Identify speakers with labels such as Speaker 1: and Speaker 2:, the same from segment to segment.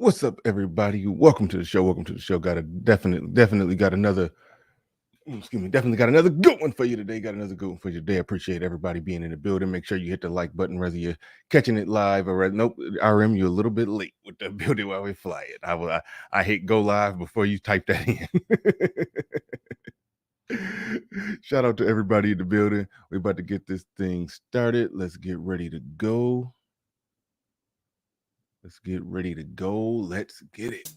Speaker 1: What's up, everybody? Welcome to the show. Welcome to the show. Got a definitely got another. Excuse me, definitely got another good one for you today. Got another good one for you today. Appreciate everybody being in the building. Make sure you hit the like button, whether you're catching it live or nope. RM, you're a little bit late with the building while we fly it. I hate go live before you type that in. Shout out to everybody in the building. We're about to get this thing started. Let's get ready to go. Let's get ready to go. Let's get it.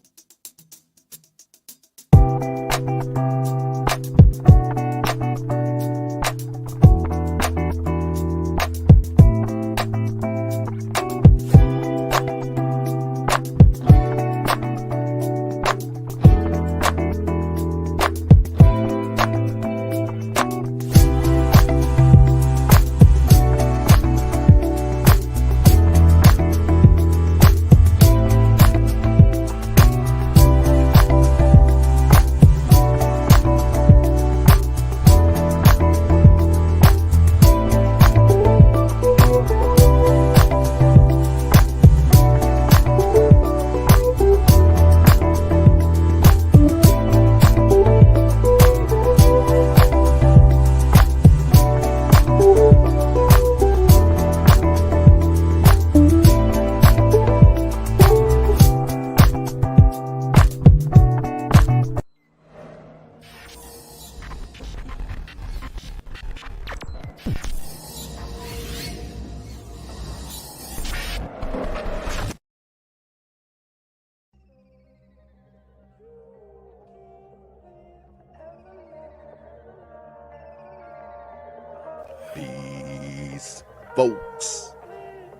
Speaker 2: Peace, folks.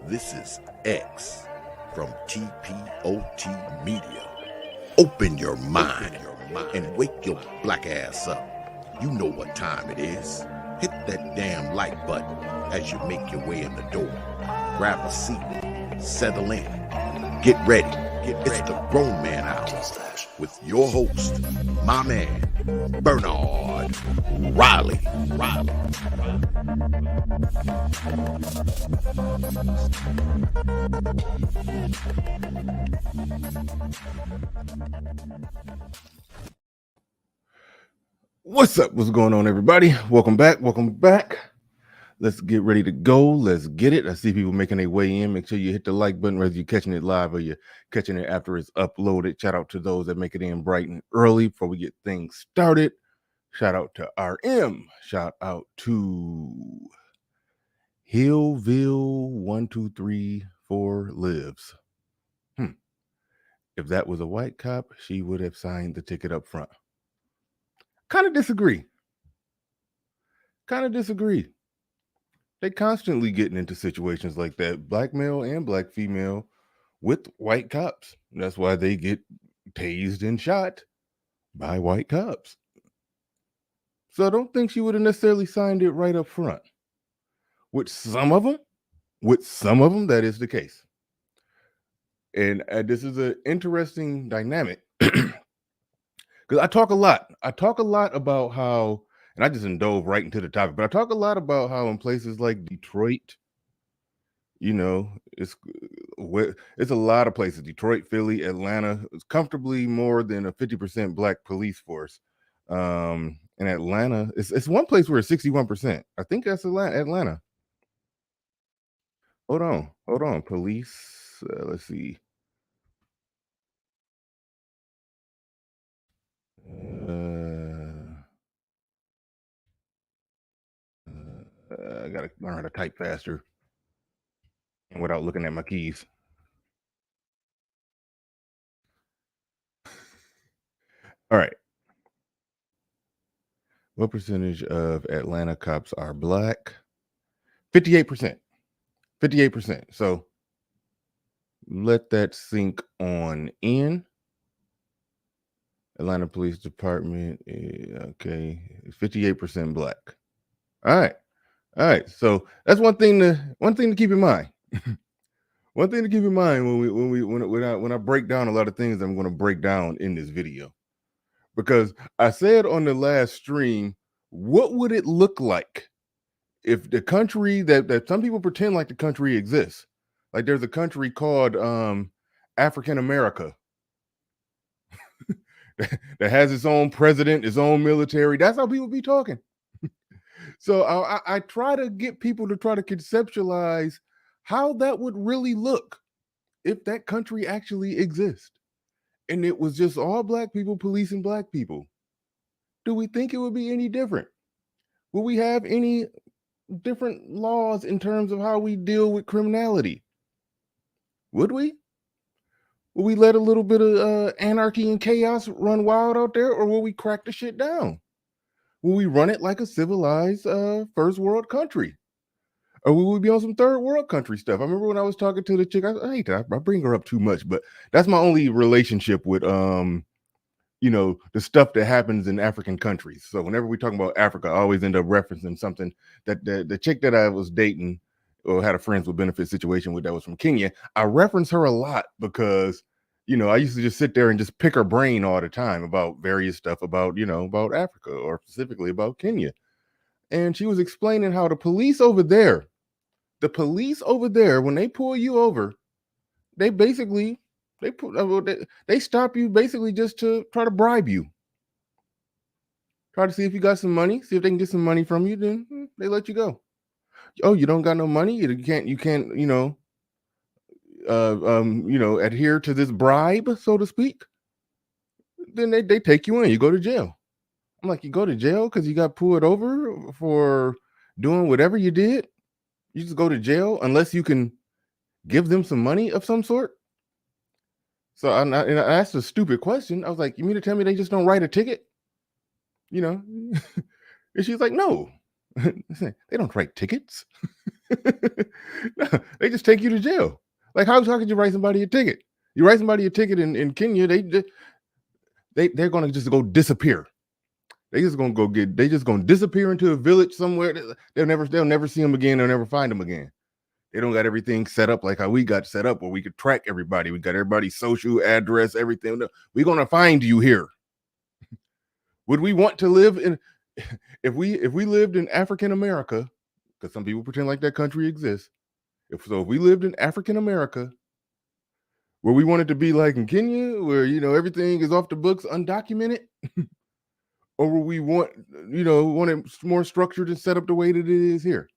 Speaker 2: This is X from TPOT Media. Open your mind and wake your black ass up. You know what time it is. Hit that damn like button as you make your way in the door. Grab a seat, settle in, get ready. It's the Grown Man Hour with your host, my man, Bernard Riley.
Speaker 1: What's up? What's going on, everybody? Welcome back. Let's get ready to go. Let's get it. I see people making their way in. Make sure you hit the like button, whether you're catching it live or you're catching it after it's uploaded. Shout out to those that make it in bright and early before we get things started. Shout out to RM. Shout out to Hillville 1234 lives. If that was a white cop, she would have signed the ticket up front. Kind of disagree. They constantly getting into situations like that, black male and black female, with white cops. That's why they get tased and shot by white cops. So I don't think she would have necessarily signed it right up front. With some of them, that is the case. And this is an interesting dynamic because I talk a lot about how, and I just dove right into the topic, but I talk a lot about how in places like Detroit, you know, it's a lot of places, Detroit, Philly, Atlanta, it's comfortably more than a 50% black police force. In Atlanta, it's one place where it's 61%. I think that's Atlanta. Hold on. Police, let's see. I gotta learn how to type faster and without looking at my keys. All right. What percentage of Atlanta cops are black? 58%. 58%. So let that sink on in. Atlanta Police Department, okay, 58% black. All right. So that's one thing to keep in mind. One thing to keep in mind when I break down a lot of things I'm going to break down in this video, because I said on the last stream, what would it look like if the country that some people pretend like the country exists, like there's a country called African America that has its own president, its own military. That's how people be talking. So I try to get people to try to conceptualize how that would really look if that country actually exists and it was just all black people policing black people. Do we think it would be any different? Will we have any different laws in terms of how we deal with criminality? Would we? Will we let a little bit of anarchy and chaos run wild out there, or will we crack the shit down? Will we run it like a civilized first world country? Or will we be on some third world country stuff? I remember when I was talking to the chick, I hate that I bring her up too much, but that's my only relationship with the stuff that happens in African countries. So whenever we talk about Africa, I always end up referencing something that the chick that I was dating or had a friends with benefit situation with that was from Kenya. I reference her a lot because I used to just sit there and just pick her brain all the time about various stuff about Africa or specifically about Kenya. And she was explaining how the police over there, when they pull you over, they basically they stop you basically just to try to bribe you, try to see if you got some money, see if they can get some money from you. Then they let you go. Oh, you don't got no money, you can't adhere to this bribe, so to speak. Then they take you in. You go to jail. I'm like, you go to jail because you got pulled over for doing whatever you did. You just go to jail unless you can give them some money of some sort. So I asked a stupid question. I was like, you mean to tell me they just don't write a ticket? And she's like, no, they don't write tickets. No, they just take you to jail. Like, how could you write somebody a ticket? You write somebody a ticket in Kenya, they're gonna just go disappear. They just gonna disappear into a village somewhere. They'll never see them again. They'll never find them again. They don't got everything set up like how we got set up, where we could track everybody. We got everybody's social address, everything. We're gonna find you here. Would we want to live in if we lived in African America? Because some people pretend like that country exists. If we lived in African America, where we wanted to be like in Kenya, where everything is off the books, undocumented, or will we want it more structured and set up the way that it is here?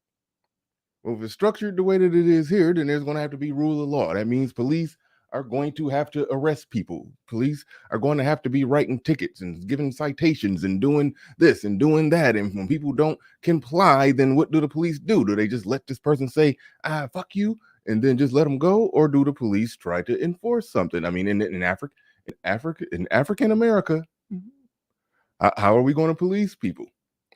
Speaker 1: Well, if it's structured the way that it is here, then there's going to have to be rule of law. That means police are going to have to arrest people. Police are going to have to be writing tickets and giving citations and doing this and doing that. And when people don't comply, then what do the police do? Do they just let this person say, fuck you, and then just let them go? Or do the police try to enforce something? I mean, in African America, how are we going to police people?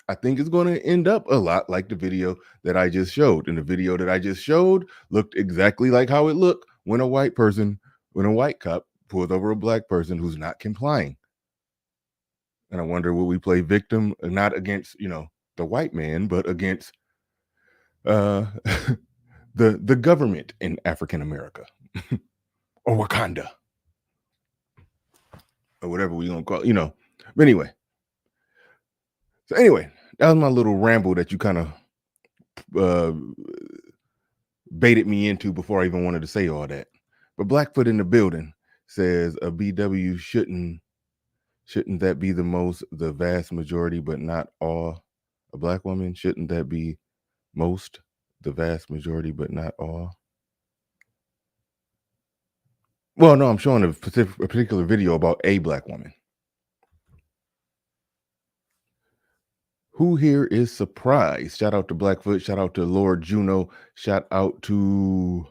Speaker 1: I think it's going to end up a lot like the video that I just showed. And the video that I just showed looked exactly like how it looked when a white cop pulls over a black person who's not complying. And I wonder, will we play victim, not against, the white man, but against the government in African America or Wakanda or whatever we're going to call it, But anyway. So anyway, that was my little ramble that you kind of baited me into before I even wanted to say all that. But Blackfoot in the building says a BW shouldn't that be the vast majority, but not all? A black woman, shouldn't that be the vast majority, but not all? Well, no, I'm showing a particular video about a black woman. Who here is surprised? Shout out to Blackfoot. Shout out to Lord Juno. Shout out to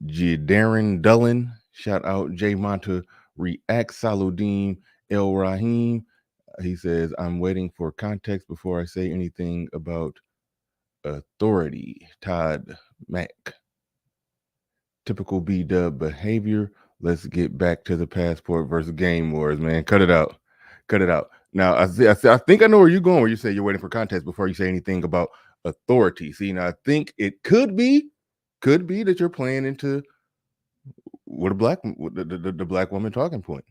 Speaker 1: Darren Dullen. Shout out J Monta React Saludin El Rahim. He says, I'm waiting for context before I say anything about authority. Todd Mack. Typical B-dub behavior. Let's get back to the passport versus game wars, man. Cut it out. Now, I think I know where you're going, where you say you're waiting for context before you say anything about authority. See, now I think it could be that you're playing into what the black woman talking point.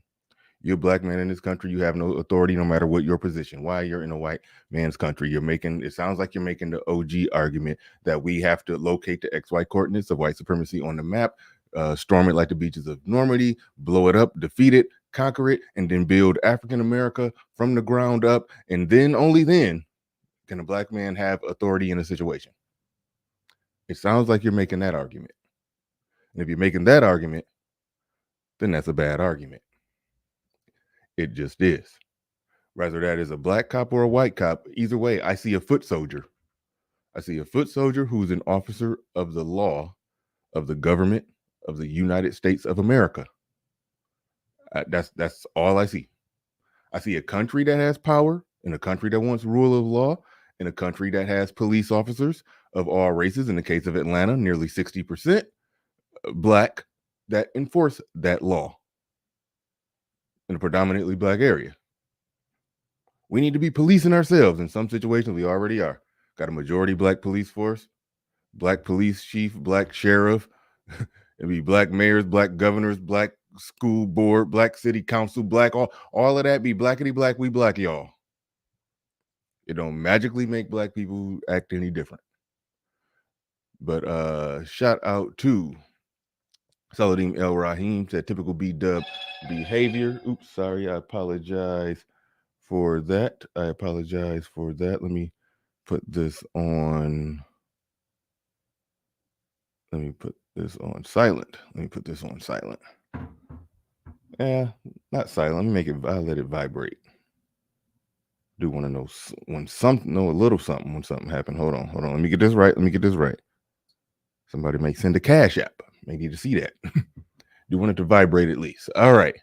Speaker 1: You're a black man in this country. You have no authority no matter what your position. Why you're in a white man's country. It sounds like you're making the OG argument that we have to locate the XY coordinates of white supremacy on the map storm it like the beaches of Normandy, blow it up, defeat it, conquer it, and then build African America from the ground up. And then, only then, can a black man have authority in a situation. It sounds like you're making that argument. And if you're making that argument, then that's a bad argument. It just is. Whether that is a black cop or a white cop, either way, I see a foot soldier. I see a foot soldier who's an officer of the law of the government of the United States of America. That's all I see. I see a country that has power, and a country that wants rule of law, and a country that has police officers of all races. In the case of Atlanta, nearly 60% black that enforce that law in a predominantly black area. We need to be policing ourselves. In some situations, we already are. Got a majority black police force, black police chief, black sheriff, it'd be black mayors, black governors, black school board, black city council, black, all of that be blackity black, we black, y'all. It don't magically make black people act any different. But shout out to Saladim El Rahim, said typical B-dub behavior. Oops, sorry, I apologize for that. Let me put this on. Let me put this on silent. Not silent. Let me make it. I'll let it vibrate. Do want to know when something, know a little something when something happened. Hold on. Let me get this right. Somebody may send a cash app. May need to see that. You want it to vibrate at least. All right.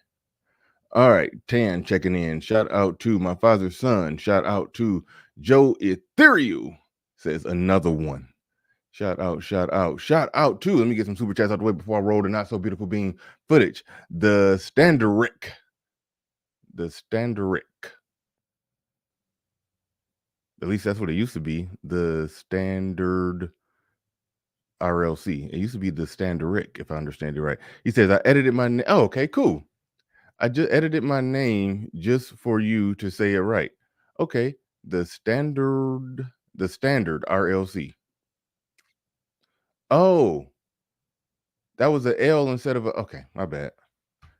Speaker 1: Tan checking in. Shout out to my father's son. Shout out to Joe Ethereal. Says another one. Shout out to, let me get some super chats out the way before I roll the not so beautiful being footage. The Standerick. At least that's what it used to be. The Standard RLC. It used to be the Standerick, if I understand it right. He says, I edited my name. Oh, okay, cool. I just edited my name just for you to say it right. Okay. The Standard RLC. Oh, that was an L instead of a. Okay, my bad.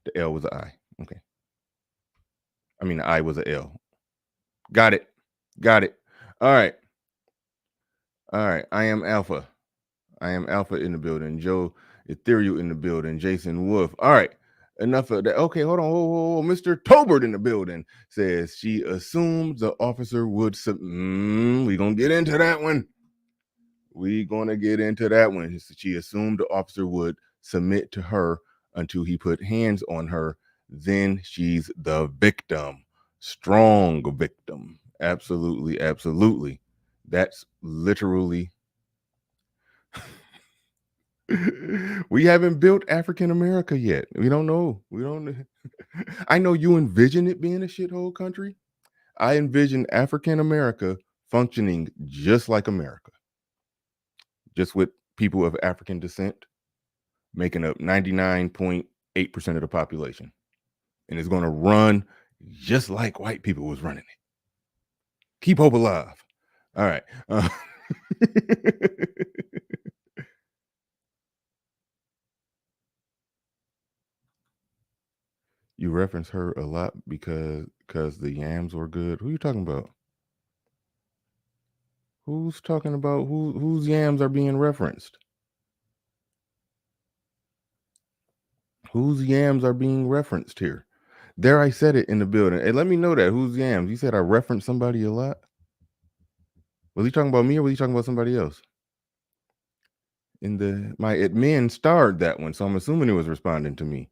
Speaker 1: The L was an I. Okay. I mean, the I was an L. Got it. All right. I am Alpha in the building. Joe Ethereal in the building. Jason Wolf. All right. Enough of that. Okay, hold on. Whoa. Mr. Tobert in the building says she assumed the officer would. We're going to get into that one. She assumed the officer would submit to her until he put hands on her. Then she's the victim. Strong victim. Absolutely. That's literally. We haven't built African America yet. We don't know. I know you envision it being a shithole country. I envision African America functioning just like America. Just with people of African descent making up 99.8% of the population. And it's going to run just like white people was running it. Keep hope alive. All right. You reference her a lot because the yams were good. Who are you talking about? Who's talking about whose yams are being referenced? Whose yams are being referenced here? There, I said it in the building. Hey, let me know that. Whose yams? You said I referenced somebody a lot. Was he talking about me or was he talking about somebody else? My admin starred that one, so I'm assuming it was responding to me.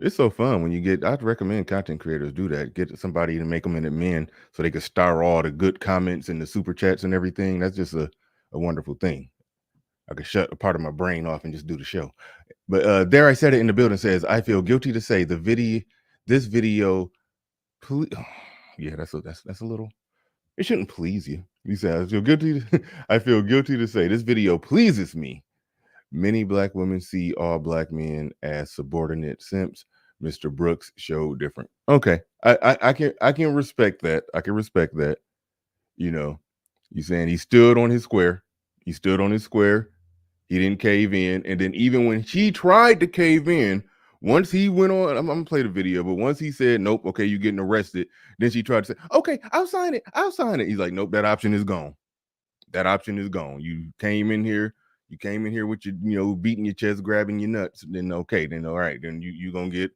Speaker 1: It's so fun when you get. I'd recommend content creators do that. Get somebody to make them an admin so they could star all the good comments and the super chats and everything. That's just a wonderful thing. I could shut a part of my brain off and just do the show. But there, I said it in the building. Says I feel guilty to say this video. Yeah, that's a little. It shouldn't please you. You said I feel guilty. I feel guilty to say this video pleases me. Many black women see all black men as subordinate simps. Mr. Brooks showed different. Okay, I can respect that. You know, you saying he stood on his square. He didn't cave in. And then even when she tried to cave in, once he went on, I'm gonna play the video, but once he said, nope, okay, you're getting arrested, then she tried to say, okay, I'll sign it. I'll sign it. He's like, nope, that option is gone. That option is gone. You came in here with your, beating your chest, grabbing your nuts. Then okay, then all right, then you gonna get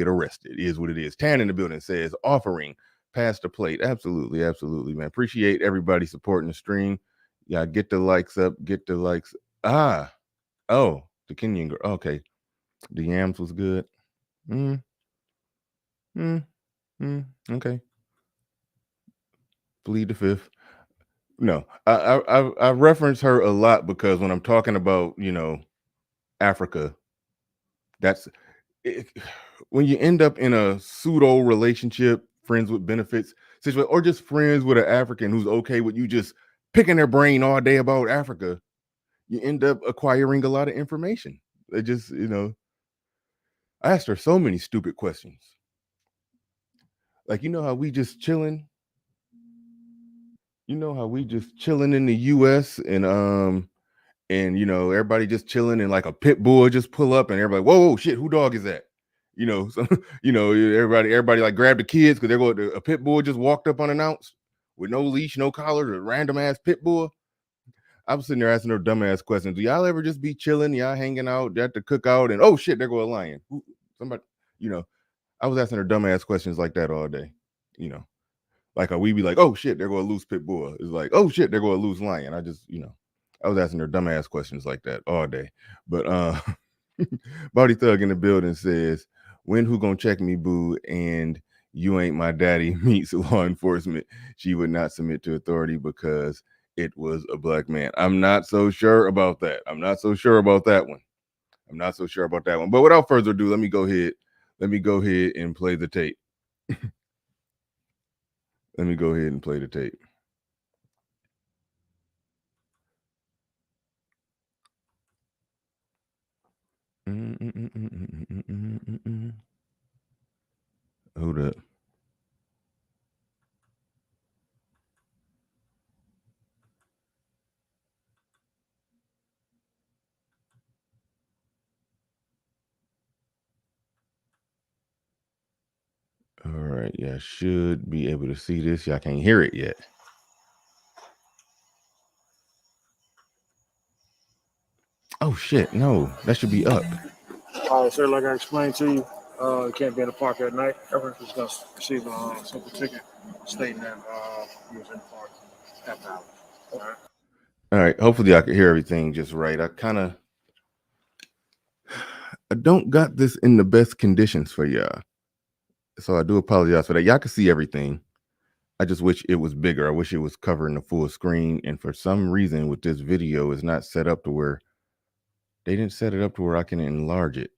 Speaker 1: arrested. It is what it is. Tan in the building says offering pass the plate. Absolutely, absolutely, man. Appreciate everybody supporting the stream. Yeah, get the likes up. Get the likes. Ah, oh, the Kenyan girl. Okay, the yams was good. Mm, mm, okay. Plead the fifth. No, I reference her a lot because when I'm talking about Africa, that's it, when you end up in a pseudo relationship, friends with benefits situation, or just friends with an African who's okay with you just picking their brain all day about Africa, you end up acquiring a lot of information. They just, I asked her so many stupid questions. Like, how we just chilling? You know how we just chilling in the US and everybody just chilling and like a pit bull just pull up and everybody, whoa, shit, who dog is that? So everybody like grab the kids because they're going a pit bull just walked up unannounced with no leash, no collar, a random ass pit bull. I was sitting there asking her dumbass questions. Do y'all ever just be chilling? Y'all hanging out at the cookout and oh shit, there go a lion. Somebody, I was asking her dumbass questions like that all day. Like we be like, oh shit, there go a loose pit bull. It's like, oh shit, there go a loose lion. I just, I was asking her dumbass questions like that all day. But Body Thug in the building says, when who gonna check me, boo? And you ain't my daddy meets law enforcement. She would not submit to authority because it was a black man. I'm not so sure about that. I'm not so sure about that one. But without further ado, let me go ahead and play the tape. Let me go ahead and play the tape. Hold up. All right, yeah, should be able to see this. Y'all can't hear it yet. Oh shit, no, that should be up.
Speaker 3: All right, sir, like I explained to you, you can't be in the park at night. Everyone is going to receive a simple ticket stating that you was in the park after hours.
Speaker 1: All right, hopefully I can hear everything just right. I don't got this in the best conditions for y'all, so I do apologize for that. Y'all can see everything. I just wish it was bigger. I wish it was covering the full screen, and for some reason with this video, it's not set up to where they didn't set it up to where I can enlarge it.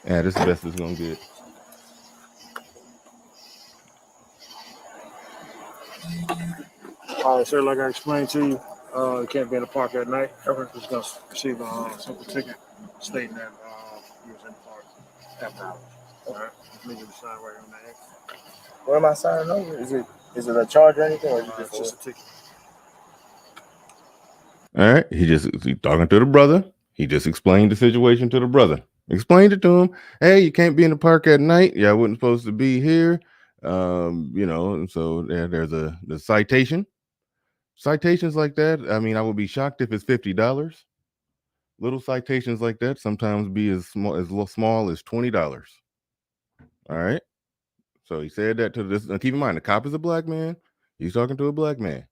Speaker 1: Yeah, this is the best it's gonna get.
Speaker 3: All right, sir, like I explained to you, you can't be in the park at night. Everyone is going to receive a simple ticket stating that you was in the park after hours. All right, leave the sign right on that.
Speaker 4: What am I signing over? Is it a charge or anything, or is it
Speaker 3: Just a ticket?
Speaker 1: All right, he's talking to the brother. He just explained the situation to the brother. Explained it to him. Hey, you can't be in the park at night. Yeah, I wasn't supposed to be here. And so there's the citation. Citations like that. I mean, I would be shocked if it's $50. Little citations like that sometimes be as small as $20. All right. So he said that to this. Now keep in mind, the cop is a black man. He's talking to a black man.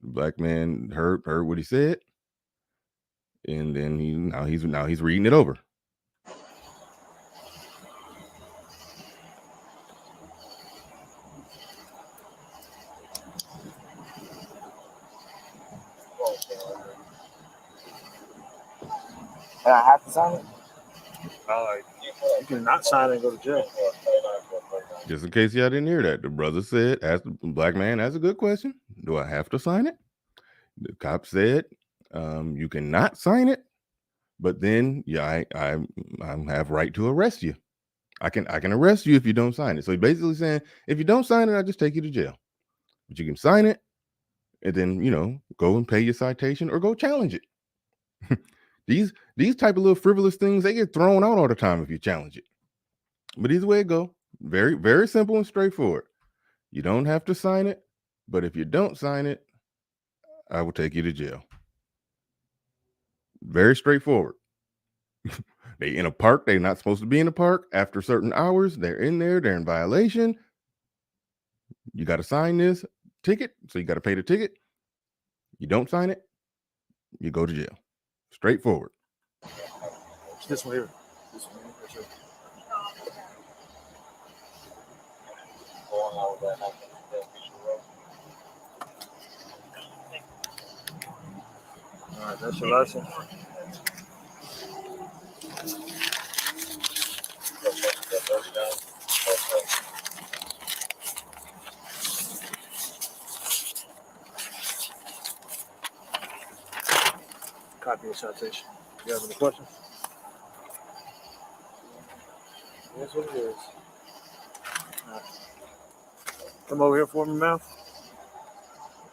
Speaker 1: The black man heard what he said, and then he's reading it over.
Speaker 4: And I have to sign it?
Speaker 3: You can not sign it and go to jail.
Speaker 1: Just in case y'all didn't hear that, the brother said, asked the black man, that's a good question. Do I have to sign it? The cop said, you cannot sign it. But then, yeah, I have right to arrest you. I can arrest you if you don't sign it. So basically saying, if you don't sign it, I just take you to jail. But you can sign it, and then go and pay your citation or go challenge it. these type of little frivolous things, they get thrown out all the time if you challenge it. But either way it go, very, very simple and straightforward. You don't have to sign it, but if you don't sign it, I will take you to jail. Very straightforward. They in a park, they're not supposed to be in a park. After certain hours, they're in there, they're in violation. You got to sign this ticket, so you got to pay the ticket. You don't sign it, you go to jail. Straightforward.
Speaker 3: It's this one here. This one here. That's it. All right, that's your license. Copy of citation. You have any questions? That's what it is. All right. Come over here for me, man.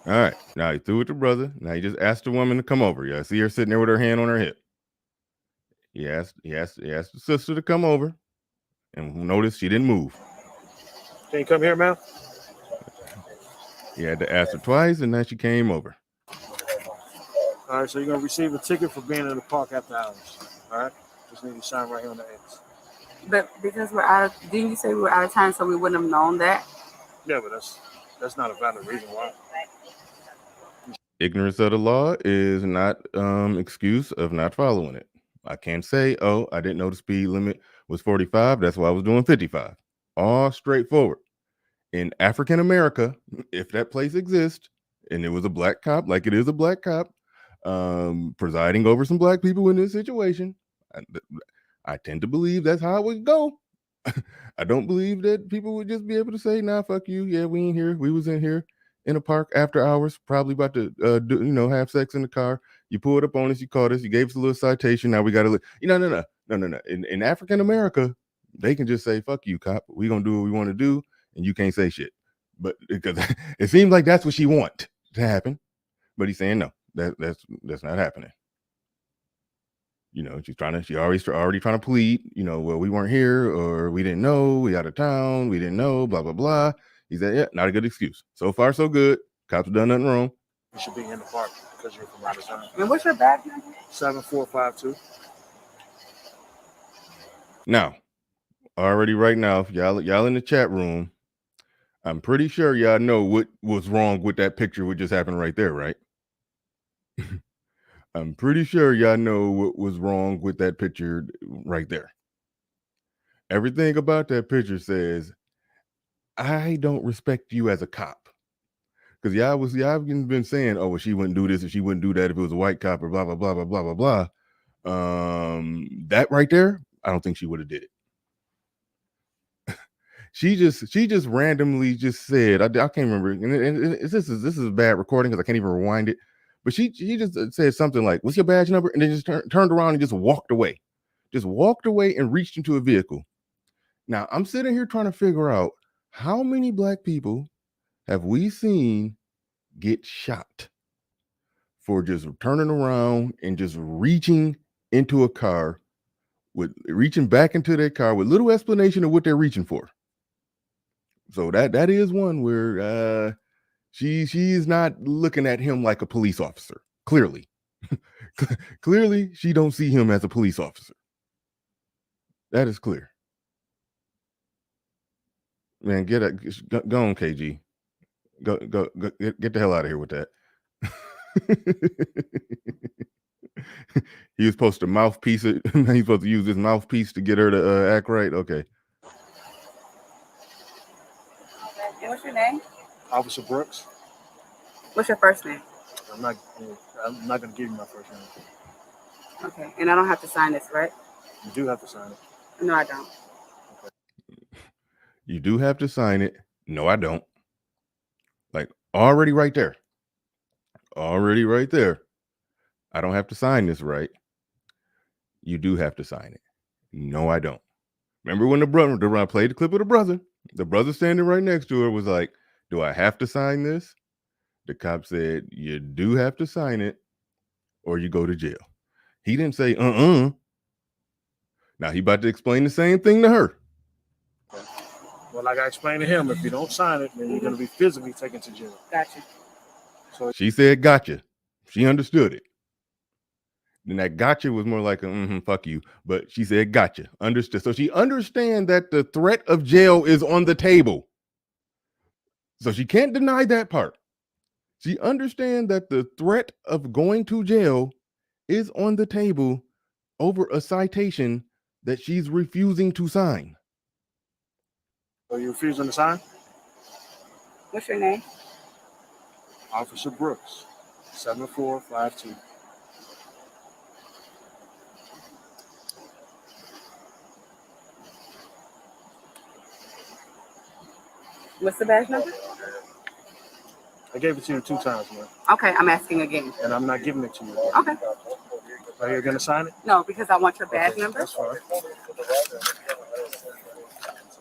Speaker 1: All right. Now you threw with the brother. Now you just asked the woman to come over. Yeah, see her sitting there with her hand on her hip. He asked the sister to come over, and notice she didn't move.
Speaker 3: Can you come here, man?
Speaker 1: He had to ask her twice, and then she came over.
Speaker 3: All right, so you're gonna receive a ticket for being in the park after hours. All right, just need to sign right here on the X.
Speaker 5: But because we're out of, didn't you say we were out of time, so we wouldn't have known that?
Speaker 3: Yeah, but that's not a valid reason why.
Speaker 1: Ignorance of the law is not excuse of not following it. I can't say, oh, I didn't know the speed limit was 45. That's why I was doing 55. All straightforward. In African America, if that place exists, and it was a black cop, like it is a black cop, presiding over some black people in this situation, I tend to believe that's how it would go. I don't believe that people would just be able to say, nah, fuck you. Yeah, we ain't here. We was in here in a park after hours, probably about to have sex in the car. You pulled up on us, you caught us, you gave us a little citation. Now we got to no. In African America, they can just say, fuck you, cop. We gonna do what we want to do, and you can't say shit. But because it seems like that's what she want to happen. But he's saying no, that's not happening. She already trying to plead, well, we weren't here, or we didn't know, we out of town, we didn't know, blah, blah, blah. He said, yeah, not a good excuse. So far, so good. Cops have done nothing wrong.
Speaker 3: You should be in the park because you're from out of town.
Speaker 5: And what's your badge number?
Speaker 3: 7452.
Speaker 1: Now, already right now, y'all in the chat room, I'm pretty sure y'all know what was wrong with that picture what just happened right there, right? I'm pretty sure y'all know what was wrong with that picture right there. Everything about that picture says, I don't respect you as a cop. Because y'all been saying, oh, well, she wouldn't do this, or she wouldn't do that if it was a white cop, or blah, blah, blah, blah, blah, blah, blah. That right there, I don't think she would have did it. She just randomly just said, I can't remember, and this is a bad recording because I can't even rewind it. But she just said something like, what's your badge number? And then just turned around and just walked away. Just walked away and reached into a vehicle. Now, I'm sitting here trying to figure out how many black people have we seen get shot for just turning around and just reaching into a car, reaching back into their car with little explanation of what they're reaching for. So that is one where she's not looking at him like a police officer. Clearly. Clearly, she don't see him as a police officer. That is clear. Man, go on, KG. Go, get the hell out of here with that. He was supposed to mouthpiece it. He's supposed to use this mouthpiece to get her to act right. Okay.
Speaker 5: And what's your name?
Speaker 3: Officer Brooks.
Speaker 5: What's your first name?
Speaker 3: I'm not going to give you my first name.
Speaker 5: Okay, and I don't have to sign this, right?
Speaker 3: You do have to sign it.
Speaker 5: No, I don't.
Speaker 1: You do have to sign it. No, I don't. Like already right there. Already right there. I don't have to sign this, right? you do have to sign it. No, I don't. Remember when I played the clip with the brother standing right next to her was like, do I have to sign this? The cop said, you do have to sign it or you go to jail. He didn't say, Now he about to explain the same thing to her.
Speaker 3: Well, like I explained to him, if you don't sign it, then you're going to be physically taken to jail.
Speaker 5: Gotcha.
Speaker 3: So
Speaker 1: She said, gotcha. She understood it. Then that gotcha was more like a fuck you, but she said gotcha, understood. So she understands that the threat of jail is on the table. So she can't deny that part. She understands that the threat of going to jail is on the table over a citation that she's refusing to sign.
Speaker 3: are you refusing to sign?
Speaker 5: What's your name?
Speaker 3: Officer Brooks, 7452.
Speaker 5: What's the badge number?
Speaker 3: I gave it to you 2 times, man.
Speaker 5: Okay, I'm asking again.
Speaker 3: And I'm not giving it to you.
Speaker 5: Okay.
Speaker 3: Are you going to sign it?
Speaker 5: No, because I want your badge
Speaker 3: Okay,
Speaker 5: number.
Speaker 3: That's fine.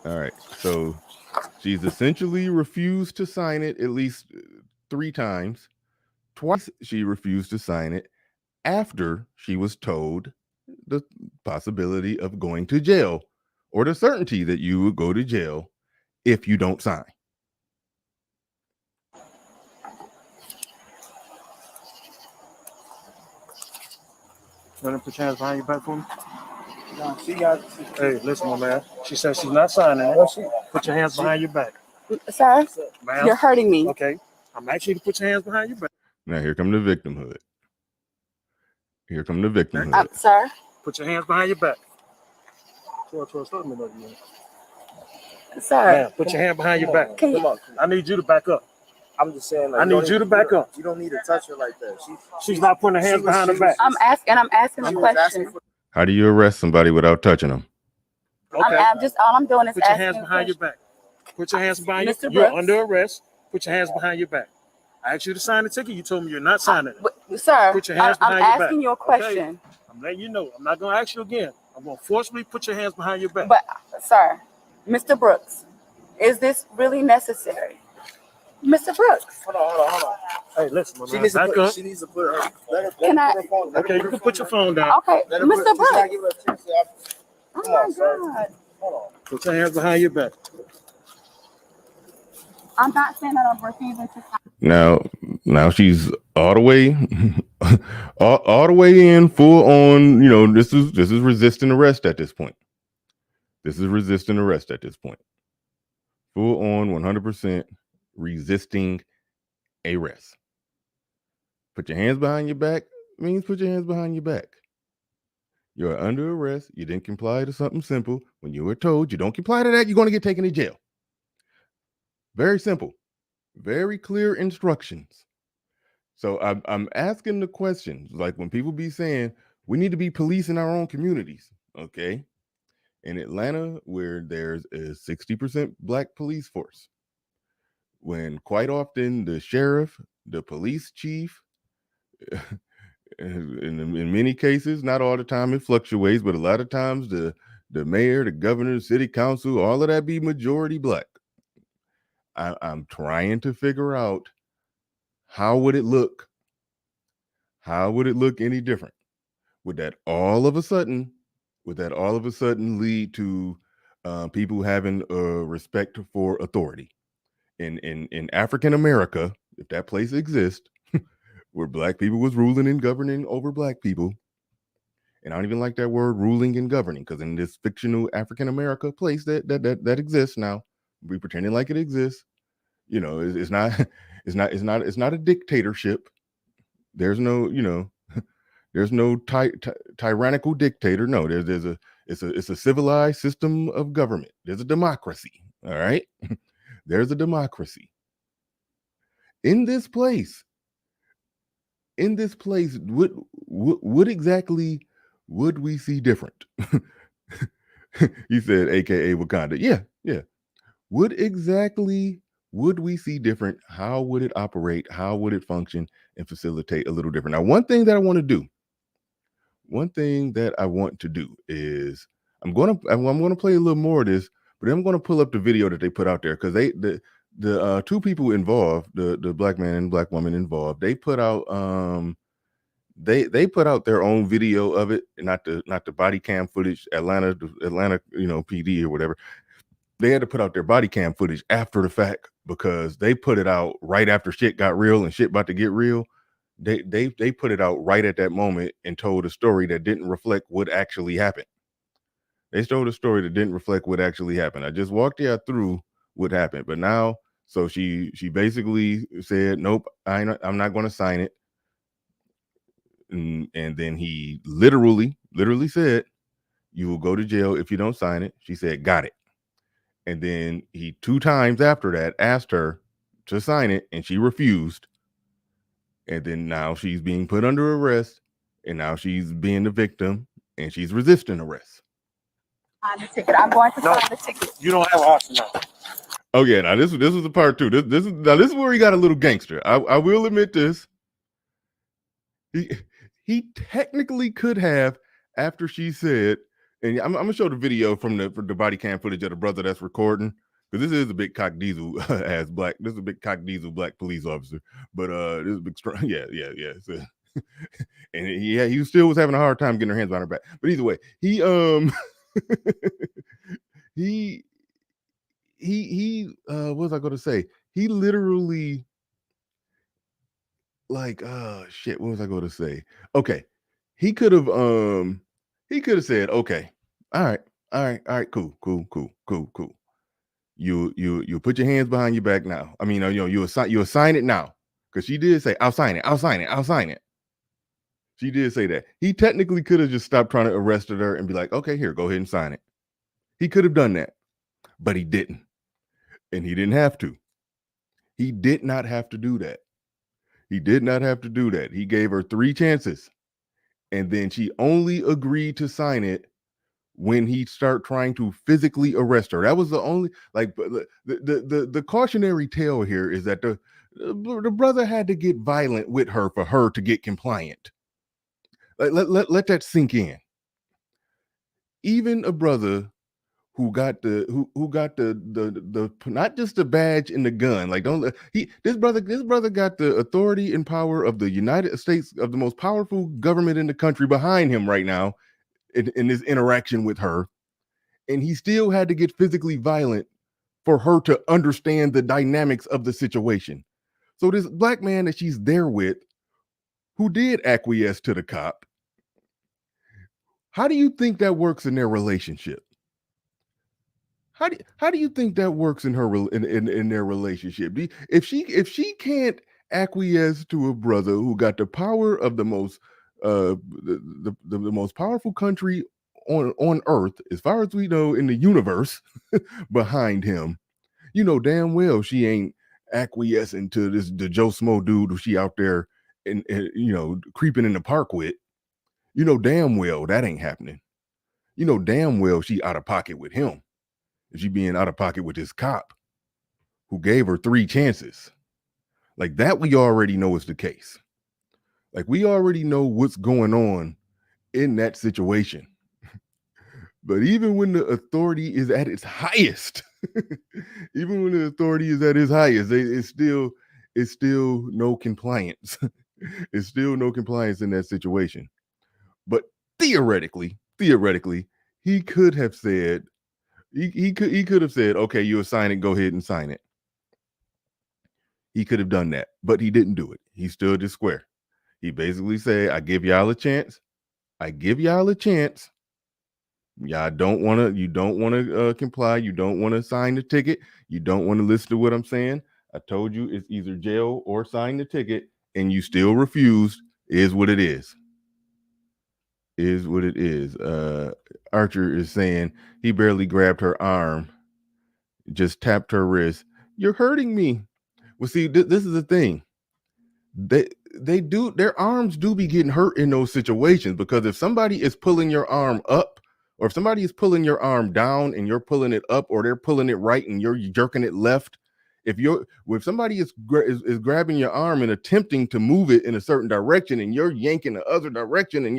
Speaker 1: All right. So she's essentially refused to sign it at least 3 times. Twice she refused to sign it after she was told the possibility of going to jail or the certainty that you would go to jail if you don't sign.
Speaker 3: Want to put your hands behind your back for me?
Speaker 4: No, she got.
Speaker 3: Hey, listen, my man. She said she's not signing it.
Speaker 4: Well, she,
Speaker 3: Put your hands behind your back.
Speaker 5: Sir,
Speaker 3: Ma'am.
Speaker 5: you're hurting me.
Speaker 3: Okay. I'm asking you to put your hands behind your back.
Speaker 1: Now here come the victimhood. Here come the victimhood.
Speaker 5: Sir,
Speaker 3: Put your hands behind your back. 12, start me over here.
Speaker 5: sir,
Speaker 3: Ma'am, put your hand behind your back.
Speaker 5: can
Speaker 4: come
Speaker 5: you?
Speaker 4: on.
Speaker 3: I need you to back up.
Speaker 4: I'm just saying. Like,
Speaker 3: I need you to back up.
Speaker 4: You don't need to touch her like that.
Speaker 3: She's not putting her hands behind her back.
Speaker 5: I'm asking a
Speaker 4: She was
Speaker 5: question.
Speaker 4: asking for.
Speaker 1: How do you arrest somebody without touching them?
Speaker 3: Okay.
Speaker 5: I'm just all I'm doing is
Speaker 3: Put your
Speaker 5: asking
Speaker 3: hands
Speaker 5: a
Speaker 3: behind your
Speaker 5: question.
Speaker 3: back. Put your hands behind
Speaker 5: Mr.
Speaker 3: you. You're
Speaker 5: Brooks.
Speaker 3: under arrest. Put your hands behind your back. I asked you to sign the ticket. You told me you're not signing it.
Speaker 5: But, sir,
Speaker 3: Put your hands
Speaker 5: I'm
Speaker 3: behind your back.
Speaker 5: asking you a question.
Speaker 3: I'm letting you know. I'm not going to ask you again. I'm going to forcibly put your hands behind your back.
Speaker 5: But, sir, Mr. Brooks, is this really necessary? Mr. Brooks,
Speaker 4: Hold on.
Speaker 3: Hey, listen, my
Speaker 4: She
Speaker 3: man.
Speaker 4: needs to
Speaker 3: Back
Speaker 4: put.
Speaker 3: up.
Speaker 4: She needs to put her. Let her
Speaker 5: Can I-
Speaker 4: put her phone. Let her
Speaker 3: Okay, you
Speaker 4: put
Speaker 3: can
Speaker 4: her
Speaker 3: put your phone down.
Speaker 5: okay,
Speaker 4: Let her
Speaker 5: Mr.
Speaker 4: put- she's
Speaker 5: Brooks.
Speaker 4: not giving her a chance to-
Speaker 5: Oh
Speaker 4: Come on,
Speaker 5: my
Speaker 4: sir.
Speaker 5: God,
Speaker 4: Hold on.
Speaker 3: Put your hands behind your back.
Speaker 5: I'm not saying that I'm refusing to sign.
Speaker 1: Now she's all the way all the way in full on, this is resisting arrest at this point. This is resisting arrest at this point. Full on 100% resisting arrest. Put your hands behind your back means put your hands behind your back. You're under arrest. You didn't comply to something simple. When you were told you don't comply to that, you're going to get taken to jail. Very simple. Very clear instructions. So I'm asking the questions, like when people be saying we need to be police in our own communities. Okay. In Atlanta, where there's a 60% black police force, when quite often the sheriff, the police chief, in many cases, not all the time, it fluctuates, but a lot of times the mayor, the governor, the city council, all of that be majority black. I'm trying to figure out how would it look? How would it look any different? Would that all of a sudden lead to people having respect for authority? In African America, if that place exists, where black people was ruling and governing over black people, and I don't even like that word ruling and governing, because in this fictional African America place that exists now, we pretending like it exists. It's not it's not a dictatorship. There's no there's no tyrannical dictator. No, it's a civilized system of government. There's a democracy. All right. There's a democracy. In this place, what exactly would we see different? You said AKA Wakanda. Yeah. What exactly would we see different? How would it operate? How would it function and facilitate a little different? Now, one thing that I want to do, one thing that I want to do is I'm gonna play a little more of this, but I'm gonna pull up the video that they put out there because the two people involved, the black man and black woman involved, they put out they put out their own video of it, not the body cam footage. Atlanta, PD or whatever. They had to put out their body cam footage after the fact because they put it out right after shit got real and shit about to get real. They put it out right at that moment and told a story that didn't reflect what actually happened. They told a story that didn't reflect what actually happened. I just walked you through what happened, but now, so she basically said, "Nope, I'm not going to sign it." And then he literally said, "You will go to jail if you don't sign it." She said, "Got it." And then he 2 times after that asked her to sign it, and she refused. And then now she's being put under arrest, and now she's being the victim, and she's resisting arrest.
Speaker 5: Sign the ticket. I'm going to sign the ticket.
Speaker 3: You don't have an option now.
Speaker 1: Oh yeah, now this was the part 2. This is where he got a little gangster. I will admit this. He technically could have, after she said, and I'm gonna show the video from the body cam footage of the brother that's recording, because this is a big cock diesel ass black. This is a big cock diesel black police officer, but this is a big strong. Yeah. So, and he still was having a hard time getting her hands on her back. But either way, he what was I going to say? He literally, like, shit, what was I going to say? Okay, he could have said, okay, all right, cool. You put your hands behind your back now. I mean, you assign it now, because she did say, I'll sign it. She did say that. He technically could have just stopped trying to arrest her and be like, okay, here, go ahead and sign it. He could have done that, but he didn't. And he didn't have to. He did not have to do that. He gave her 3 chances. And then she only agreed to sign it when he started trying to physically arrest her. That was the only, like, the cautionary tale here is that the brother had to get violent with her for her to get compliant. Let that sink in. Even a brother who got the not just the badge and the gun, like, this brother got the authority and power of the United States, of the most powerful government in the country behind him right now in this interaction with her, and he still had to get physically violent for her to understand the dynamics of the situation. So this black man that she's there with, who did acquiesce to the cop, how do you think that works in their relationship? How do you think that works in her in their relationship? If she can't acquiesce to a brother who got the power of the most the most powerful country on earth, as far as we know, in the universe, behind him, you know damn well she ain't acquiescing to the Joe Smo dude who she out there and creeping in the park with. You know damn well that ain't happening. You know damn well she out of pocket with him. She being out of pocket with this cop who gave her 3 chances. Like that, we already know is the case. Like we already know what's going on in that situation. But even when the authority is at its highest, it's still no compliance. It's still no compliance in that situation. But theoretically, he could have said, he could have said, okay, you assign it, go ahead and sign it. He could have done that, but he didn't do it. He stood his square. He basically said, I give y'all a chance. Y'all don't want to comply. You don't want to sign the ticket. You don't want to listen to what I'm saying. I told you it's either jail or sign the ticket, and you still refused. Is what it is. Archer is saying he barely grabbed her arm, just tapped her wrist. You're hurting me. Well, see, this is the thing. Their arms do be getting hurt in those situations, because if somebody is pulling your arm up, or if somebody is pulling your arm down and you're pulling it up, or they're pulling it right and you're jerking it left, If somebody is grabbing your arm and attempting to move it in a certain direction, and you're yanking the other direction, and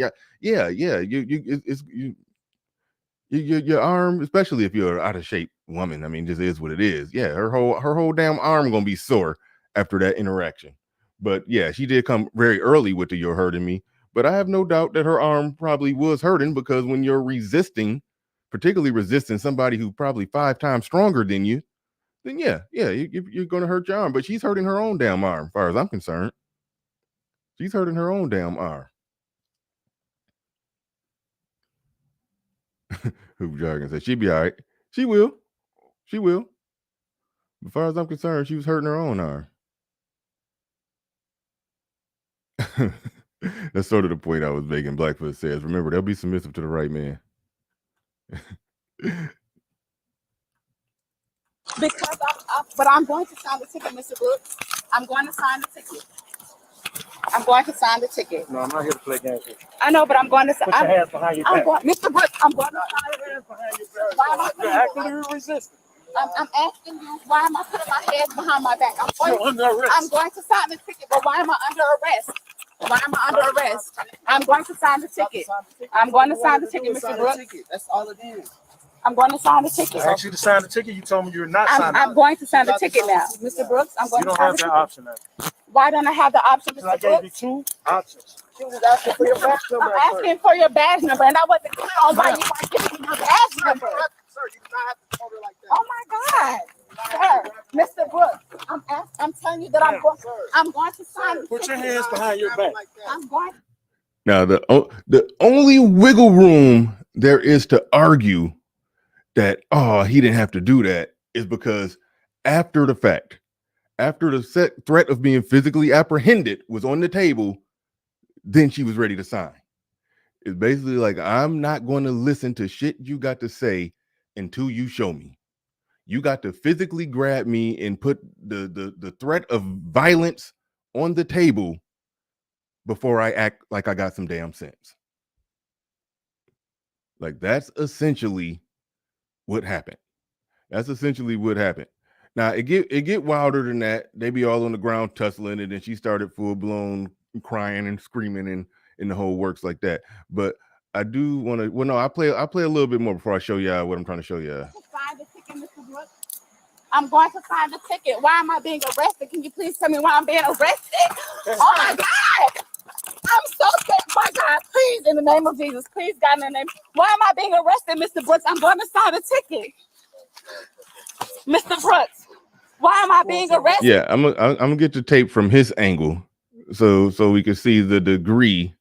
Speaker 1: your arm, especially if you're an out of shape woman, I mean, just is what it is. Yeah, her whole damn arm gonna be sore after that interaction. But yeah, she did come very early with the "you're hurting me," but I have no doubt that her arm probably was hurting, because when you're particularly resisting somebody who's probably 5 times stronger than you, then you're gonna hurt your arm. But she's hurting her own damn arm, as far as I'm concerned. She's hurting her own damn arm. Hoop jargon said she'd be all right. She will. She will. As far as I'm concerned, she was hurting her own arm. That's sort of the point I was making. Blackfoot says, remember, they'll be submissive to the right man.
Speaker 5: Because but I'm going to sign the ticket, Mr. Brooks. I'm going to sign the ticket. I'm going to sign the ticket.
Speaker 3: No, I'm not here to play games with you.
Speaker 5: I know, but I'm going to sign.
Speaker 3: Put your hands behind your back.
Speaker 5: Mr. Brooks, I'm going to sign your hands behind your back. Why am I
Speaker 3: You're actively resisting.
Speaker 5: I'm asking you, why am I putting my hands behind my back?
Speaker 3: You're under arrest.
Speaker 5: I'm going to sign the ticket, but why am I under arrest? Why am I under arrest? I'm going to sign the ticket. I'm going to sign the ticket, Mr. Brooks.
Speaker 4: That's all it is.
Speaker 5: I'm going to sign the ticket.
Speaker 3: I asked you to sign the ticket. You told me you're not signing.
Speaker 5: I'm going to sign the ticket now, Mr. Brooks. I'm going
Speaker 3: You
Speaker 5: to
Speaker 3: don't
Speaker 5: sign
Speaker 3: have
Speaker 5: the
Speaker 3: that
Speaker 5: ticket.
Speaker 3: option now.
Speaker 5: Why don't I have the option,
Speaker 3: I
Speaker 5: Mr.
Speaker 3: gave you
Speaker 5: Brooks?
Speaker 3: 2 options.
Speaker 4: She was asking for your badge number.
Speaker 5: I'm asking for your badge number, and I wasn't clear on why you weren't giving me your badge number.
Speaker 4: Sir, you do not have to call her like that.
Speaker 5: Oh my God, sir, Mr. Brooks, I'm telling you that I'm going to sign the
Speaker 3: Put your
Speaker 5: ticket.
Speaker 3: hands behind your back.
Speaker 5: I'm going.
Speaker 1: Now, the only wiggle room there is to argue that, he didn't have to do that, is because after the fact, after the threat of being physically apprehended was on the table, then she was ready to sign. It's basically like, I'm not going to listen to shit you got to say until you show me. You got to physically grab me and put the threat of violence on the table before I act like I got some damn sense. Like, that's essentially what happened. That's essentially what happened. Now, it get wilder than that. They be all on the ground tussling, and then she started full blown crying and screaming, and the whole works like that. But I do want to. Well, no, I play a little bit more before I show y'all what I'm trying to show y'all.
Speaker 5: Sign the ticket, Mr. Brooks. I'm going to sign the ticket. Why am I being arrested? Can you please tell me why I'm being arrested? Oh my God! I'm so scared. My God, please, in the name of Jesus, please, God, in the name. Why am I being arrested, Mr. Brooks? I'm going to sign the ticket. Mr. Brooks, why am I being arrested?
Speaker 1: Yeah, I'm gonna get the tape from his angle, so we can see the degree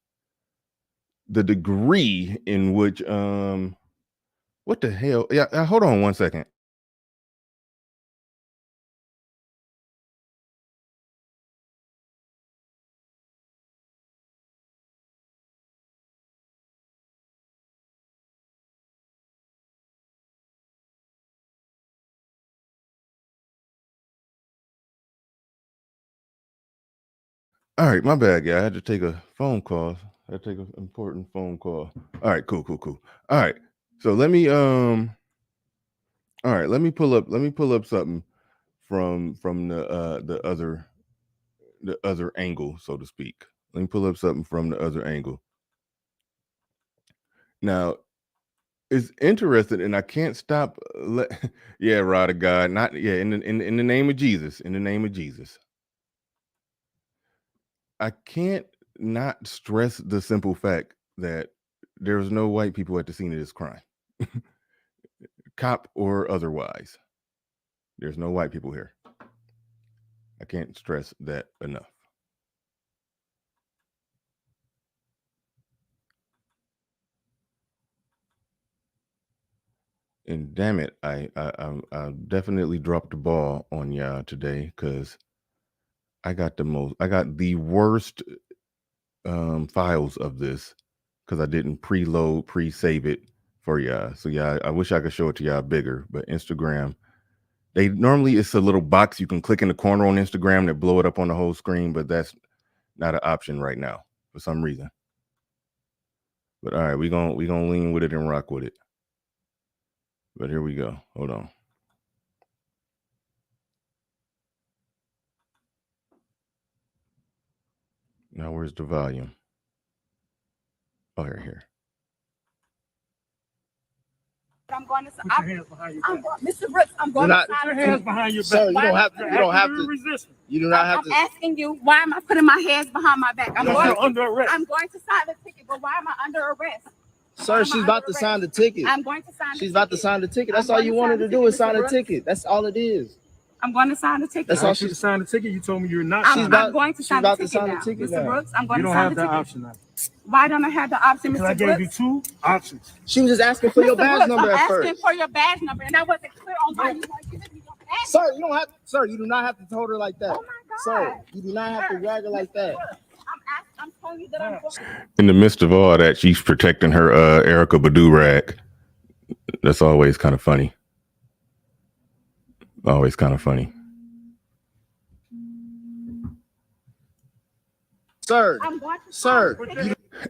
Speaker 1: in which what the hell? Yeah, hold on one second. All right, my bad, guy. I had to take a phone call. I had to take an important phone call. All right, cool. All right, so let me pull up something from the other angle, so to speak. Let me pull up something from the other angle. Now, it's interesting, and I can't stop. Yeah, Rod of God, not in the name of Jesus. In the name of Jesus, I can't not stress the simple fact that there's no white people at the scene of this crime, cop or otherwise. There's no white people here. I can't stress that enough. And damn it, I definitely dropped the ball on y'all today, because I got the worst files of this, because I didn't pre-save it for y'all. So yeah, I wish I could show it to y'all bigger, but Instagram, normally it's a little box you can click in the corner on Instagram that blow it up on the whole screen, but that's not an option right now for some reason. But all right, we gonna lean with it and rock with it. But here we go. Hold on. Now, where's the volume? Oh, here.
Speaker 5: I'm going to.
Speaker 3: Put your hands behind your back.
Speaker 5: Mr. Brooks, I'm going to
Speaker 3: Put
Speaker 5: sign
Speaker 3: your
Speaker 5: the
Speaker 3: hands
Speaker 5: ticket.
Speaker 3: behind your back.
Speaker 4: Sir, you don't have to. You don't have to.
Speaker 3: Resisting.
Speaker 4: You do not have
Speaker 5: I'm
Speaker 4: to.
Speaker 5: asking you, why am I putting my hands behind my back?
Speaker 3: You're under arrest.
Speaker 5: I'm going to sign the ticket, but why am I under arrest?
Speaker 4: Sir, she's about to sign the ticket.
Speaker 5: I'm going to sign the ticket.
Speaker 4: She's about to sign the ticket. That's all you wanted to do is sign a ticket. That's all it is.
Speaker 5: I'm going to sign the ticket.
Speaker 4: That's all
Speaker 3: She signed the ticket. You told me you're not.
Speaker 5: I'm going to sign the ticket now.
Speaker 4: Mr.
Speaker 5: Mr. Brooks, I'm going to sign the ticket.
Speaker 3: You don't have that option now.
Speaker 5: Why don't I have the option, Mr.
Speaker 3: Because I
Speaker 5: Brooks?
Speaker 3: gave you two options.
Speaker 4: She was just asking for your badge number at
Speaker 5: I'm asking
Speaker 4: first.
Speaker 5: for your badge number, and that wasn't clear on why you want to give me your badge.
Speaker 4: Sir, you don't have. Sir, you do not have to hold her like that.
Speaker 5: Oh my God.
Speaker 4: Sir, you do not have to drag her like that.
Speaker 5: I'm telling you that I'm going.
Speaker 1: In the midst of all that, she's protecting her Erica Badu rag. That's always kind of funny. Always kind of funny.
Speaker 4: Sir,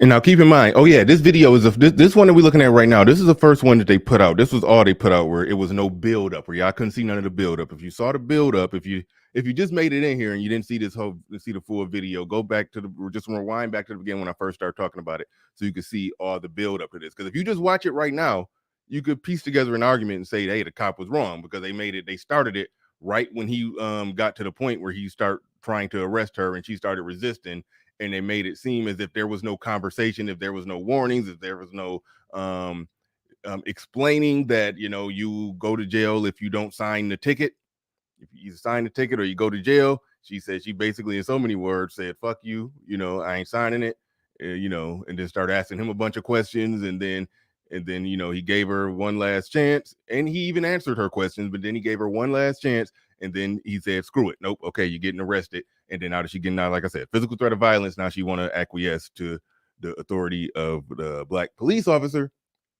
Speaker 1: And now keep in mind, oh yeah, this video is this one that we're looking at right now. This is the first one that they put out. This was all they put out where it was no build up, where y'all couldn't see none of the build up. If you saw the build up, if you just made it in here and you didn't see the full video, go back to just rewind back to the beginning when I first started talking about it, so you could see all the build up to this. Because if you just watch it right now, you could piece together an argument and say, hey, the cop was wrong because they started it right when he got to the point where he started trying to arrest her and she started resisting. And they made it seem as if there was no conversation, if there was no warnings, if there was no explaining that, you go to jail if you don't sign the ticket. If you sign the ticket or you go to jail, she said, she basically in so many words said, fuck you, I ain't signing it, and then started asking him a bunch of questions. And then, he gave her one last chance and he even answered her questions, but then he gave her one last chance. And then he said, screw it. Nope. Okay. You're getting arrested. And then now that she's getting out, like I said, physical threat of violence. Now she want to acquiesce to the authority of the black police officer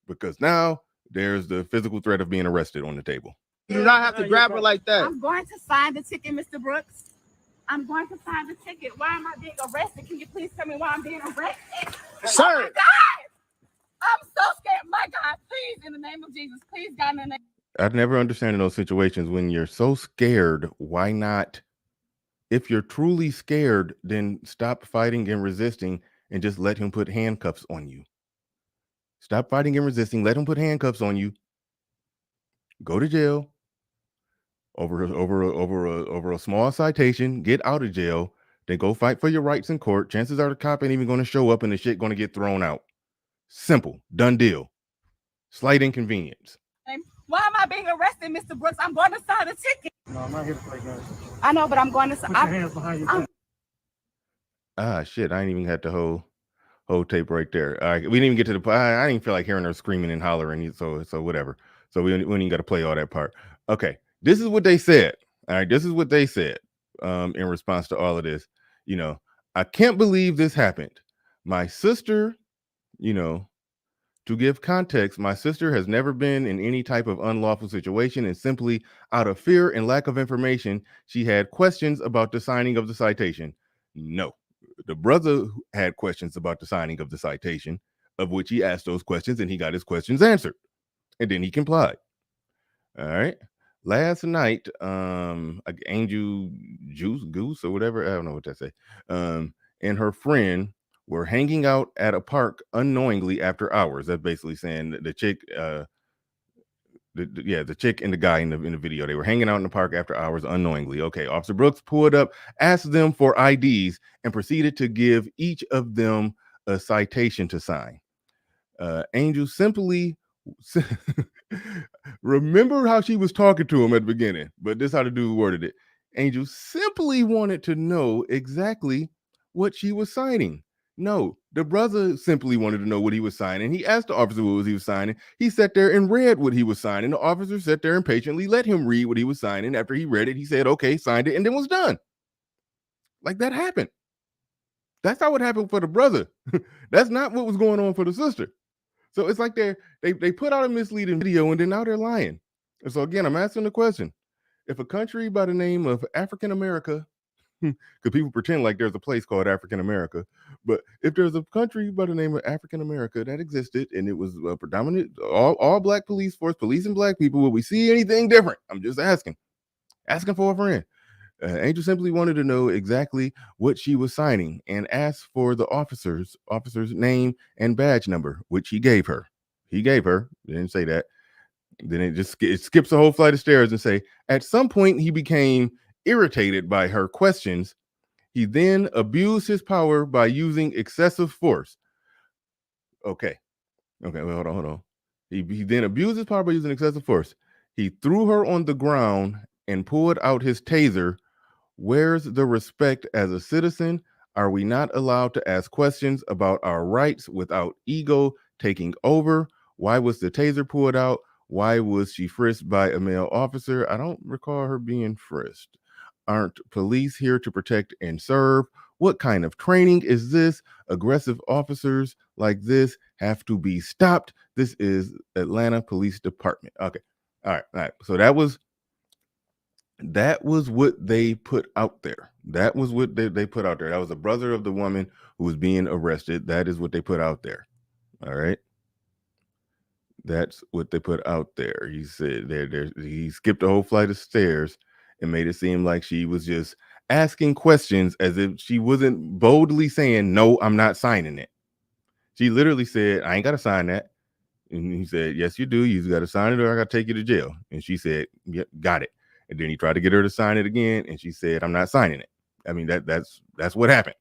Speaker 1: because now there's the physical threat of being arrested on the table.
Speaker 4: You do not have to grab her like that.
Speaker 5: I'm going to sign the ticket, Mr. Brooks. I'm going to sign the ticket. Why am I being arrested? Can you please tell me why I'm being arrested?
Speaker 4: Sir.
Speaker 5: Oh my God. I'm so scared. My God, please, in the name of Jesus, please, God, in the name.
Speaker 1: I'd never understand in those situations when you're so scared, why not? If you're truly scared, then stop fighting and resisting and just let him put handcuffs on you. Stop fighting and resisting. Let him put handcuffs on you. Go to jail over a small citation. Get out of jail. Then go fight for your rights in court. Chances are the cop ain't even going to show up and the shit going to get thrown out. Simple. Done deal. Slight inconvenience.
Speaker 5: Why am I being arrested, Mr. Brooks? I'm going to sign a ticket.
Speaker 3: No, I'm not here to play games.
Speaker 5: I know, but I'm going to sign.
Speaker 3: Put your hands behind your back.
Speaker 1: Ah, shit. I ain't even had the whole tape right there. All right, we didn't even get to the. I didn't feel like hearing her screaming and hollering. So whatever. So we didn't got to play all that part. Okay, this is what they said. All right, this is what they said in response to all of this. I can't believe this happened. My sister, to give context, my sister has never been in any type of unlawful situation, and simply out of fear and lack of information, she had questions about the signing of the citation. No, the brother had questions about the signing of the citation, of which he asked those questions and he got his questions answered, and then he complied. All right. Last night, Angel Goose or whatever, I don't know what that say, and her friend were hanging out at a park unknowingly after hours. That's basically saying that the chick, the chick and the guy in the video, they were hanging out in the park after hours unknowingly. Okay, Officer Brooks pulled up, asked them for IDs, and proceeded to give each of them a citation to sign. Angel simply remember how she was talking to him at the beginning, but this is how the dude worded it. Angel simply wanted to know exactly what she was signing. No, the brother simply wanted to know what he was signing. He asked the officer what he was signing. He sat there and read what he was signing. The officer sat there and patiently let him read what he was signing. After he read it, he said, okay, signed it, and then was done. Like that happened. That's how it happened for the brother. That's not what was going on for the sister. So it's like they put out a misleading video and then now they're lying. And so again, I'm asking the question. If a country by the name of African America, because people pretend like there's a place called African America, but if there's a country by the name of African America that existed and it was a predominant, all black police force, policing black people, will we see anything different? I'm just asking for a friend. Angel simply wanted to know exactly what she was signing and asked for the officer's name and badge number, which he gave her. Didn't say that. Then it skips a whole flight of stairs and say, at some point he became irritated by her questions. He then abused his power by using excessive force. Okay, well, hold on. He then abused his power by using excessive force. He threw her on the ground and pulled out his taser. Where's the respect as a citizen? Are we not allowed to ask questions about our rights without ego taking over? Why was the taser pulled out? Why was she frisked by a male officer? I don't recall her being frisked. Aren't police here to protect and serve? What kind of training is this? Aggressive officers like this have to be stopped. This is Atlanta Police Department. Okay. All right. So that was what they put out there. That was what they put out there. That was the brother of the woman who was being arrested. That is what they put out there. All right. That's what they put out there. He said he skipped a whole flight of stairs and made it seem like she was just asking questions as if she wasn't boldly saying, no, I'm not signing it. She literally said, I ain't got to sign that. And he said, yes, you do. You got to sign it or I got to take you to jail. And she said, yep, got it. And then he tried to get her to sign it again. And she said, I'm not signing it. I mean, that's what happened.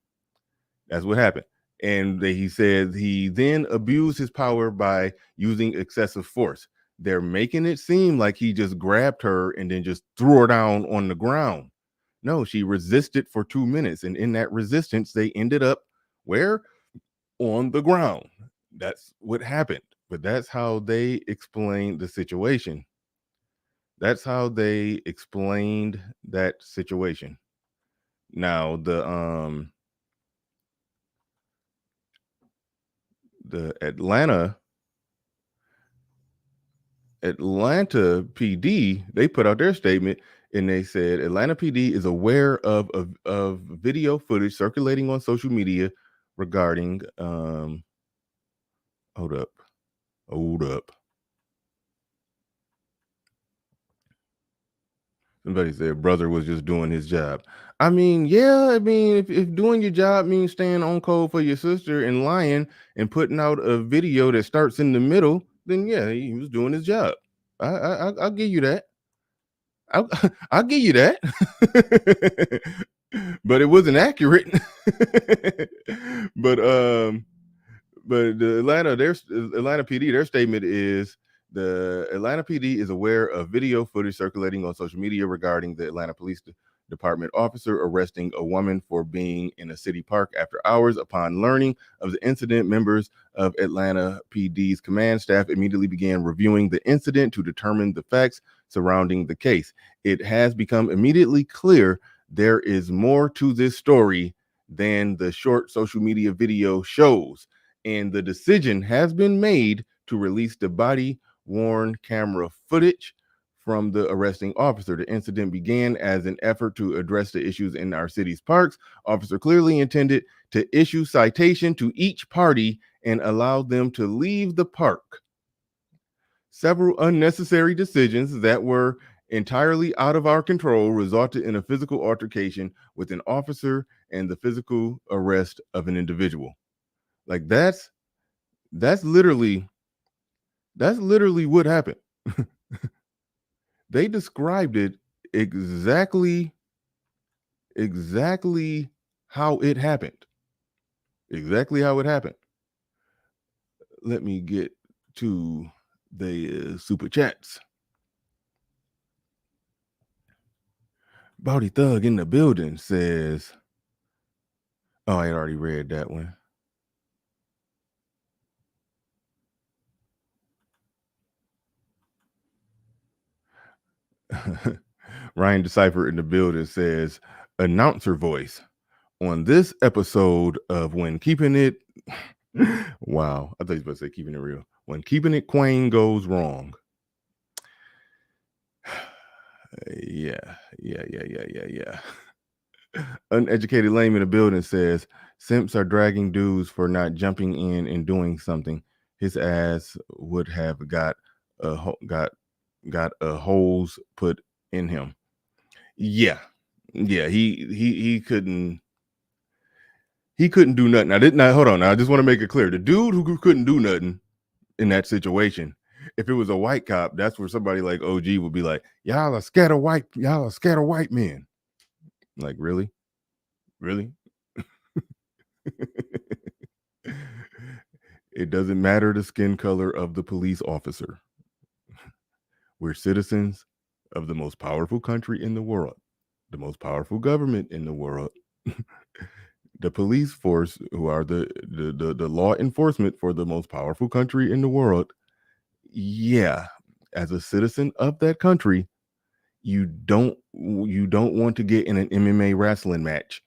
Speaker 1: That's what happened. And he said he then abused his power by using excessive force. They're making it seem like he just grabbed her and then just threw her down on the ground. No, she resisted for 2 minutes. And in that resistance, they ended up where? On the ground. That's what happened. But that's how they explained the situation. That's how they explained that situation. Now, the Atlanta PD, they put out their statement and they said Atlanta PD is aware of video footage circulating on social media regarding hold up. Somebody said brother was just doing his job. I mean, yeah, I mean, if doing your job means staying on code for your sister and lying and putting out a video that starts in the middle, then yeah, he was doing his job. I'll give you that. I'll give you that. But it wasn't accurate. But the Atlanta PD, their statement is the Atlanta PD is aware of video footage circulating on social media regarding the Atlanta Police Department officer arresting a woman for being in a city park after hours. Upon learning of the incident, members of Atlanta PD's command staff immediately began reviewing the incident to determine the facts surrounding the case. It has become immediately clear there is more to this story than the short social media video shows, and the decision has been made to release the body-worn camera footage from the arresting officer. The incident began as an effort to address the issues in our city's parks. Officer clearly intended to issue citation to each party and allow them to leave the park. Several unnecessary decisions that were entirely out of our control resulted in a physical altercation with an officer and the physical arrest of an individual. Like that's literally what happened. They described it exactly how it happened. Exactly how it happened. Let me get to the super chats. Bowdy Thug in the building says, oh, I had already read that one. Ryan Decipher in the building says, announcer voice on this episode of When Keeping It wow, I thought you were supposed to say keeping it real. When Keeping It Quain goes wrong. Yeah. Uneducated lame in the building says, simps are dragging dudes for not jumping in and doing something. His ass would have got a hose put in him. Yeah. Yeah, he couldn't do nothing. Hold on. Now, I just want to make it clear. The dude who couldn't do nothing in that situation, if it was a white cop, that's where somebody like OG would be like, y'all are scared of white men. Like, really? It doesn't matter the skin color of the police officer. We're citizens of the most powerful country in the world, the most powerful government in the world. The police force, who are the law enforcement for the most powerful country in the world. Yeah, as a citizen of that country, you don't want to get in an MMA wrestling match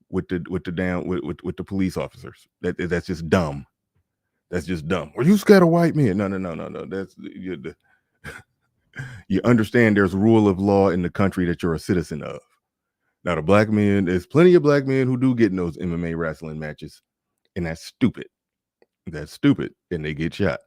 Speaker 1: with the police officers. That's just dumb. That's just dumb. Are you scared of white men? No. That's you understand there's rule of law in the country that you're a citizen of. Now, the black men, there's plenty of black men who do get in those MMA wrestling matches, and that's stupid. And they get shot.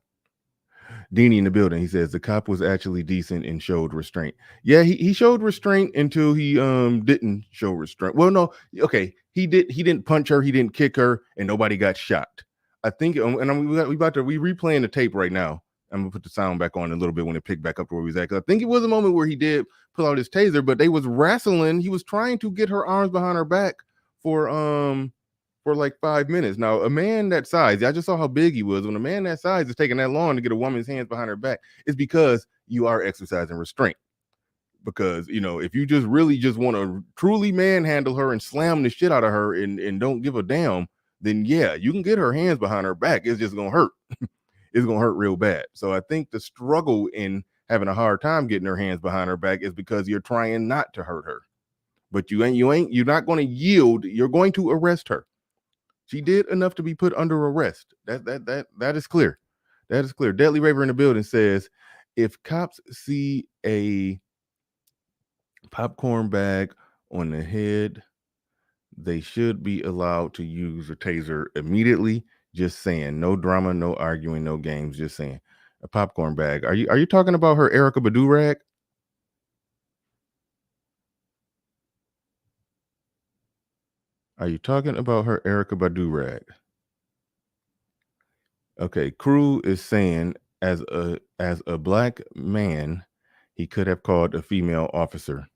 Speaker 1: Deanie in the building, he says the cop was actually decent and showed restraint. Yeah, he showed restraint until he didn't show restraint. Well, no, okay, he didn't punch her, he didn't kick her, and nobody got shot. I think, and we replaying the tape right now. I'm gonna put the sound back on a little bit when it picked back up to where he was at. I think it was a moment where he did pull out his taser, but they was wrestling. He was trying to get her arms behind her back for like 5 minutes. Now, a man that size, I just saw how big he was. When a man that size is taking that long to get a woman's hands behind her back, it's because you are exercising restraint. Because, if you just really just want to truly manhandle her and slam the shit out of her and don't give a damn, then yeah, you can get her hands behind her back. It's just gonna hurt. It's gonna hurt real bad. So I think the struggle in having a hard time getting her hands behind her back is because you're trying not to hurt her. But you're not going to yield. You're going to arrest her. She did enough to be put under arrest. That is clear. That is clear. Deadly Raver in the building says, if cops see a popcorn bag on the head, they should be allowed to use a taser immediately. Just saying. No drama, no arguing, no games. Just saying. A popcorn bag. Are you talking about her Erica Badu rag? Are you talking about her Erica Badu rag? Okay, Crew is saying as a black man, he could have called a female officer.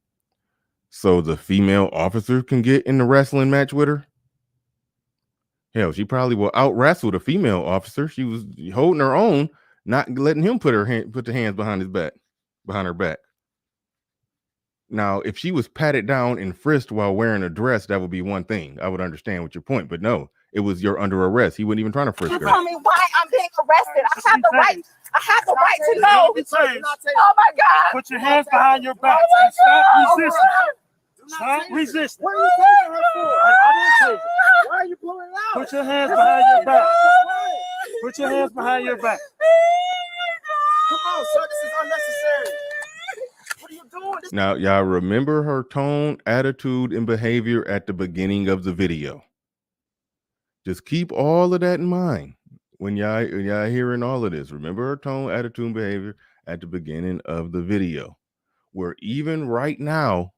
Speaker 1: So the female officer can get in the wrestling match with her? Hell, she probably will out wrestle the female officer. She was holding her own, not letting him put the hands behind her back. Now, if she was patted down and frisked while wearing a dress, that would be one thing. I would understand what your point, but no, it was you're under arrest. He wasn't even trying to frisk her.
Speaker 5: Tell me why I'm being arrested. I have the right. I have the right to know. Oh my God!
Speaker 3: Put your hands behind your back. Stop resisting.
Speaker 4: What are you taking her for? I didn't take it. Why are you pulling it out?
Speaker 3: Put your hands behind your back. Put your hands behind your back.
Speaker 4: Come on, sir. This is unnecessary. What are you doing?
Speaker 1: Now, y'all remember her tone, attitude, and behavior at the beginning of the video. Just keep all of that in mind when y'all hearing all of this. Remember her tone, attitude, and behavior at the beginning of the video. Where even right now,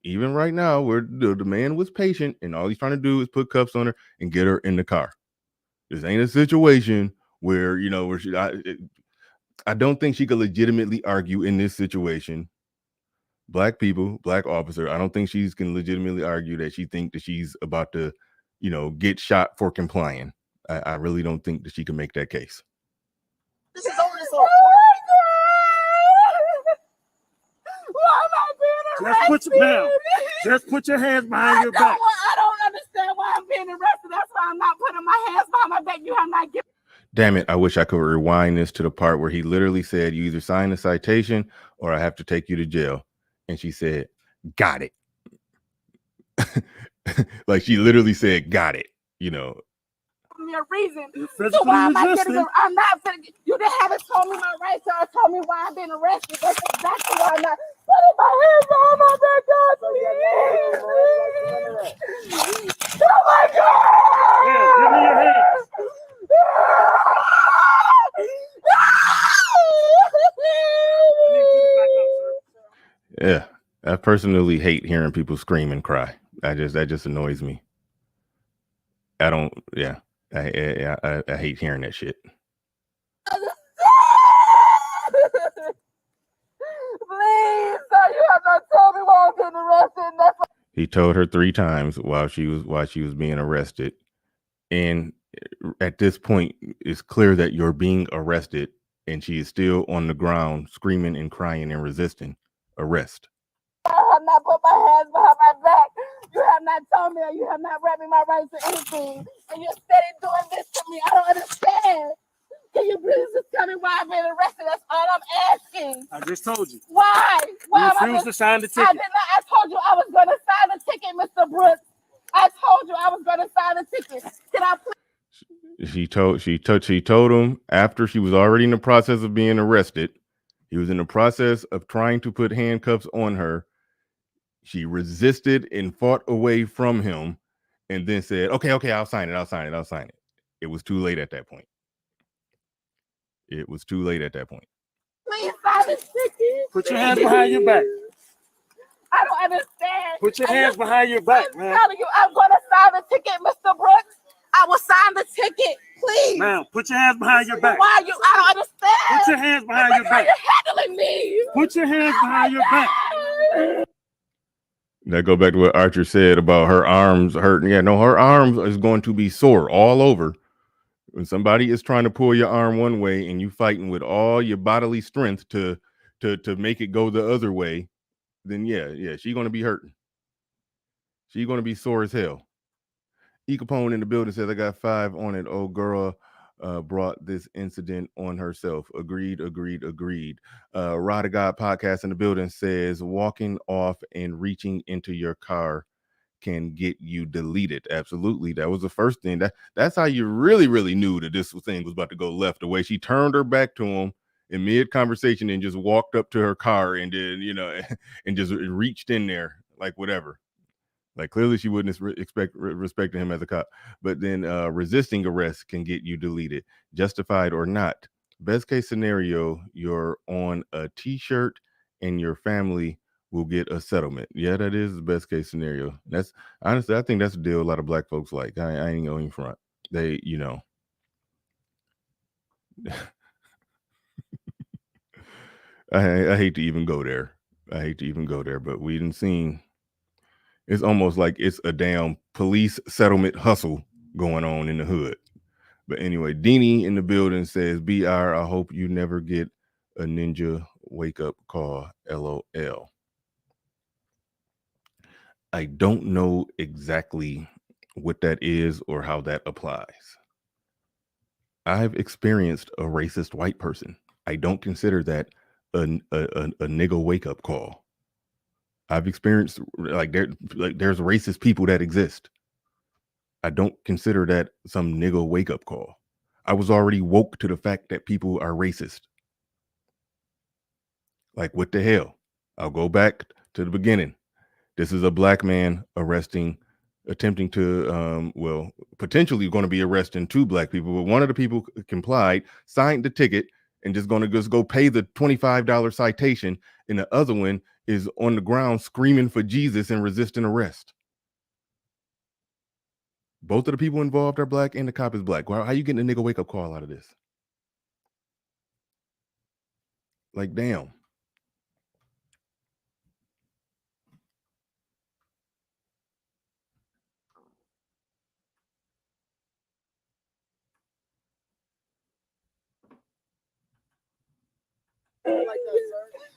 Speaker 1: where the man was patient and all he's trying to do is put cuffs on her and get her in the car. This ain't a situation where, I don't think she could legitimately argue in this situation. Black people, black officer, I don't think she can legitimately argue that she think that she's about to, get shot for complying. I really don't think that she can make that case.
Speaker 4: This is over. This whole
Speaker 3: Just put your hands behind your back.
Speaker 5: I don't understand why I'm being arrested. That's why I'm not putting my hands behind my back. You have not given.
Speaker 1: Damn it, I wish I could rewind this to the part where he literally said, you either sign the citation or I have to take you to jail. And she said, got it. Like she literally said, got it,
Speaker 5: Me a reason. So why am I getting? I'm not. You didn't have told me my rights or told me why I'm being arrested. That's exactly why I'm not putting my hands behind my back. Oh my God!
Speaker 3: Yeah, give me your hands.
Speaker 1: Yeah. I personally hate hearing people scream and cry. That just annoys me. I don't. Yeah, I hate hearing that shit.
Speaker 5: Please, sir, you have not told me why I'm getting arrested. That's
Speaker 1: He told her 3 times while she was being arrested, and at this point, it's clear that you're being arrested, and she is still on the ground screaming and crying and resisting arrest.
Speaker 5: I have not put my hands behind my back. You have not told me, or you have not read me my rights or anything, and you're steady doing this to me. I don't understand. Can you please just tell me why I've been arrested? That's all I'm asking.
Speaker 3: I just told you.
Speaker 5: Why?
Speaker 3: You refused to sign the
Speaker 5: I
Speaker 3: ticket.
Speaker 5: did not. I told you I was going to sign the ticket, Mr. Brooks. I told you I was going to sign the ticket. Can I please?
Speaker 1: She told him after she was already in the process of being arrested. He was in the process of trying to put handcuffs on her. She resisted and fought away from him, and then said, "Okay, I'll sign it." It was too late at that point.
Speaker 5: Please sign the ticket.
Speaker 3: Put your hands behind your back.
Speaker 5: I don't understand.
Speaker 3: Put your hands behind your back, man.
Speaker 5: I'm telling you, I'm going to sign the ticket, Mr. Brooks. I will sign the ticket, please.
Speaker 3: Ma'am, put your hands behind your back.
Speaker 5: Why you? I don't understand.
Speaker 3: Put your hands behind your back.
Speaker 5: You're handling me.
Speaker 3: Put your hands behind your back.
Speaker 1: That go back to what Archer said about her arms hurting. Yeah, no, her arms is going to be sore all over. When somebody is trying to pull your arm one way and you fighting with all your bodily strength to make it go the other way, then yeah, she's gonna be hurting. She's gonna be sore as hell. E Capone in the building says, I got 5 on it. Oh, girl brought this incident on herself. Agreed. Rod of God podcast in the building says, walking off and reaching into your car can get you deleted. Absolutely. That was the first thing. That's how you really knew that this thing was about to go left. The way she turned her back to him in mid conversation and just walked up to her car and then, and just reached in there like whatever. Like clearly she wouldn't respecting him as a cop. But then resisting arrest can get you deleted, justified or not. Best case scenario, you're on a t-shirt and your family will get a settlement. Yeah, that is the best case scenario. That's honestly, I think that's a deal a lot of black folks like. I ain't going front. They, I hate to even go there. But we didn't seen. It's almost like it's a damn police settlement hustle going on in the hood. But anyway, Deanie in the building says, BR, I hope you never get a ninja wake up call. LOL. I don't know exactly what that is or how that applies. I've experienced a racist white person. I don't consider that a nigga wake up call. I've experienced there's racist people that exist. I don't consider that some nigga wake up call. I was already woke to the fact that people are racist. Like, what the hell? I'll go back to the beginning. This is a black man attempting to, potentially going to be arresting 2 black people, but one of the people complied, signed the ticket, and just going to just go pay the $25 citation, and the other one is on the ground screaming for Jesus and resisting arrest. Both of the people involved are black, and the cop is black. How you getting a nigga wake up call out of this? Like, damn.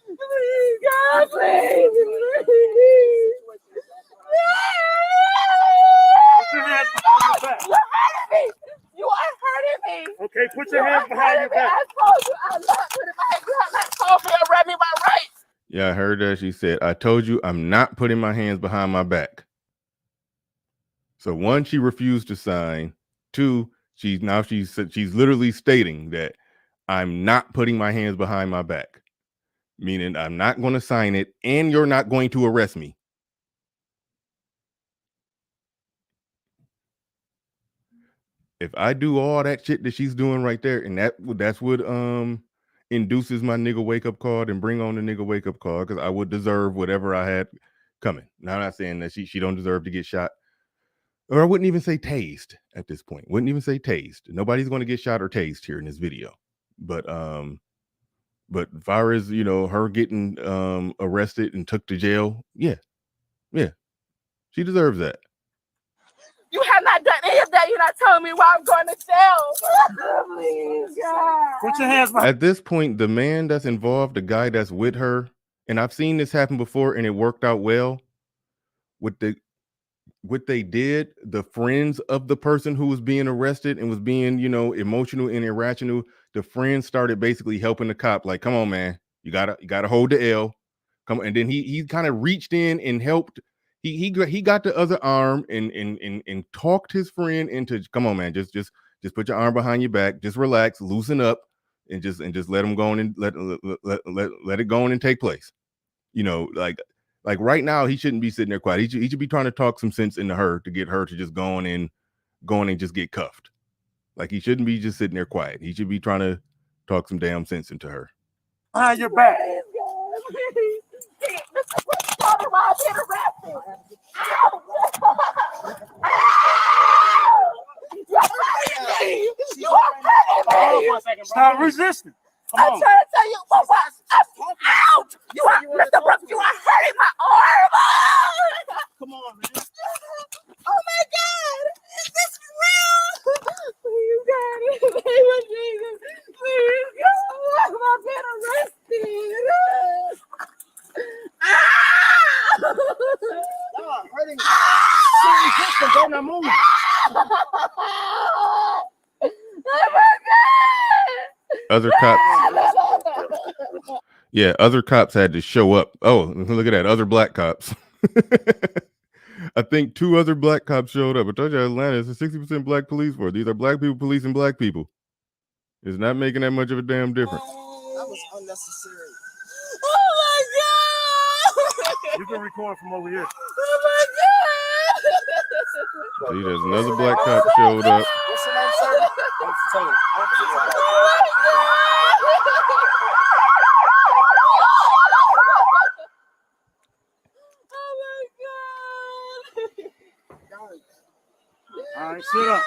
Speaker 5: Please, God, please.
Speaker 3: Put your hands behind your back.
Speaker 5: You're hurting me. You are hurting me.
Speaker 3: Okay, put your hands behind your back.
Speaker 5: I told you I'm not putting my hands. You have not told me or read me my rights.
Speaker 1: Yeah, I heard that. She said, I told you I'm not putting my hands behind my back. So 1, she refused to sign. 2, she's literally stating that I'm not putting my hands behind my back, meaning I'm not going to sign it and you're not going to arrest me. If I do all that shit that she's doing right there, and that's what induces my nigga wake up call, then bring on the nigga wake up call, because I would deserve whatever I had coming. Now, I'm not saying that she don't deserve to get shot, or I wouldn't even say tased at this point. Wouldn't even say tased. Nobody's going to get shot or tased here in this video. But as far as, you know, her getting arrested and took to jail, yeah, she deserves that.
Speaker 5: You have not done any of that. You're not telling me why I'm going to jail. Please, God.
Speaker 3: Put your hands behind.
Speaker 1: At this point, the man that's involved, the guy that's with her, and I've seen this happen before and it worked out well. What they did, the friends of the person who was being arrested and was being, you know, emotional and irrational, the friends started basically helping the cop, like, come on, man, you gotta hold the L. Come on. And then he kind of reached in and helped. He got the other arm and talked his friend into, come on, man, just put your arm behind your back, just relax, loosen up, and just let him go on and let it go on and take place. You know, like right now, he shouldn't be sitting there quiet. He should be trying to talk some sense into her to get her to just go on and just get cuffed. Like, he shouldn't be just sitting there quiet. He should be trying to talk some damn sense into her.
Speaker 3: Behind your back.
Speaker 5: Tell me why I'm being arrested. Ow! You are hurting me.
Speaker 3: Stop resisting. Come
Speaker 5: I'm
Speaker 3: on.
Speaker 5: trying to tell you what. Ouch! You are, Mr. Brooks, you are hurting my arm.
Speaker 3: Come on, man.
Speaker 5: Oh my God! Is this real? Please, God, in the name of Jesus, please, God, I'm being arrested.
Speaker 3: Stop hurting me. Resisting, go now, move.
Speaker 5: Oh my God!
Speaker 1: Other cops, yeah, other cops had to show up. Oh, look at that, other black cops. I think 2 other black cops showed up. I told you Atlanta is a 60% black police force. These are black people policing black people. It's not making that much of a damn difference.
Speaker 4: That was unnecessary.
Speaker 5: Oh my God!
Speaker 3: You can record from over here.
Speaker 5: Oh my God!
Speaker 1: See, there's another black cop showed up.
Speaker 4: What's your name, sir? Officer Taylor. Officer Taylor.
Speaker 3: All right, sit up.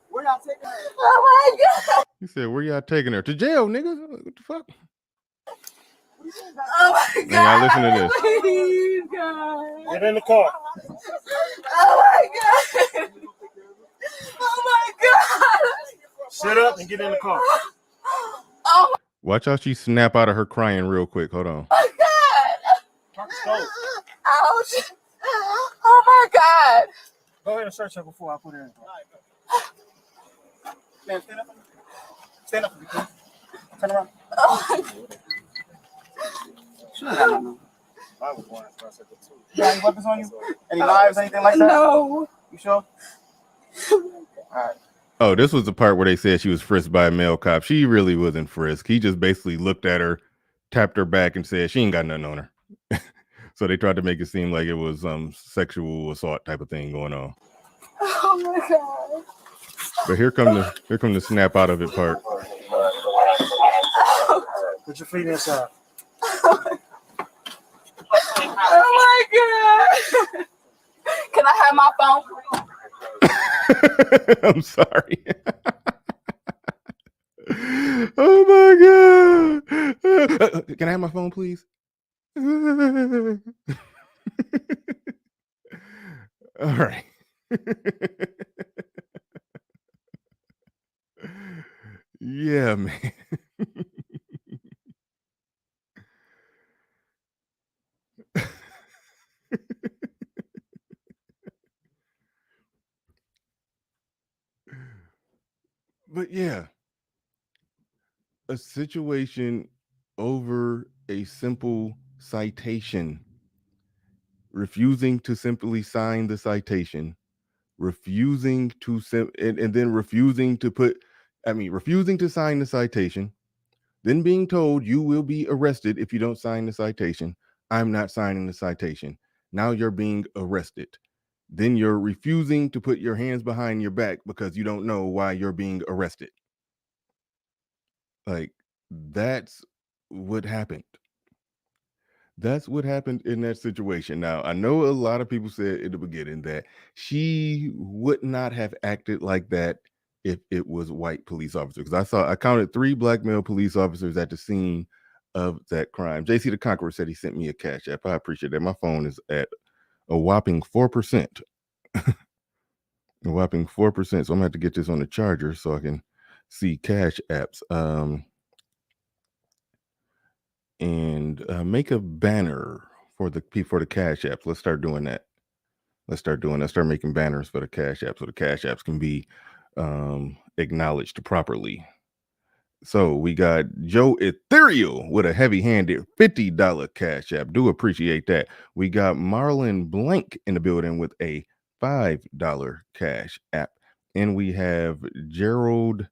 Speaker 4: Where y'all taking her?
Speaker 5: Oh my God!
Speaker 1: He said, where y'all taking her? To jail, nigga. What the fuck?
Speaker 5: Oh my God!
Speaker 1: Now listen to this.
Speaker 5: Please, God!
Speaker 3: Get in the car.
Speaker 5: Oh my God! Oh my God!
Speaker 3: Sit up and get in the car.
Speaker 5: Oh
Speaker 1: Watch how she snap out of her crying real quick. Hold on.
Speaker 5: my God! Ouch! Oh my God!
Speaker 3: Go ahead and search her before I put her in. Man, stand up. Stand up. Please. Turn around. I was born after I said that too. You got any weapons on you? Any knives, anything like that?
Speaker 5: No.
Speaker 3: You sure? All right.
Speaker 1: Oh, this was the part where they said she was frisked by a male cop. She really wasn't frisked. He just basically looked at her, tapped her back, and said she ain't got nothing on her. So they tried to make it seem like it was sexual assault type of thing going on.
Speaker 5: Oh my God!
Speaker 1: But here come the snap out of it part.
Speaker 3: Put your feet inside.
Speaker 5: Oh my God! Can I have my phone?
Speaker 1: I'm sorry. Oh my God. Can I have my phone, please? All right. Yeah, man. But yeah, a situation over a simple citation, refusing to simply sign the citation, refusing to and then refusing to sign the citation, then being told you will be arrested if you don't sign the citation, I'm not signing the citation. Now you're being arrested. Then you're refusing to put your hands behind your back because you don't know why you're being arrested. Like, that's what happened. That's what happened in that situation. Now, I know a lot of people said in the beginning that she would not have acted like that if it was white police officers. Because I counted 3 black male police officers at the scene of that crime. JC the Conqueror said he sent me a cash app. I appreciate that. My phone is at a whopping 4%. A whopping 4%. So I'm gonna have to get this on the charger so I can see cash apps. And make a banner for the cash apps. Let's start doing that. Start making banners for the cash apps so the cash apps can be acknowledged properly. So we got Joe Ethereal with a heavy-handed $50 cash app. Do appreciate that. We got Marlon Blank in the building with a $5 cash app. And we have Gerald.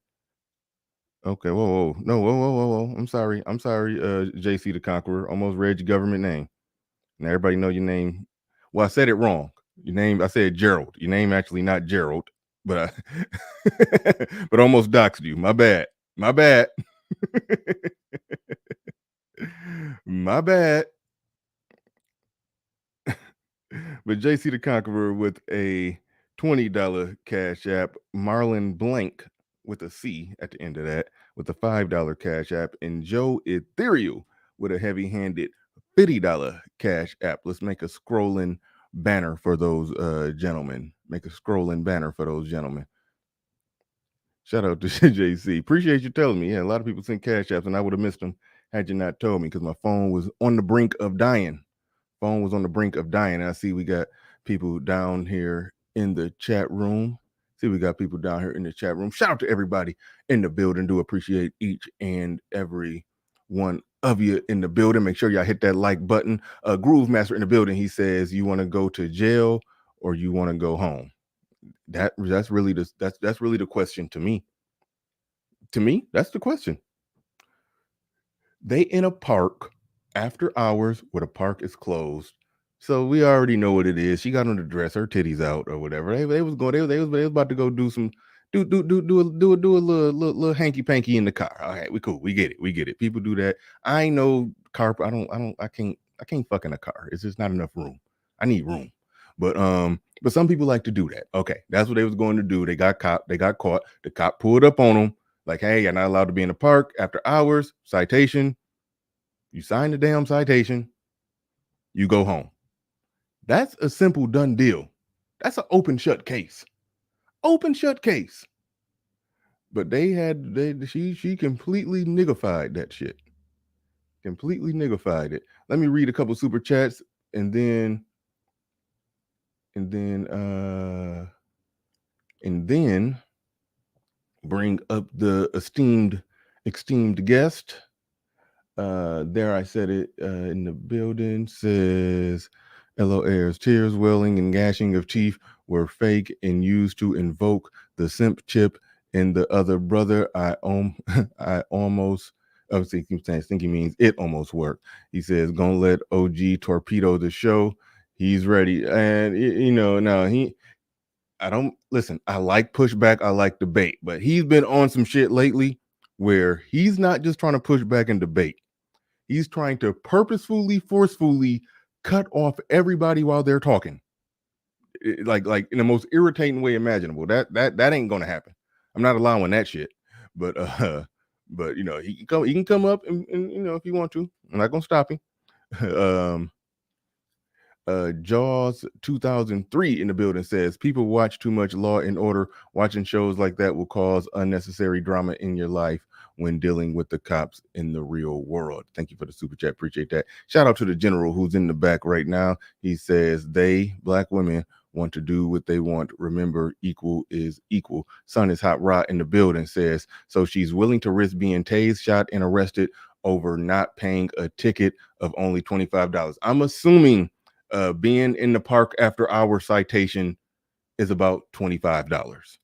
Speaker 1: Okay, whoa. No, whoa. I'm sorry, JC the Conqueror. Almost read your government name. Now everybody know your name. Well, I said it wrong. Your name, I said Gerald. Your name actually not Gerald, but but almost doxed you. My bad. My bad. My bad. But JC the Conqueror with a $20 cash app, Marlon Blank with a C at the end of that with a $5 cash app, and Joe Ethereal with a heavy-handed $50 cash app. Let's make a scrolling banner for those gentlemen. Make a scrolling banner for those gentlemen. Shout out to JC. Appreciate you telling me. Yeah, a lot of people sent cash apps, and I would have missed them had you not told me because my phone was on the brink of dying. Phone was on the brink of dying. I see we got people down here in the chat room. Shout out to everybody in the building. Do appreciate each and every one of you in the building. Make sure y'all hit that like button. Groove Master in the building. He says, you want to go to jail or you want to go home? That's really the question to me. To me, that's the question. They in a park after hours where the park is closed. So we already know what it is. She got on the dress, her titties out or whatever. They was about to go do some do a little hanky panky in the car. All right, we cool. We get it. People do that. I ain't no car. I can't fuck in a car. It's just not enough room. I need room. But some people like to do that. Okay, that's what they was going to do. They got caught. The cop pulled up on them. Like, hey, you're not allowed to be in the park after hours. Citation. You sign the damn citation. You go home. That's a simple done deal. That's an open shut case. Open shut case. But she completely niggified that shit. Completely niggified it. Let me read a couple super chats and then bring up the esteemed guest. There I said it in the building. Says Elo airs tears, welling, and gashing of teeth were fake and used to invoke the simp chip and the other brother. I almost think he means it almost worked. He says, gonna let OG torpedo the show. He's ready. And I don't listen. I like pushback. I like debate, but he's been on some shit lately where he's not just trying to push back and debate. He's trying to purposefully, forcefully cut off everybody while they're talking, like in the most irritating way imaginable. That ain't gonna happen. I'm not allowing that shit. But he can come up and if you want to. I'm not gonna stop him. Jaws 2003 in the building says people watch too much Law and Order. Watching shows like that will cause unnecessary drama in your life when dealing with the cops in the real world. Thank you for the super chat. Appreciate that. Shout out to the general who's in the back right now. He says they, black women, want to do what they want. Remember, equal is equal. Sun is hot. Rod in the building says, so she's willing to risk being tased, shot, and arrested over not paying a ticket of only $25. I'm assuming being in the park after hour citation is about $25.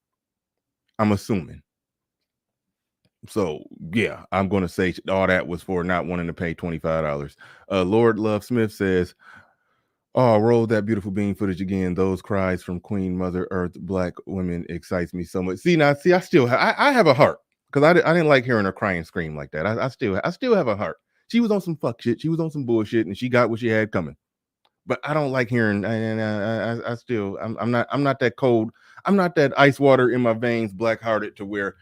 Speaker 1: I'm assuming. So yeah, I'm going to say all that was for not wanting to pay $25. Lord Love Smith says, "Oh, roll that beautiful bean footage again. Those cries from Queen Mother Earth, Black women excites me so much." See, I still I have a heart because I didn't like hearing her cry and scream like that. I still have a heart. She was on some fuck shit. She was on some bullshit, and she got what she had coming. But I don't like hearing. I still I'm not that cold. I'm not that ice water in my veins, black hearted to where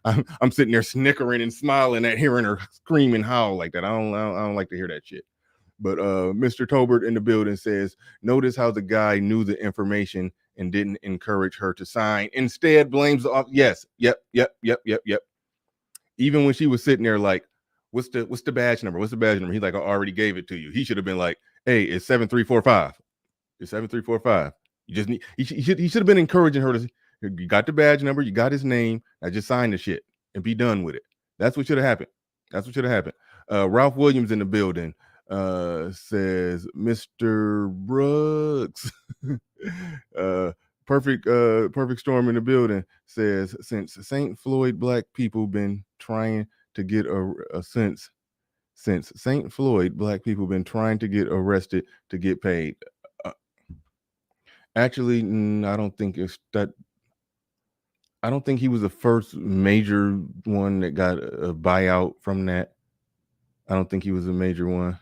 Speaker 1: I'm sitting there snickering and smiling at hearing her scream and howl like that. I don't like to hear that shit. But Mr. Tobert in the building says, notice how the guy knew the information and didn't encourage her to sign. Instead, blames the off. Yes, yep. Even when she was sitting there like, what's the badge number? What's the badge number? He's like, I already gave it to you. He should have been like, hey, it's 7345. It's 7345. You just need he should have been encouraging her to, you got the badge number, you got his name. Now just sign the shit and be done with it. That's what should have happened. Ralph Williams in the building says, Mr. Brooks. Perfect Storm in the building says, since St. Floyd black people been trying to get since St. Floyd black people been trying to get arrested to get paid. Actually, I don't think it's that. I don't think he was the first major one that got a buyout from that. I don't think he was a major one.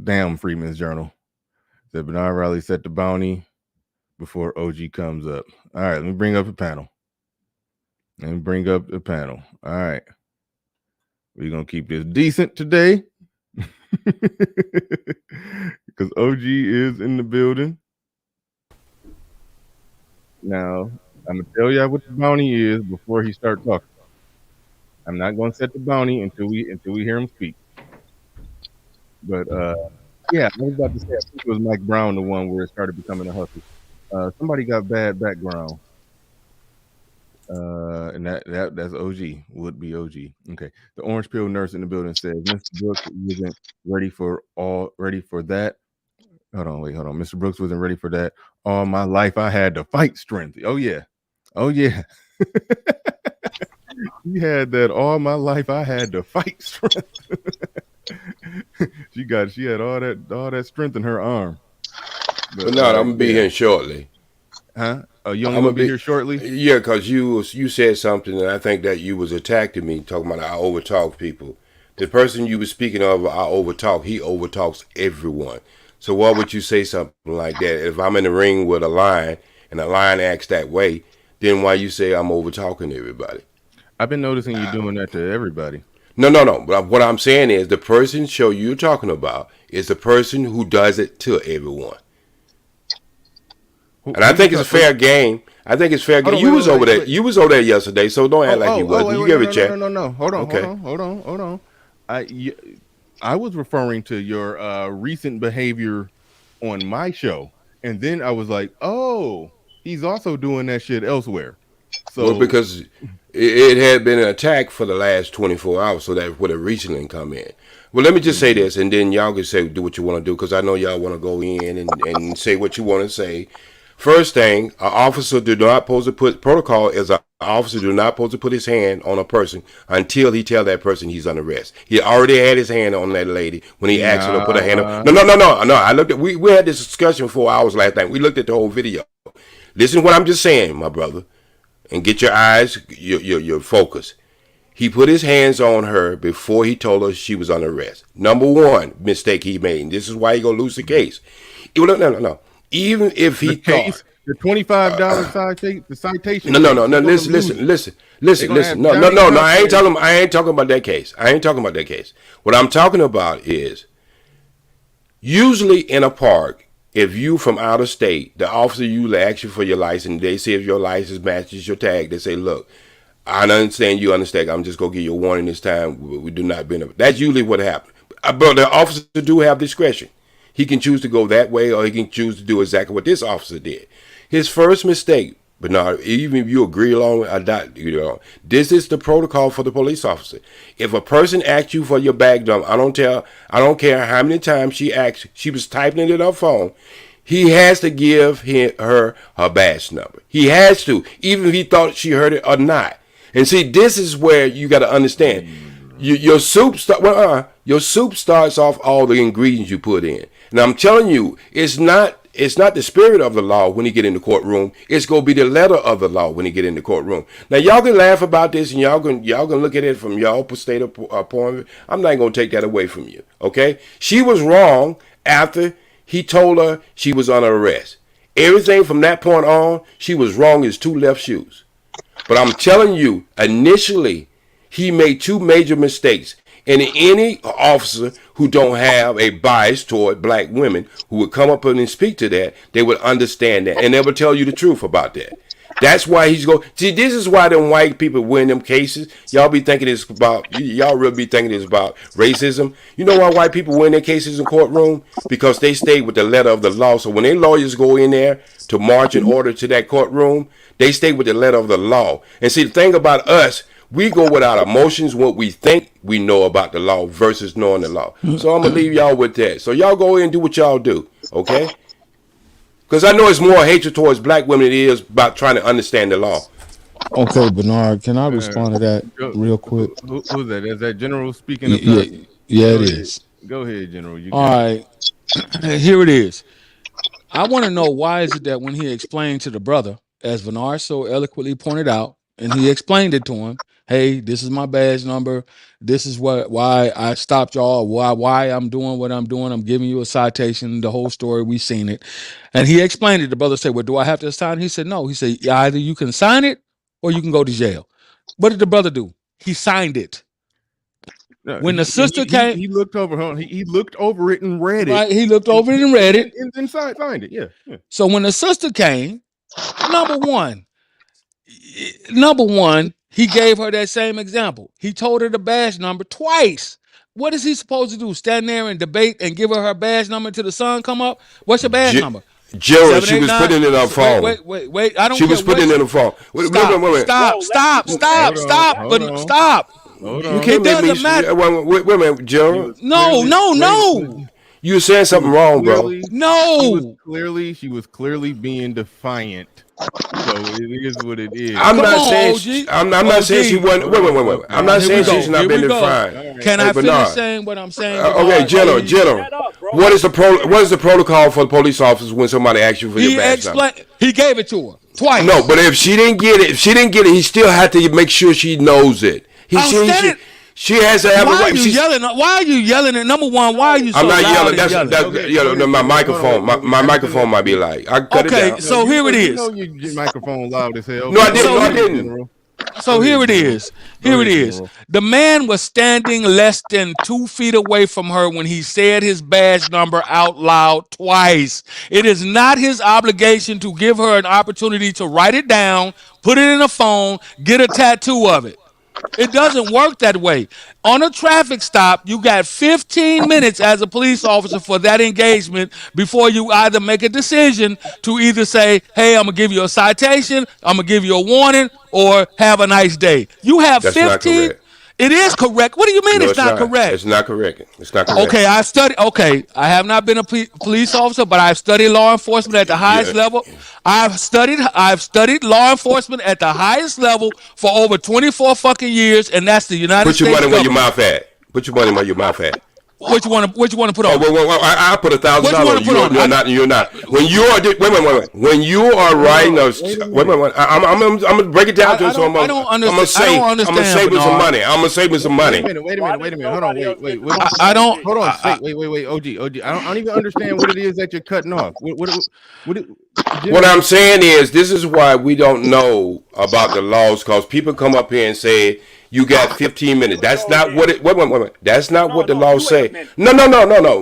Speaker 1: Damn, Freeman's Journal said Bernard Riley set the bounty before OG comes up. All right, let me bring up the panel. All right. We're going to keep this decent today because OG is in the building. Now, I'm going to tell y'all what the bounty is before he starts talking. I'm not going to set the bounty until we hear him speak. But yeah, I was about to say, I think it was Mike Brown, the one where it started becoming a hustle. Somebody got bad background. And that's OG, would be OG. Okay. The orange pill nurse in the building says Mr. Brooks wasn't ready for that. Hold on. Mr. Brooks wasn't ready for that. All my life I had to fight strength. Oh yeah. He had that all my life I had to fight strength. she had all that strength in her arm.
Speaker 6: But no, I'm gonna be here shortly.
Speaker 1: Huh? Oh, you only gonna be here shortly?
Speaker 6: Yeah, because you said something, and I think that you was attacking me, talking about I overtalk people. The person you were speaking of, I overtalk. He overtalks everyone. So why would you say something like that? If I'm in the ring with a lion and a lion acts that way, then why you say I'm overtalking everybody?
Speaker 1: I've been noticing you doing that to everybody.
Speaker 6: No. But what I'm saying is the person show you're talking about is the person who does it to everyone. And I think it's a fair game. You was over there. You was over there yesterday, so don't act like you wasn't. You give it a check.
Speaker 1: No. Hold on. I was referring to your recent behavior on my show, and then I was like, oh, he's also doing that shit elsewhere. So
Speaker 6: because it had been an attack for the last 24 hours, so that's where the recently come in. Well, let me just say this, and then y'all can say do what you want to do, because I know y'all want to go in and say what you want to say. First thing, an officer do not supposed to put protocol is an officer do not supposed to put his hand on a person until he tell that person he's under arrest. He already had his hand on that lady when he asked her to put her hand on. No. I looked at we had this discussion for 4 hours last night. We looked at the whole video. Listen to what I'm just saying, my brother, and get your eyes, your focus. He put his hands on her before he told her she was under arrest. Number one mistake he made, and this is why he gonna lose the case. No. Even if he thought
Speaker 1: the $25 citation.
Speaker 6: No. Listen. No. I ain't talking about that case. What I'm talking about is usually in a park, if you from out of state, the officer usually asks you for your license. They see if your license matches your tag. They say, look, I understand you understand. I'm just gonna give you a warning this time. We do not benefit. That's usually what happened. But the officer do have discretion. He can choose to go that way, or he can choose to do exactly what this officer did. His first mistake, but not even if you agree along with this is the protocol for the police officer. If a person asks you for your bag dump, I don't care how many times she asked. She was typing it in her phone. he has to give her badge number. He has to, even if he thought she heard it or not. And see, this is where you got to understand. Your soup starts off all the ingredients you put in. And I'm telling you, it's not the spirit of the law when he get in the courtroom. It's gonna be the letter of the law when he get in the courtroom. Now y'all can laugh about this and y'all can look at it from y'all state of point. I'm not gonna take that away from you. Okay, she was wrong after he told her she was under arrest. Everything from that point on, she was wrong as two left shoes. But I'm telling you, initially, he made two major mistakes. And any officer who don't have a bias toward black women who would come up and speak to that, they would understand that. And they would tell you the truth about that. That's why he's going. See, this is why them white people win them cases. Y'all really be thinking it's about racism. You know why white people win their cases in courtroom? Because they stay with the letter of the law. So when their lawyers go in there to march in order to that courtroom, they stay with the letter of the law. And see, the thing about us, we go with our emotions, what we think we know about the law versus knowing the law. So I'm going to leave y'all with that. So y'all go in and do what y'all do, okay? Because I know it's more hatred towards black women than it is about trying to understand the law.
Speaker 7: Okay, Bernard, can I respond to that real quick?
Speaker 1: Who's that? Is that General speaking?
Speaker 7: Yeah, it is.
Speaker 1: Go ahead, General.
Speaker 7: All right, here it is. I want to know, why is it that when he explained to the brother, as Bernard so eloquently pointed out, and he explained it to him, hey, this is my badge number. This is why I stopped y'all. Why I'm doing what I'm doing. I'm giving you a citation. The whole story, we seen it. And he explained it. The brother said, well, do I have to sign it? He said, no. He said, either you can sign it or you can go to jail. What did the brother do? He signed it.
Speaker 1: No,
Speaker 7: when the sister came,
Speaker 1: he looked over. He looked over it and read it.
Speaker 7: Right, he looked over it and read it,
Speaker 1: and signed it. Yeah.
Speaker 7: So when the sister came, number one, he gave her that same example. He told her the badge number twice. What is he supposed to do? Stand there and debate and give her badge number until the sun come up? What's your badge number?
Speaker 6: Gerald, she was putting it on her phone.
Speaker 7: Wait. I don't.
Speaker 6: She was putting it in her phone.
Speaker 7: Stop. It doesn't matter.
Speaker 6: Wait a minute, Gerald.
Speaker 7: No.
Speaker 6: You saying something wrong, bro.
Speaker 7: No.
Speaker 1: She was clearly being defiant. So it is what it is.
Speaker 6: I'm not saying she wasn't. Wait. I'm not saying she's not been defined.
Speaker 7: Can I finish saying what I'm saying?
Speaker 6: Okay, General. What is the protocol for the police officers when somebody asks you for your badge number?
Speaker 7: He gave it to her twice.
Speaker 6: No, but if she didn't get it, he still had to make sure she knows it. She has to have a right.
Speaker 7: Why are you yelling at number one? Why are you so
Speaker 6: I'm not
Speaker 7: loud
Speaker 6: yelling. That's my microphone. My microphone might be like. I cut it down.
Speaker 7: So here it is.
Speaker 1: You know your microphone loud as hell.
Speaker 6: No, I didn't.
Speaker 7: So here it is. The man was standing less than 2 feet away from her when he said his badge number out loud twice. It is not his obligation to give her an opportunity to write it down, put it in a phone, get a tattoo of it. It doesn't work that way. On a traffic stop, you got 15 minutes as a police officer for that engagement before you either make a decision to either say, hey, I'm going to give you a citation, I'm going to give you a warning, or have a nice day. You have
Speaker 6: That's
Speaker 7: 15.
Speaker 6: Not correct.
Speaker 7: It is correct. What do you mean it's not correct?
Speaker 6: It's not correct. It's not correct.
Speaker 7: Okay, I have not been a police officer, but I've studied law enforcement at the highest level. I've studied law enforcement at the highest level for over 24 fucking years, and that's the United States government.
Speaker 6: Put your money where your mouth at. Put your money where your mouth at.
Speaker 7: What you want to put on?
Speaker 6: I put $1,000. You're not. When you are wait. When you are writing wait. I'm gonna break it down to you. So I'm gonna save you some money. I'm gonna save you some money.
Speaker 1: Wait a minute. Hold on. Wait. I don't. Hold on. Wait. OG. I don't even understand what it is that you're cutting off.
Speaker 6: What I'm saying is, this is why we don't know about the laws, because people come up here and say, you got 15 minutes. That's not what it. Wait. That's not what the law say. No.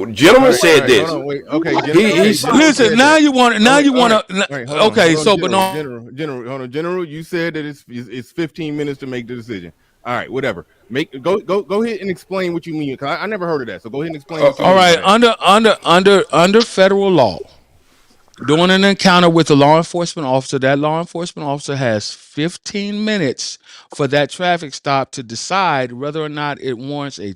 Speaker 6: Gentleman said this.
Speaker 1: Okay.
Speaker 7: Listen. Now you want to. Okay. So,
Speaker 1: Bernard. General. You said that it's 15 minutes to make the decision. All right. Whatever. Go ahead and explain what you mean. Because I never heard of that. So go ahead and explain.
Speaker 7: All right. Under federal law, During an encounter with a law enforcement officer, that law enforcement officer has 15 minutes for that traffic stop to decide whether or not it warrants a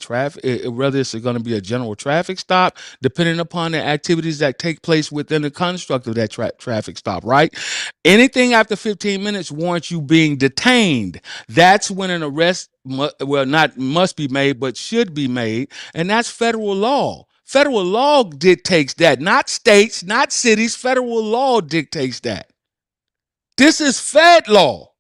Speaker 7: whether it's going to be a general traffic stop, depending upon the activities that take place within the construct of that traffic stop, right? Anything after 15 minutes warrants you being detained. That's when an arrest, not must be made, but should be made, and that's federal law. Federal law dictates that, not states, not cities. Federal law dictates that. This is Fed law.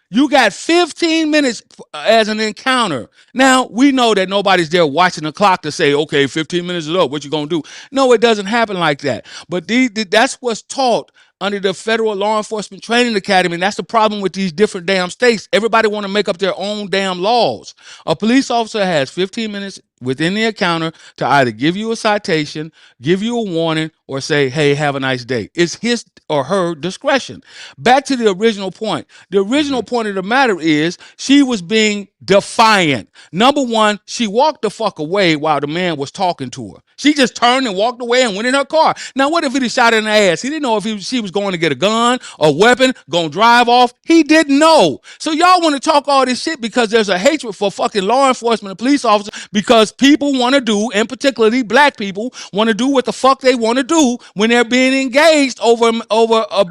Speaker 7: You got 15 minutes as an encounter. Now, we know that nobody's there watching the clock to say, okay, 15 minutes is up. What you going to do? No, it doesn't happen like that. But that's what's taught under the Federal Law Enforcement Training Academy. And that's the problem with these different damn states. Everybody want to make up their own damn laws. A police officer has 15 minutes within the encounter to either give you a citation, give you a warning, or say, hey, have a nice day. It's his or her discretion. Back to the original point. The original point of the matter is she was being defiant. Number one, she walked the fuck away while the man was talking to her. She just turned and walked away and went in her car. Now, what if he shot her in the ass? He didn't know if she was going to get a gun, a weapon, going to drive off. He didn't know. So y'all want to talk all this shit because there's a hatred for fucking law enforcement and police officers because people want to do, and particularly black people, want to do what the fuck they want to do when they're being engaged over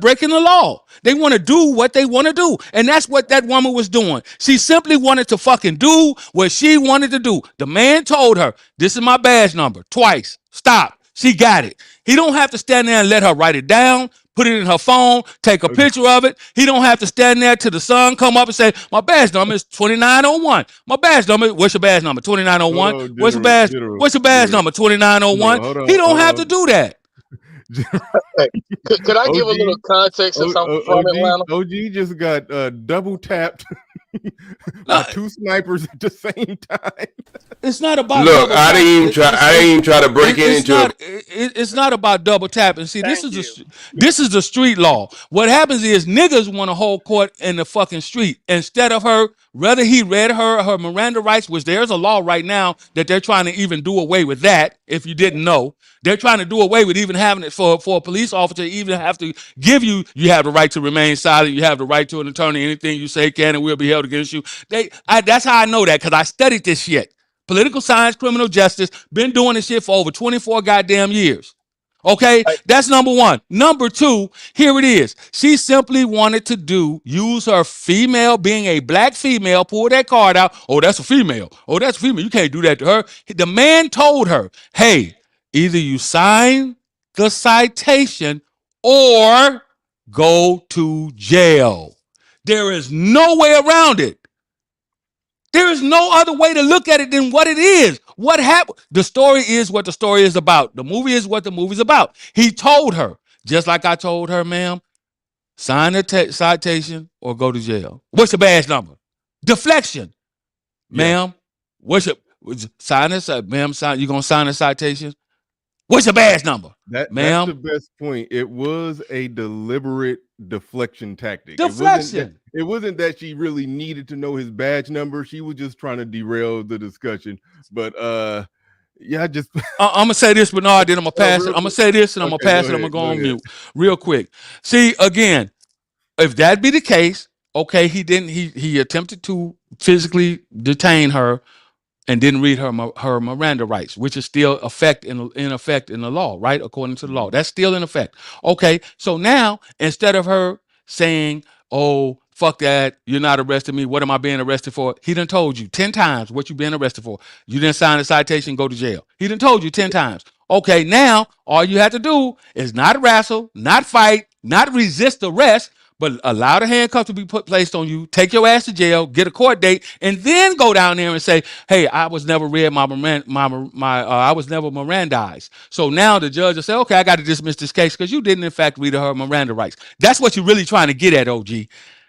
Speaker 7: breaking the law. They want to do what they want to do. And that's what that woman was doing. She simply wanted to fucking do what she wanted to do. The man told her, this is my badge number, twice. Stop. She got it. He don't have to stand there and let her write it down, put it in her phone, take a picture of it. He don't have to stand there till the sun come up and say, my badge number is 2901. My badge number, what's your badge number? 2901. What's your badge number? 2901. He don't have to do that.
Speaker 8: Hey, could I give a little context since I'm from Atlanta?
Speaker 1: OG just got double tapped by two snipers at the same time.
Speaker 7: It's not about.
Speaker 6: Look, I didn't even try to break into it.
Speaker 7: It's not about double tapping. See, this is the street law. What happens is niggas want to hold court in the fucking street instead of her. Whether he read her Miranda rights, which there's a law right now that they're trying to even do away with that. If you didn't know, they're trying to do away with even having it for a police officer to even have to give you have the right to remain silent. You have the right to an attorney. Anything you say can and will be held against you. That's how I know that because I studied this shit. Political science, criminal justice, been doing this shit for over 24 goddamn years. Okay, that's number one. Number two, here it is. She simply wanted to use her female, being a black female, pull that card out. Oh, that's a female. Oh, that's a female. You can't do that to her. The man told her, hey, either you sign the citation or go to jail. There is no way around it. There is no other way to look at it than what it is. What happened? The story is what the story is about. The movie is what the movie's about. He told her, just like I told her, ma'am, sign the citation or go to jail. What's the badge number? Deflection. Ma'am, what's your sign this? Ma'am, you gonna sign the citation? What's your badge number?
Speaker 1: That's the best point. It was a deliberate deflection tactic. It wasn't that she really needed to know his badge number. She was just trying to derail the discussion. But I'm
Speaker 7: gonna say this, Bernard, then I'm gonna pass it. I'm gonna say this and I'm gonna pass it. I'm gonna go on mute real quick. See, again, if that be the case, okay, he attempted to physically detain her and didn't read her Miranda rights, which is still in effect in the law, right? According to the law, that's still in effect. Okay, so now instead of her saying, "Oh, fuck that, you're not arresting me. What am I being arrested for?" He done told you 10 times what you being arrested for. You didn't sign a citation, go to jail. He done told you 10 times. Okay, now all you have to do is not wrestle, not fight, not resist arrest, but allow the handcuff to be placed on you, take your ass to jail, get a court date, and then go down there and say, "Hey, I was never read I was never Mirandized." So now the judge will say, "Okay, I got to dismiss this case because you didn't in fact read her Miranda rights." That's what you're really trying to get at, OG.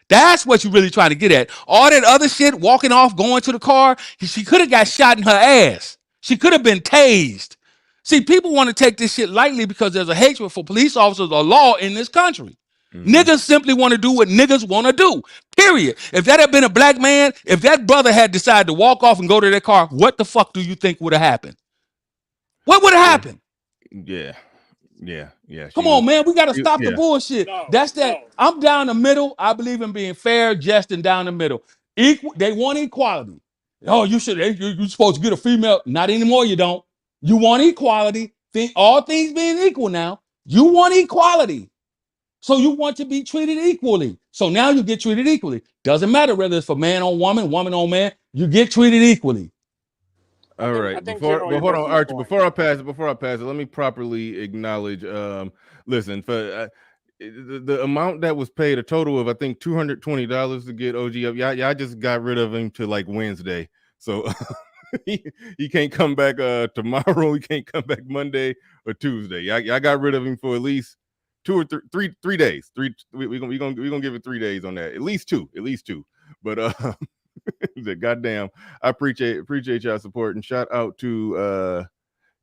Speaker 7: That's what you're really trying to get at. All that other shit, walking off, going to the car, she could have got shot in her ass. She could have been tased. See, people want to take this shit lightly because there's a hatred for police officers or law in this country. Mm-hmm. Niggas simply want to do what niggas want to do, period. If that had been a black man, if that brother had decided to walk off and go to their car, what the fuck do you think would have happened? What would have happened?
Speaker 1: Yeah. Yeah.
Speaker 7: Come on, man. We got to stop the
Speaker 1: yeah.
Speaker 7: bullshit. That's that. I'm down the middle. I believe in being fair, just, and down the middle. Equal. They want equality. Oh, you should. You're supposed to get a female. Not anymore. You don't. You want equality. All things being equal now, you want equality. So you want to be treated equally. So now you get treated equally. Doesn't matter whether it's for man on woman, woman on man. You get treated equally.
Speaker 1: All right. But hold on, Archie. Before I pass it, let me properly acknowledge. Listen, for the amount that was paid, a total of I think $220 to get OG up. Y'all just got rid of him to like Wednesday, so he can't come back tomorrow. He can't come back Monday or Tuesday. Y'all got rid of him for at least 2 or 3 days. We gonna give it 3 days on that. At least two. But goddamn, I appreciate y'all support, and shout out to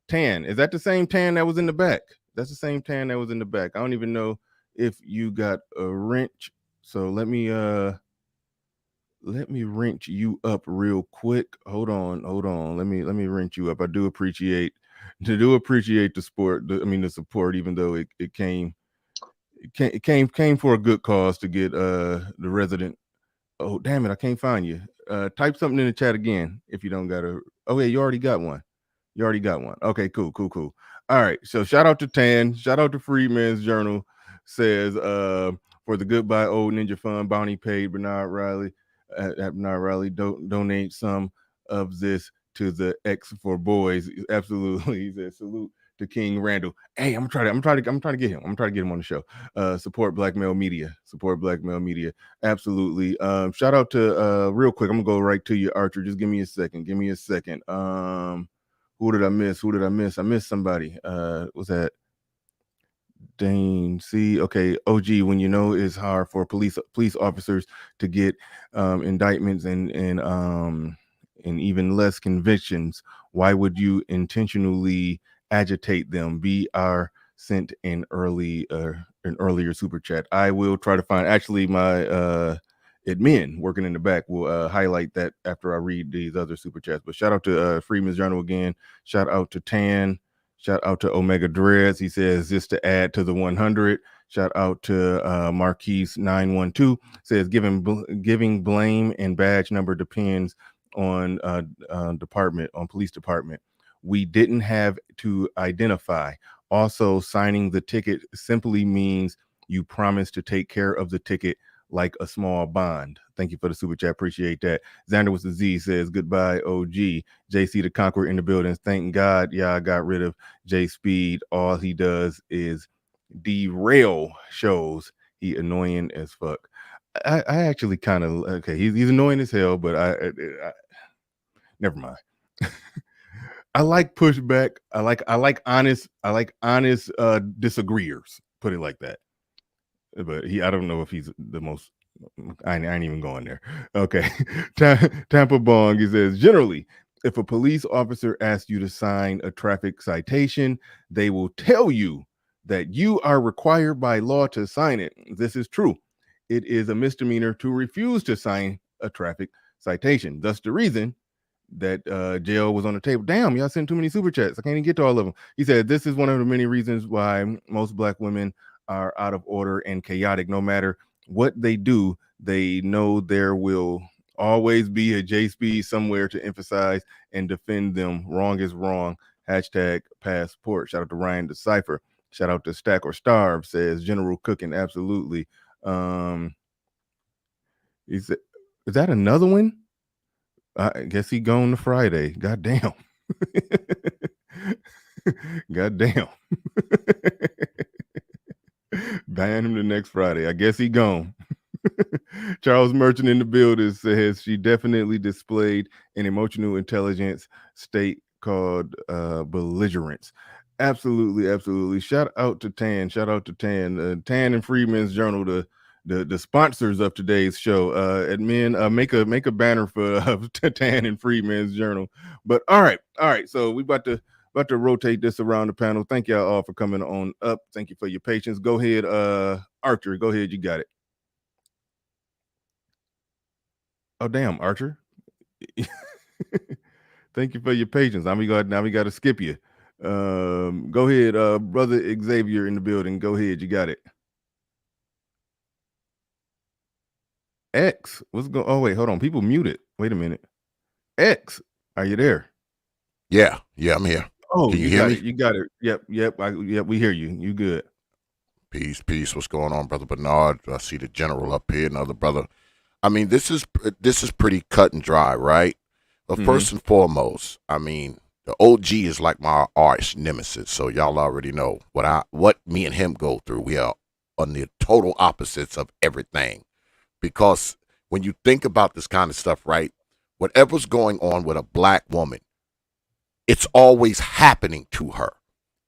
Speaker 1: Tan. Is that the same Tan that was in the back? That's the same Tan that was in the back. I don't even know if you got a wrench. So let me wrench you up real quick. Hold on. Let me wrench you up. I do appreciate the sport. The support, even though it came for a good cause to get the resident. Oh, damn it, I can't find you. Type something in the chat again if you don't got a. Oh, yeah, you already got one. Okay, cool. All right, so shout out to Tan. Shout out to Freedman's Journal. Says for the Goodbye Old Ninja Fund, bounty paid Bernard Riley. Bernard Riley donate some of this to the X for Boys. Absolutely, he said salute to King Randall. Hey, I'm trying to get him. I'm trying to get him on the show. Support Black Male Media. Absolutely. Shout out to real quick. I'm gonna go right to you, Archer. Just give me a second. Who did I miss? I missed somebody. Was that Dane? See, okay, OG. When you know it's hard for police officers to get indictments and even less convictions, why would you intentionally agitate them? BR sent an earlier super chat. I will try to find. Actually, my admin working in the back will highlight that after I read these other super chats. But shout out to Freeman's Journal again. Shout out to Tan. Shout out to Omega Dreads. He says just to add to the 100. Shout out to Marquise 912. Says giving blame and badge number depends on police department. We didn't have to identify. Also, signing the ticket simply means you promise to take care of the ticket like a small bond. Thank you for the super chat. Appreciate that. Xander with the Z says goodbye, OG. JC the Conqueror in the building. Thank God, I got rid of J Speed. All he does is derail shows. He annoying as fuck. I actually kind of okay. He's annoying as hell, but I never mind. I like pushback. I like honest disagreeers. Put it like that. But I don't know if he's the most. I ain't even going there. Okay. Tampa Bong, he says, generally, if a police officer asks you to sign a traffic citation, they will tell you that you are required by law to sign it. This is true. It is a misdemeanor to refuse to sign a traffic citation. Thus the reason that jail was on the table. Damn, y'all sent too many super chats. I can't even get to all of them. He said, this is one of the many reasons why most Black women are out of order and chaotic. No matter what they do, they know there will always be a J Speed somewhere to emphasize and defend them. Wrong is wrong. Hashtag passport. Shout out to Ryan Decipher. Shout out to Stack or Starve, says General Cooking. Absolutely. Is that another one? I guess he gone to Friday. God damn. God damn. Ban him the next Friday. I guess he gone. Charles Merchant in the building says she definitely displayed an emotional intelligence state called belligerence. Absolutely. Shout out to Tan. Tan and Freeman's Journal, the sponsors of today's show. Admin, make a banner for Tan and Freeman's Journal. But all right. So we about to rotate this around the panel. Thank y'all all for coming on up. Thank you for your patience. Go ahead, Archer. Go ahead. You got it. Oh, damn, Archer. Thank you for your patience. Now we got to skip you. Go ahead, brother Xavier in the building. Go ahead, you got it. X, what's going? Oh wait, hold on. People muted. Wait a minute. X, are you there?
Speaker 2: Yeah, I'm here.
Speaker 1: Oh,
Speaker 2: Can you
Speaker 1: you
Speaker 2: hear
Speaker 1: got
Speaker 2: me?
Speaker 1: it. You got it. Yep. Yep. We hear you. You good?
Speaker 2: Peace. What's going on, brother Bernard? I see the general up here, another brother. I mean, this is pretty cut and dry, right? But first and foremost, I mean, the OG is like my arch nemesis, so y'all already know what me and him go through. We are on the total opposites of everything, because when you think about this kind of stuff, right? Whatever's going on with a black woman, it's always happening to her.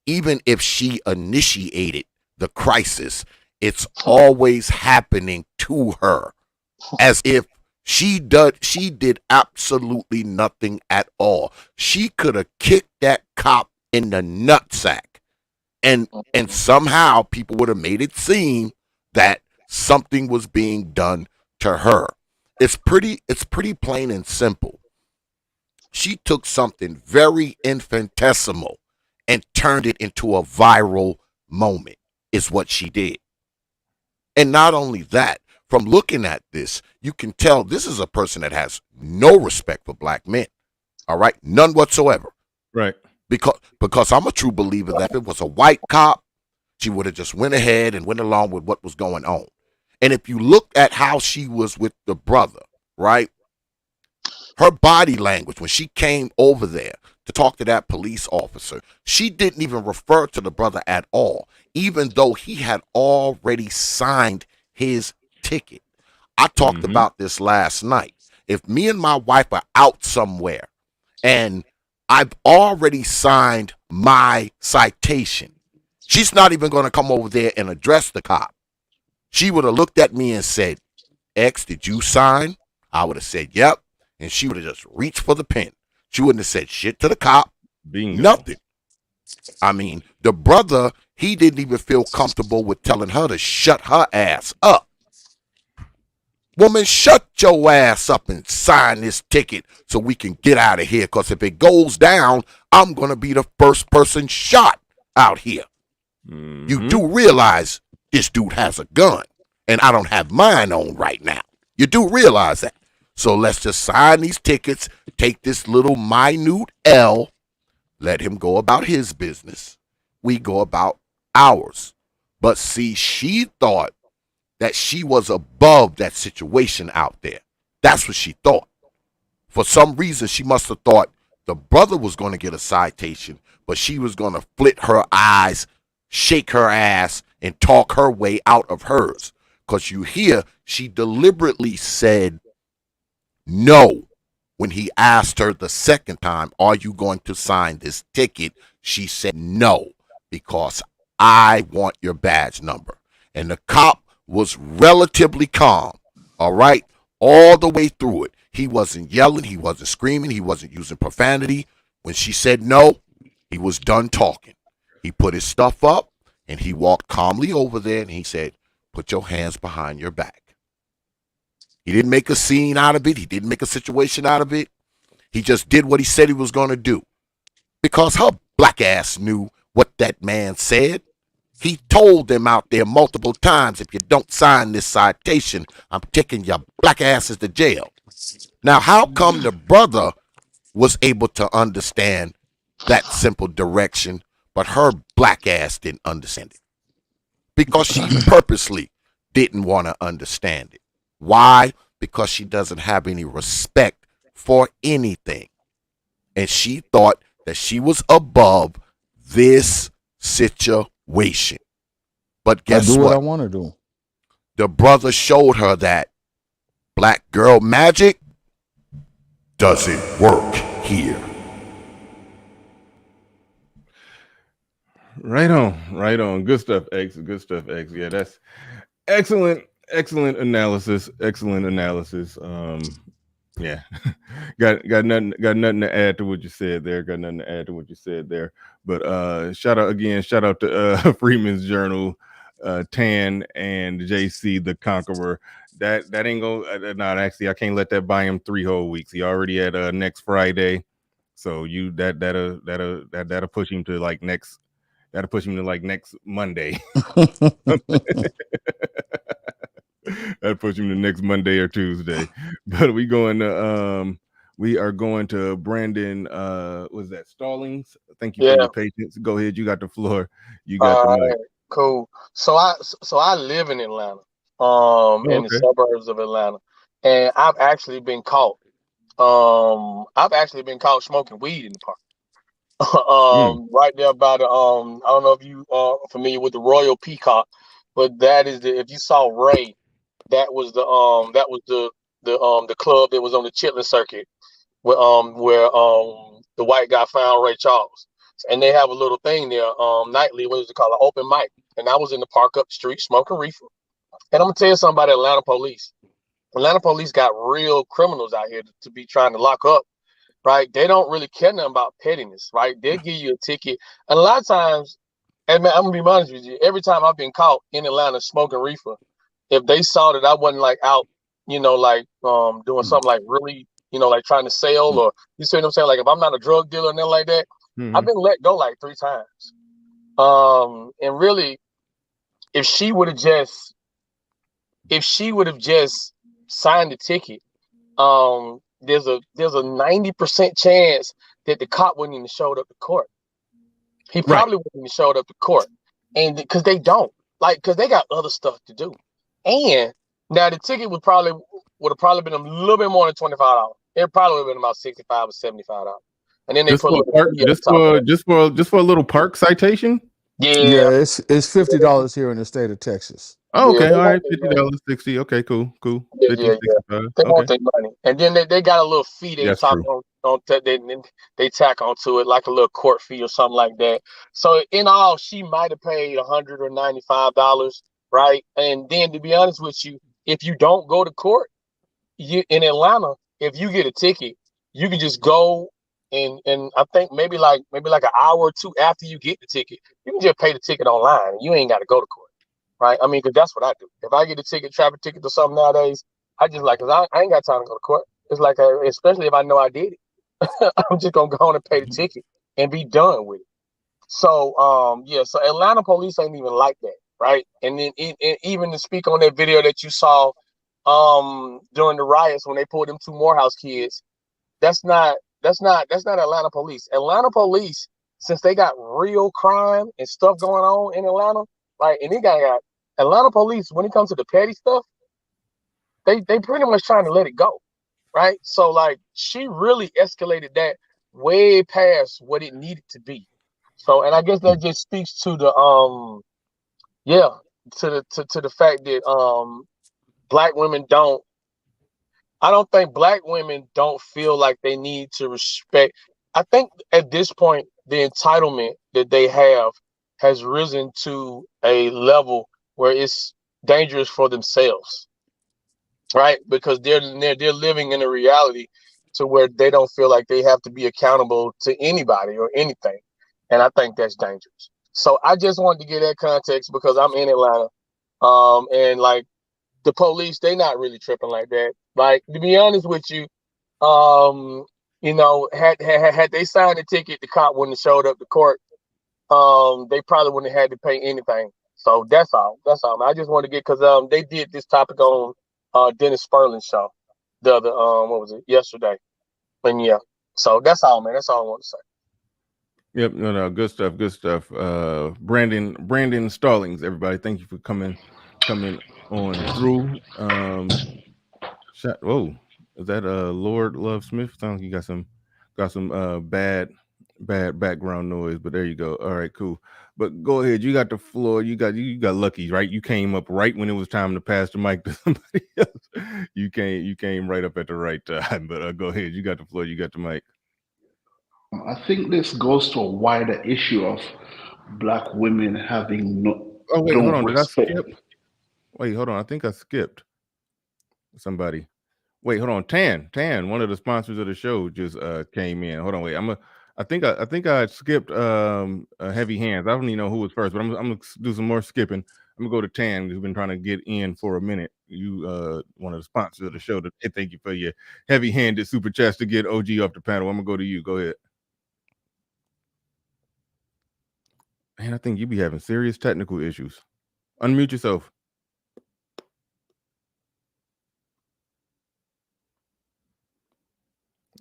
Speaker 2: Even if she initiated the crisis, it's always happening to her, as if she did absolutely nothing at all. She could have kicked that cop in the nutsack, and somehow people would have made it seem that something was being done to her. It's pretty plain and simple. She took something very infinitesimal and turned it into a viral moment, is what she did. And not only that, from looking at this, you can tell this is a person that has no respect for black men. All right? None whatsoever.
Speaker 1: Right.
Speaker 2: Because I'm a true believer that if it was a white cop, she would have just went ahead and went along with what was going on. And if you look at how she was with the brother, right? Her body language, when she came over there to talk to that police officer, she didn't even refer to the brother at all, even though he had already signed his ticket. I talked about this last night. If me and my wife are out somewhere and I've already signed my citation, she's not even going to come over there and address the cop. She would have looked at me and said, X, did you sign? I would have said, yep. And she would have just reached for the pen. She wouldn't have said shit to the cop.
Speaker 1: Bingo.
Speaker 2: Nothing. I mean, the brother, he didn't even feel comfortable with telling her to shut her ass up. Woman, shut your ass up and sign this ticket so we can get out of here. Because if it goes down, I'm going to be the first person shot out here. You do realize this dude has a gun, and I don't have mine on right now. You do realize that. So let's just sign these tickets, take this little minute L, let him go about his business. We go about ours. But see, she thought that she was above that situation out there. That's what she thought. For some reason, she must have thought the brother was going to get a citation, but she was going to flit her eyes, shake her ass, and talk her way out of hers. Because you hear, she deliberately said no. When he asked her the second time, are you going to sign this ticket? She said no, because I want your badge number. And the cop was relatively calm, all right, all the way through it. He wasn't yelling, he wasn't screaming, he wasn't using profanity. When she said no, he was done talking. He put his stuff up, and he walked calmly over there, and he said, put your hands behind your back. He didn't make a scene out of it. He didn't make a situation out of it. He just did what he said he was going to do. Because her black ass knew what that man said. He told them out there multiple times, if you don't sign this citation, I'm taking your black asses to jail. Now, how come the brother was able to understand that simple direction, but her black ass didn't understand it? Because she purposely didn't want to understand it. Why? Because she doesn't have any respect for anything. And she thought that she was above this situation. But guess
Speaker 7: I do what I
Speaker 2: what?
Speaker 7: want to do.
Speaker 2: The brother showed her that black girl magic doesn't work here.
Speaker 1: Right on. Good stuff, X. Yeah, that's excellent analysis. Yeah. got nothing to add to what you said there. But shout out to Freeman's Journal, Tan and JC the Conqueror. That ain't gonna not actually I can't let that buy him 3 whole weeks. He already had next Friday. So that'll push him to like next. That'll push him to like next Monday. That'll push him to next Monday or Tuesday. But we are going to Brandon. Was that Stallings? Thank you for your patience. Go ahead. You got the floor. You got the mic.
Speaker 8: Cool. So I live in Atlanta, in the suburbs of Atlanta, and I've actually been caught. I've actually been caught smoking weed in the park. Right there by the I don't know if you are familiar with the Royal Peacock, but that is if you saw Ray, that was the club that was on the Chitlin circuit where the white guy found Ray Charles. And they have a little thing there nightly, what is it called, an open mic. And I was in the park up the street smoking reefer. And I'm gonna tell you something about Atlanta police. Atlanta police got real criminals out here to be trying to lock up, right? They don't really care nothing about pettiness, right? They'll give you a ticket. And a lot of times, and man, I'm gonna be honest with you, every time I've been caught in Atlanta smoking reefer, if they saw that I wasn't like out, doing something like really, like trying to sell, or you see what I'm saying? Like if I'm not a drug dealer and nothing like that, I've been let go like 3 times. And really, if she would have just signed the ticket, there's a 90% chance that the cop wouldn't even showed up to court. He probably wouldn't even showed up to court, and because they don't because they got other stuff to do. And now the ticket would have probably been a little bit more than $25. It probably would have been about $65 or $75. And then they
Speaker 1: just for a little park citation.
Speaker 3: Yeah, it's $50 here in the state of Texas.
Speaker 1: Oh, okay, all right, $50, $60. Okay, cool. 50,
Speaker 8: yeah. They want their money, and then they got a little fee they they tack onto it, like a little court fee or something like that. So in all, she might have paid $100 or $95, right? And then to be honest with you, if you don't go to court, in Atlanta, if you get a ticket, you can just go and I think maybe like an hour or two after you get the ticket, you can just pay the ticket online, and you ain't got to go to court. Right, I mean, because that's what I do. If I get a traffic ticket or something nowadays, I just because I ain't got time to go to court. It's like, especially if I know I did it, I'm just gonna go on and pay the ticket and be done with it. So, so Atlanta police ain't even like that, right? And then even to speak on that video that you saw, during the riots when they pulled them 2 Morehouse kids, that's not Atlanta police. Atlanta police, since they got real crime and stuff going on in Atlanta, and they got Atlanta police, when it comes to the petty stuff, they pretty much trying to let it go, right? So she really escalated that way past what it needed to be. So, and I guess that just speaks to the to the fact that black women I don't think black women don't feel like they need to respect. I think at this point the entitlement that they have has risen to a level where it's dangerous for themselves, right? Because they're living in a reality to where they don't feel like they have to be accountable to anybody or anything, and I think that's dangerous. So I just wanted to get that context because I'm in Atlanta, and the police, they not really tripping like that. To be honest with you, had they signed the ticket, the cop wouldn't have showed up to court. They probably wouldn't have had to pay anything. So that's all. I just want to get, because they did this topic on Dennis Sperling's show the other what was it, yesterday. And yeah, so that's all, man. That's all I want to say.
Speaker 1: Yep, no, good stuff. Brandon Stallings, everybody, thank you for coming on through. Whoa, is that Lord Love Smith? Sounds like you got some bad background noise, but there you go. All right, cool. But go ahead, you got the floor. You got lucky, right? You came up right when it was time to pass the mic to somebody else. You came right up at the right time. But go ahead, you got the floor. You got the mic.
Speaker 9: I think this goes to a wider issue of black women having
Speaker 1: hold on. Respect. Did I skip? Wait, hold on. I think I skipped somebody. Wait, hold on. Tan, one of the sponsors of the show, just came in. Hold on, wait. I think I skipped Heavy Hands. I don't even know who was first, but I'm gonna do some more skipping. I'm gonna go to Tan, who's been trying to get in for a minute. You one of the sponsors of the show. Thank you for your heavy-handed super chats to get OG off the panel. I'm gonna go to you. Go ahead. Man, I think you be having serious technical issues. Unmute yourself.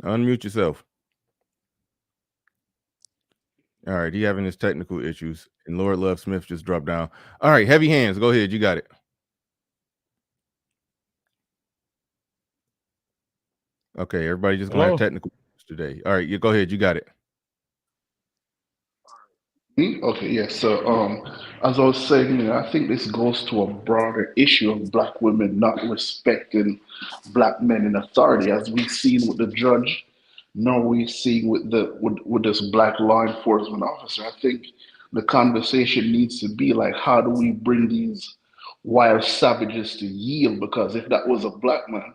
Speaker 1: Unmute yourself. All right, he having his technical issues, and Lord Love Smith just dropped down. All right, heavy hands. Go ahead, you got it. Okay, everybody just gonna have technical issues today. All right, you go ahead, you got it.
Speaker 9: Okay, yes. So, as I was saying, I think this goes to a broader issue of black women not respecting black men in authority, as we've seen with the judge, nor we've seen with with this black law enforcement officer. I think the conversation needs to be like, how do we bring these wild savages to yield? Because if that was a black man,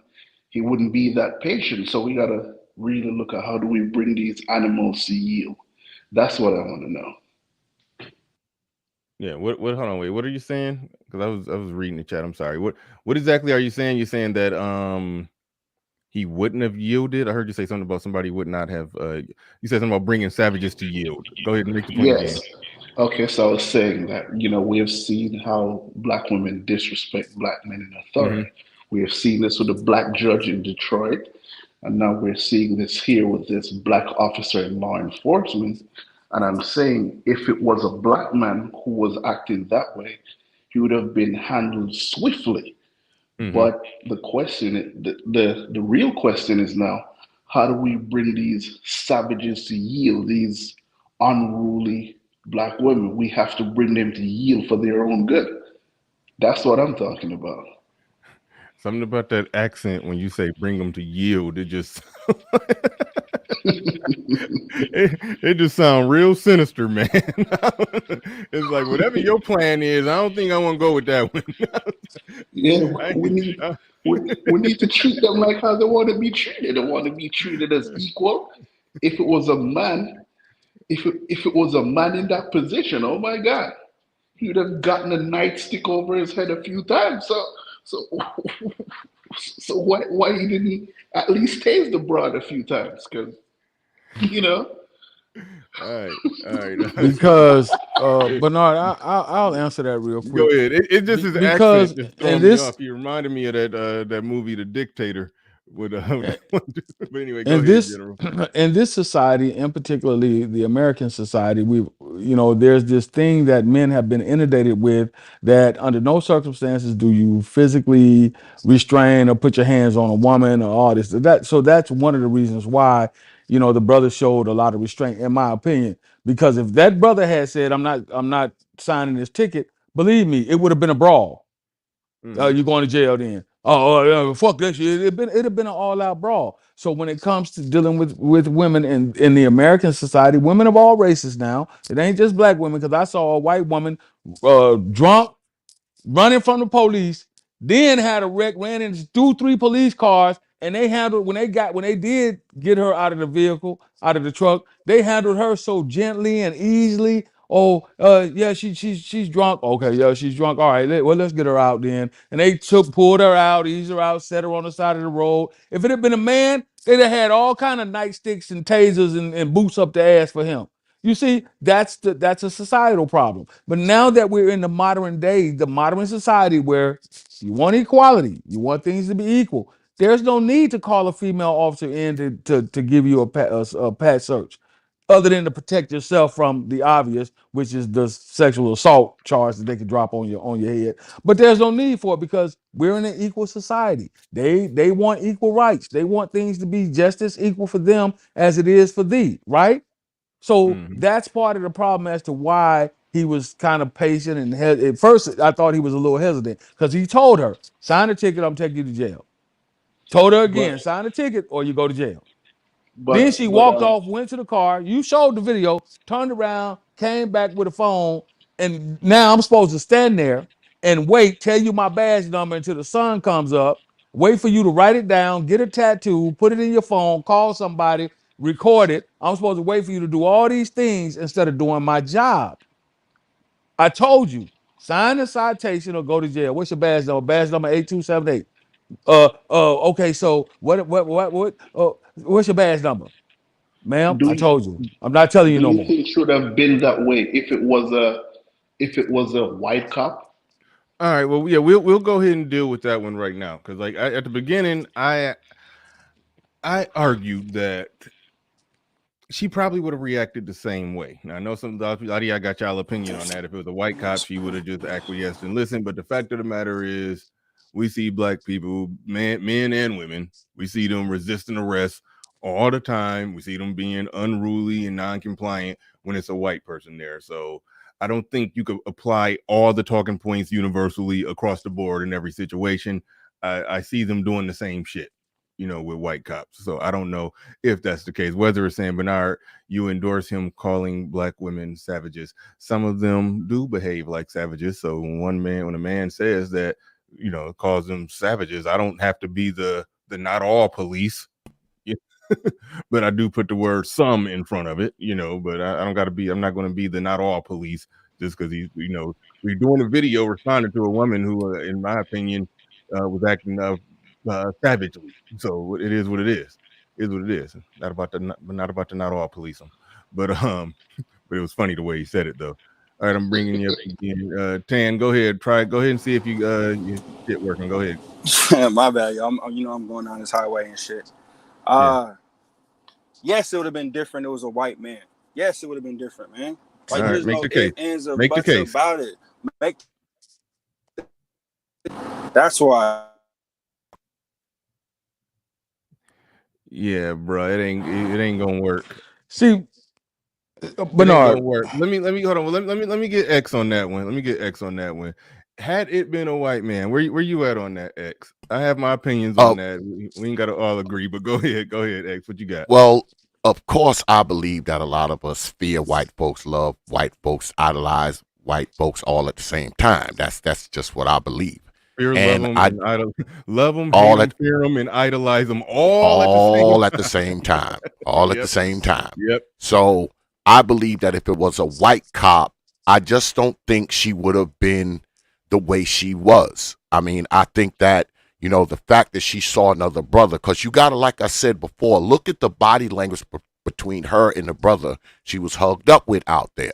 Speaker 9: he wouldn't be that patient. So we gotta really look at how do we bring these animals to yield. That's what I want to know.
Speaker 1: Yeah. What? Hold on. Wait. What are you saying? Because I was reading the chat. I'm sorry. What exactly are you saying? You're saying that he wouldn't have yielded. I heard you say something about somebody would not have. You said something about bringing savages to yield. Go ahead and make the point again.
Speaker 9: Yes. Okay, so I was saying that, we have seen how black women disrespect black men in authority. We have seen this with a black judge in Detroit, and now we're seeing this here with this black officer in law enforcement. And I'm saying if it was a black man who was acting that way, he would have been handled swiftly. But the question, the real question is now, how do we bring these savages to yield? These unruly black women, we have to bring them to yield for their own good. That's what I'm talking about.
Speaker 1: Something about that accent when you say bring them to yield, it just it just sounds real sinister, man. It's like whatever your plan is, I don't think I want to go with that one.
Speaker 9: Yeah, we need to treat them like how they want to be treated. They want to be treated as equal. If it was a man, if it was a man in that position, oh my God, he would have gotten a nightstick over his head a few times. So so why he didn't at least tase the broad a few times? Because you know.
Speaker 1: All right.
Speaker 7: Because Bernard, I'll answer that real
Speaker 1: Go
Speaker 7: quick.
Speaker 1: ahead. It just his
Speaker 7: Because
Speaker 1: accent just
Speaker 7: in
Speaker 1: throwing me
Speaker 7: this
Speaker 1: off. He reminded me of that movie, The Dictator. With but anyway, go
Speaker 7: in
Speaker 1: ahead,
Speaker 7: this
Speaker 1: General.
Speaker 7: in this society, and particularly the American society, there's this thing that men have been inundated with, that under no circumstances do you physically restrain or put your hands on a woman or all this. So that's one of the reasons why the brother showed a lot of restraint, in my opinion. Because if that brother had said, I'm not signing this ticket," believe me, it would have been a brawl. You're going to jail then. Oh, fuck that shit. It'd have been an all-out brawl. So when it comes to dealing with women in the American society, women of all races now, it ain't just black women, because I saw a white woman drunk, running from the police, then had a wreck, ran into 2, 3 police cars, and they handled when they did get her out of the vehicle, out of the truck, they handled her so gently and easily. Oh, yeah, she's drunk. Okay, yeah, she's drunk. All right, let's get her out then. And they pulled her out, eased her out, set her on the side of the road. If it had been a man, they'd have had all kind of nightsticks and tasers and boots up the ass for him. You see, that's a societal problem. But now that we're in the modern day, the modern society, where you want equality, you want things to be equal, there's no need to call a female officer in to give you a pat search, other than to protect yourself from the obvious, which is the sexual assault charge that they could drop on your head. But there's no need for it, because we're in an equal society. They want equal rights. They want things to be just as equal for them as it is for thee, right? So that's part of the problem as to why he was kind of patient. And at first, I thought he was a little hesitant, because he told her, "Sign a ticket, I'm taking you to jail." Told her
Speaker 9: But
Speaker 7: again, "Sign a ticket or you go to jail." Then
Speaker 9: but
Speaker 7: she
Speaker 9: but
Speaker 7: walked off, went to the car. You showed the video, turned around, came back with a phone, and now I'm supposed to stand there and wait, tell you my badge number until the sun comes up, wait for you to write it down, get a tattoo, put it in your phone, call somebody, record it. I'm supposed to wait for you to do all these things instead of doing my job. I told you, sign the citation or go to jail. What's your badge number? Badge number 8278. Okay, so what's your badge number? Ma'am,
Speaker 9: Do
Speaker 7: I
Speaker 9: you,
Speaker 7: told you. I'm not telling you
Speaker 9: do
Speaker 7: no
Speaker 9: you
Speaker 7: more.
Speaker 9: think it should have been that way if it was a white cop?
Speaker 1: All right, well, yeah, we'll go ahead and deal with that one right now because, like, at the beginning, I argued that she probably would have reacted the same way. Now, I know some a lot of y'all got y'all opinion on that. If it was a white cop, she would have just acquiesced and listened. But the fact of the matter is, we see black people, men and women, we see them resisting arrest all the time. We see them being unruly and non-compliant when it's a white person there. So I don't think you could apply all the talking points universally across the board in every situation. I see them doing the same shit, with white cops. So I don't know if that's the case. Whether it's saying, Bernard, you endorse him calling black women savages. Some of them do behave like savages. So when a man says that, calls them savages, I don't have to be the not all police. But I do put the word some in front of it, but I don't got to be, I'm not going to be the not all police just because we're doing a video responding to a woman who, in my opinion, was acting savagely. So it is what it is. It is what it is. Not about the not all police them, but but it was funny the way he said it though. All right, I'm bringing you up again. Tan, go ahead. Go ahead and see if your shit working. Go ahead.
Speaker 4: My bad, y'all. I'm going down this highway and shit. Yes, it would have been different. It was a white man. Yes, it would have been different, man. Like,
Speaker 1: All right,
Speaker 4: there's
Speaker 1: make
Speaker 4: no
Speaker 1: the case.
Speaker 4: ifs, ands, or
Speaker 1: Make the
Speaker 4: buts
Speaker 1: case.
Speaker 4: about it. That's why.
Speaker 1: Yeah, bro, it ain't gonna work.
Speaker 7: See,
Speaker 1: It ain't
Speaker 7: Bernard,
Speaker 1: gonna work. Let me hold on. Let me get X on that one. Let me get X on that one. Had it been a white man, where you at on that, X? I have my opinions on that. We ain't gotta all agree, but go ahead, X. What you got?
Speaker 2: Well, of course, I believe that a lot of us fear white folks, love white folks, idolize white folks all at the same time. That's just what I believe.
Speaker 1: Fear, love
Speaker 2: And
Speaker 1: them,
Speaker 2: I
Speaker 1: and love them, hate
Speaker 2: all
Speaker 1: them,
Speaker 2: at
Speaker 1: fear them, and idolize them all at the same time.
Speaker 2: all at the
Speaker 1: Yep.
Speaker 2: same time.
Speaker 1: Yep.
Speaker 2: So I believe that if it was a white cop, I just don't think she would have been the way she was. I mean, I think that, the fact that she saw another brother, because you got to, like I said before, look at the body language between her and the brother she was hugged up with out there.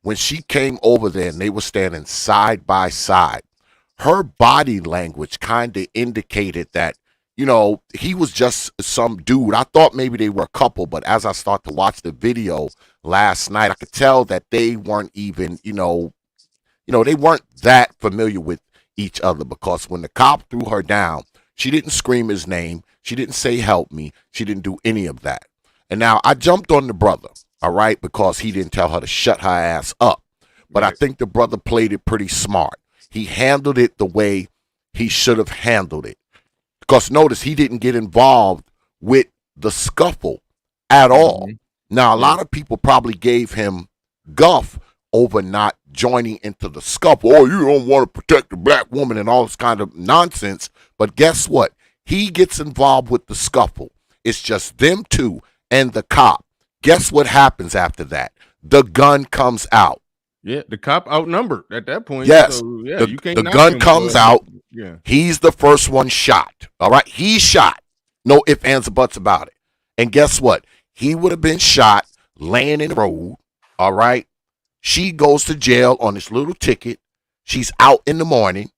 Speaker 2: When she came over there and they were standing side by side, her body language kind of indicated that, he was just some dude. I thought maybe they were a couple, but as I start to watch the video last night, I could tell that they weren't even, they weren't that familiar with each other, because when the cop threw her down, she didn't scream his name. She didn't say, help me. She didn't do any of that. And now I jumped on the brother, all right, because he didn't tell her to shut her ass up. But I think the brother played it pretty smart. He handled it the way he should have handled it. Because notice, he didn't get involved with the scuffle at all. Now, a lot of people probably gave him guff over not joining into the scuffle. Oh, you don't want to protect the black woman and all this kind of nonsense. But guess what? He gets involved with the scuffle. It's just them two and the cop. Guess what happens after that? The gun comes out.
Speaker 1: Yeah, the cop outnumbered at that point.
Speaker 2: Yes.
Speaker 1: So, yeah,
Speaker 2: the,
Speaker 1: you can't
Speaker 2: the
Speaker 1: knock
Speaker 2: gun
Speaker 1: him
Speaker 2: comes
Speaker 1: for,
Speaker 2: out.
Speaker 1: Yeah.
Speaker 2: He's the first one shot. All right. He's shot. No ifs, ands, or buts about it. And guess what? He would have been shot laying in the road. All right. She goes to jail on this little ticket. She's out in the morning.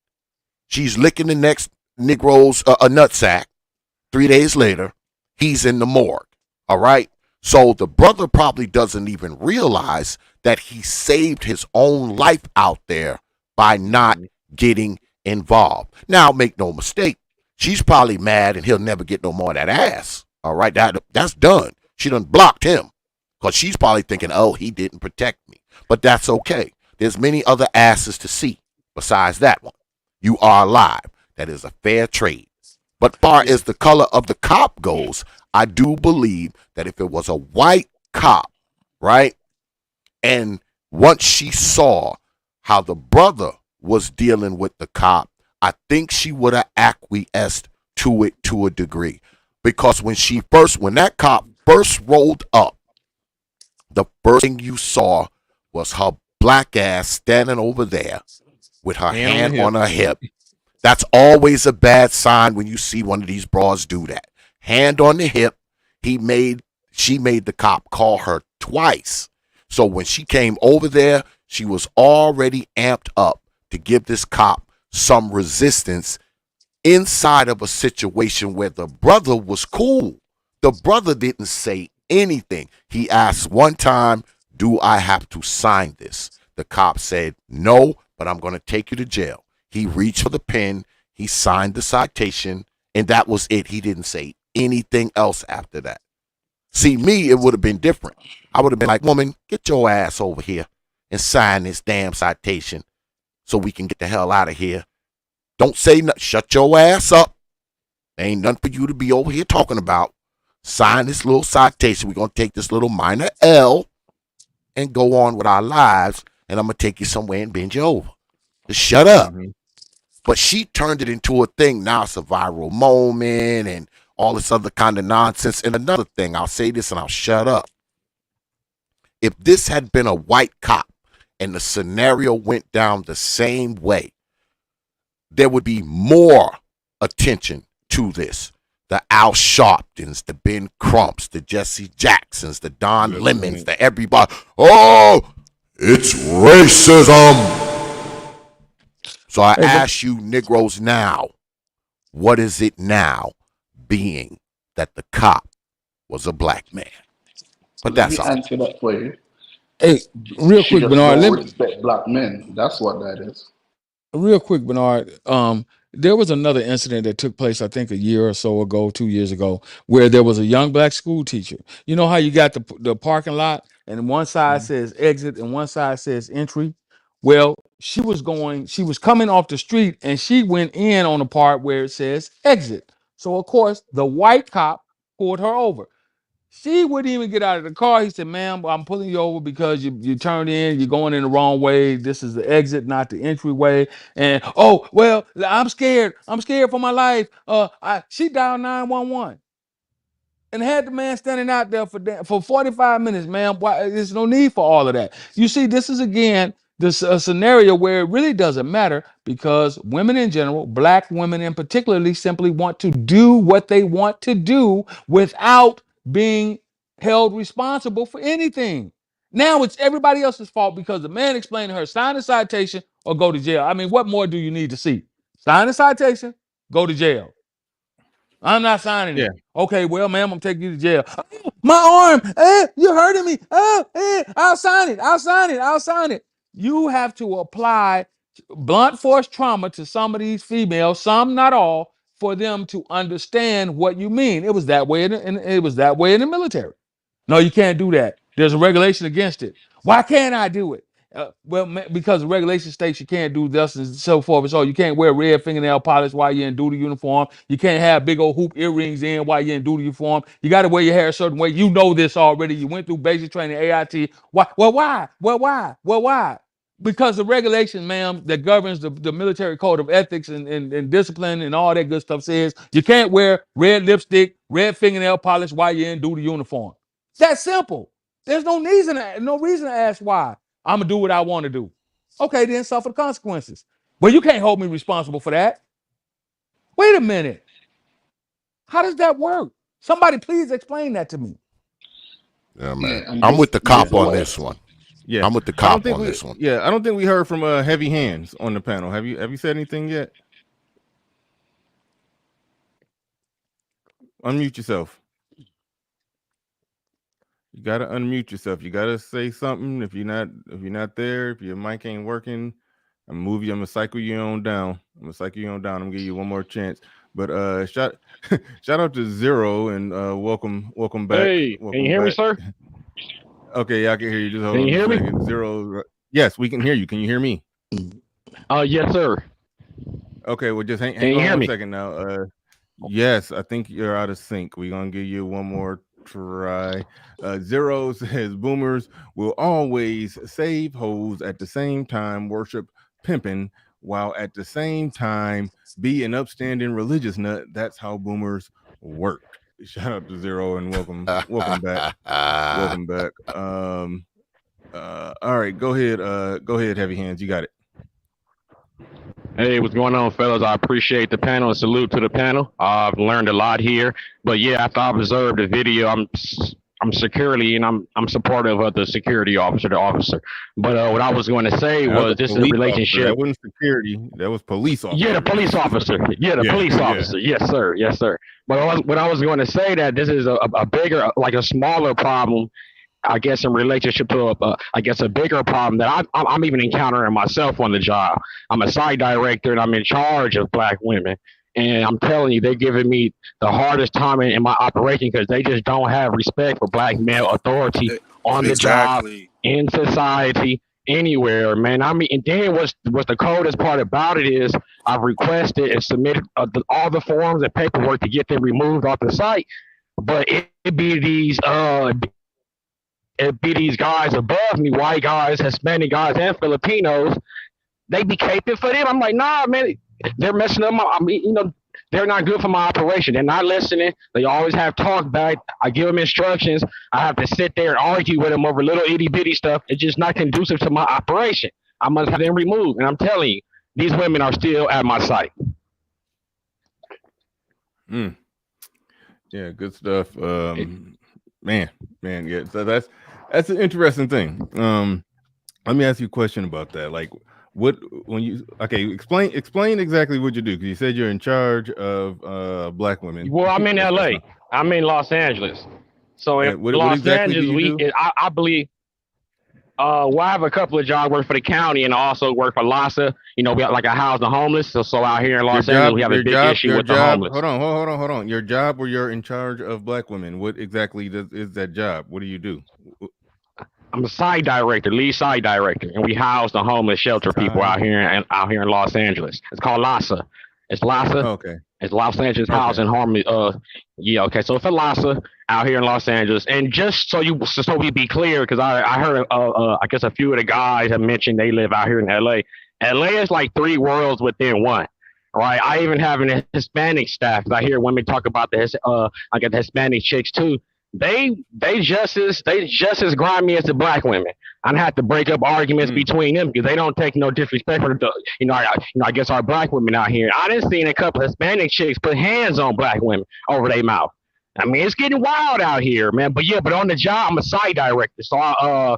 Speaker 2: She's licking the next Negro's a nutsack. 3 days later, he's in the morgue. All right. So the brother probably doesn't even realize that he saved his own life out there by not getting involved. Now, make no mistake, she's probably mad and he'll never get no more of that ass. All right, that's done. She done blocked him because she's probably thinking, oh, he didn't protect me. But that's okay. There's many other asses to see besides that one. You are alive. That is a fair trade. But far as the color of the cop goes, I do believe that if it was a white cop, right, and once she saw how the brother was dealing with the cop, I think she would have acquiesced to it to a degree. Because when that cop first rolled up, the first thing you saw was her black ass standing over there with her hand on her hip. That's always a bad sign when you see one of these bras do that. Hand on the hip. she made the cop call her twice. So when she came over there, she was already amped up to give this cop some resistance inside of a situation where the brother was cool. The brother didn't say anything. He asked one time, do I have to sign this? The cop said, no, but I'm going to take you to jail. He reached for the pen. He signed the citation, and that was it. He didn't say anything else after that. See, me, it would have been different. I would have been like, woman, get your ass over here and sign this damn citation so we can get the hell out of here. Don't say nothing. Shut your ass up. There ain't nothing for you to be over here talking about. Sign this little citation. We're going to take this little minor L and go on with our lives, and I'm going to take you somewhere and bend you over. Just shut up. Mm-hmm. But she turned it into a thing. Now it's a viral moment and all this other kind of nonsense. And another thing, I'll say this and I'll shut up. If this had been a white cop and the scenario went down the same way, there would be more attention to this. The Al Sharptons, the Ben Crumps, the Jesse Jacksons, the Don Lemons, the everybody. Oh, it's racism. So I ask you Negroes now, what is it now being that the cop was a black man? But that's all.
Speaker 9: Let me answer that for you.
Speaker 7: Hey, real
Speaker 9: she
Speaker 7: quick, Bernard.
Speaker 9: Don't respect black men. That's what that is.
Speaker 7: Real quick, Bernard. There was another incident that took place, I think, a year or so ago, 2 years ago, where there was a young black school teacher. You know how you got the parking lot, and one side says exit and one side says entry. Well, she was coming off the street, and she went in on the part where it says exit. So of course, the white cop pulled her over. She wouldn't even get out of the car. He said, ma'am, I'm pulling you over because you turned in, you're going in the wrong way. This is the exit, not the entryway. And, oh, well, I'm scared. I'm scared for my life. She dialed 911 and had the man standing out there for 45 minutes, ma'am. Why? There's no need for all of that. You see, this is, again, this a scenario where it really doesn't matter because women in general, black women in particularly, simply want to do what they want to do without being held responsible for anything. Now it's everybody else's fault because the man explained to her, sign a citation or go to jail. I mean, what more do you need to see? Sign a citation, go to jail. I'm not signing it. Okay, well, ma'am, I'm taking you to jail. Oh, my arm, you're hurting me. I'll sign it. I'll sign it. I'll sign it. You have to apply blunt force trauma to some of these females, some not all, for them to understand what you mean. It was that way in the military. No, you can't do that. There's a regulation against it. Why can't I do it? Because the regulation states you can't do this and so forth and so. You can't wear red fingernail polish while you're in duty uniform. You can't have big old hoop earrings in while you're in duty uniform. You got to wear your hair a certain way. You know this already. You went through basic training, AIT. Why? Well, why? Well, why? Well, why? Because the regulation, ma'am, that governs the military code of ethics and discipline and all that good stuff says you can't wear red lipstick, red fingernail polish while you're in duty uniform. That's simple. There's no reason to ask why. I'm gonna do what I want to do. Okay, then suffer the consequences. Well, you can't hold me responsible for that. Wait a minute. How does that work? Somebody please explain that to me.
Speaker 2: Yeah, man. I'm with the cop on this one.
Speaker 1: Yeah,
Speaker 2: I'm with the cop on this one.
Speaker 1: Yeah, I don't think we heard from Heavy Hands on the panel. Have you said anything yet? Unmute yourself. You gotta unmute yourself. You gotta say something. If you're not there, if your mic ain't working, I'm gonna cycle you on down. I'm gonna give you one more chance. But shout out to Zero and welcome back.
Speaker 10: Hey,
Speaker 1: welcome
Speaker 10: can you hear me, sir?
Speaker 1: Okay, yeah, I can hear you. Just hold
Speaker 10: on
Speaker 1: a second.
Speaker 10: Can you hear me?
Speaker 1: Zero. Yes, we can hear you. Can you hear me?
Speaker 10: Yes, sir.
Speaker 1: Okay, well, just hang on a second now. Yes, I think you're out of sync. We're gonna give you one more try. Zero says boomers will always save hoes at the same time worship pimping while at the same time be an upstanding religious nut. That's how boomers work. Shout out to Zero and welcome back. Welcome back. All right, go ahead, Heavy Hands. You got it.
Speaker 10: Hey, what's going on, fellas? I appreciate the panel and salute to the panel. I've learned a lot here, but yeah, after I've observed the video, I'm I'm security, and I'm supportive of the security officer, the officer. But what I was going to say was this is a relationship.
Speaker 1: That wasn't security. That was police officer.
Speaker 10: Yeah, the police officer. Yeah, the police officer. Yes, sir. Yes, sir. But what I was going to say that this is a bigger, like a smaller problem, I guess, in relationship to I guess a bigger problem that I'm even encountering myself on the job. I'm a site director and I'm in charge of black women. And I'm telling you, they're giving me the hardest time in my operation because they just don't have respect for black male authority on the job, in society, anywhere, man. I mean, and then what's the coldest part about it is I've requested and submitted all the forms and paperwork to get them removed off the site, but it be these guys above me, white guys, Hispanic guys, and Filipinos. They be caping for them. I'm like, nah, man, they're messing up I mean, they're not good for my operation. They're not listening. They always have talk back. I give them instructions. I have to sit there and argue with them over little itty bitty stuff. It's just not conducive to my operation. I must have them removed. And I'm telling you, these women are still at my site.
Speaker 1: Yeah, good stuff. Man, yeah. So that's an interesting thing. Let me ask you a question about that. Like, explain exactly what you do, because you said you're in charge of black women.
Speaker 10: Well, I'm in LA. I'm in Los Angeles. So in Los Angeles, I believe I have a couple of jobs. Work for the county and I also work for LASA. We got like a house the homeless. So out here in Los Angeles, we have a big issue with the homeless.
Speaker 1: Hold on. Your job, where you're in charge of black women, what exactly is that job? What do you do?
Speaker 10: I'm a site director, lead site director, and we house the homeless shelter people out here in Los Angeles. It's called LASA. It's LASA.
Speaker 1: Okay.
Speaker 10: It's Los Angeles Housing Harmony. Okay. So for LASA out here in Los Angeles, and just so we be clear, because I heard I guess a few of the guys have mentioned they live out here in LA. LA is like 3 worlds within one. Right. I even have a Hispanic staff. I hear women talk about I get the Hispanic chicks too. They just as grimy as the black women. I have to break up arguments between them because they don't take no disrespect for I guess our black women out here. I done seen a couple of Hispanic chicks put hands on black women over their mouth. I mean, it's getting wild out here, man. But on the job, I'm a site director, so I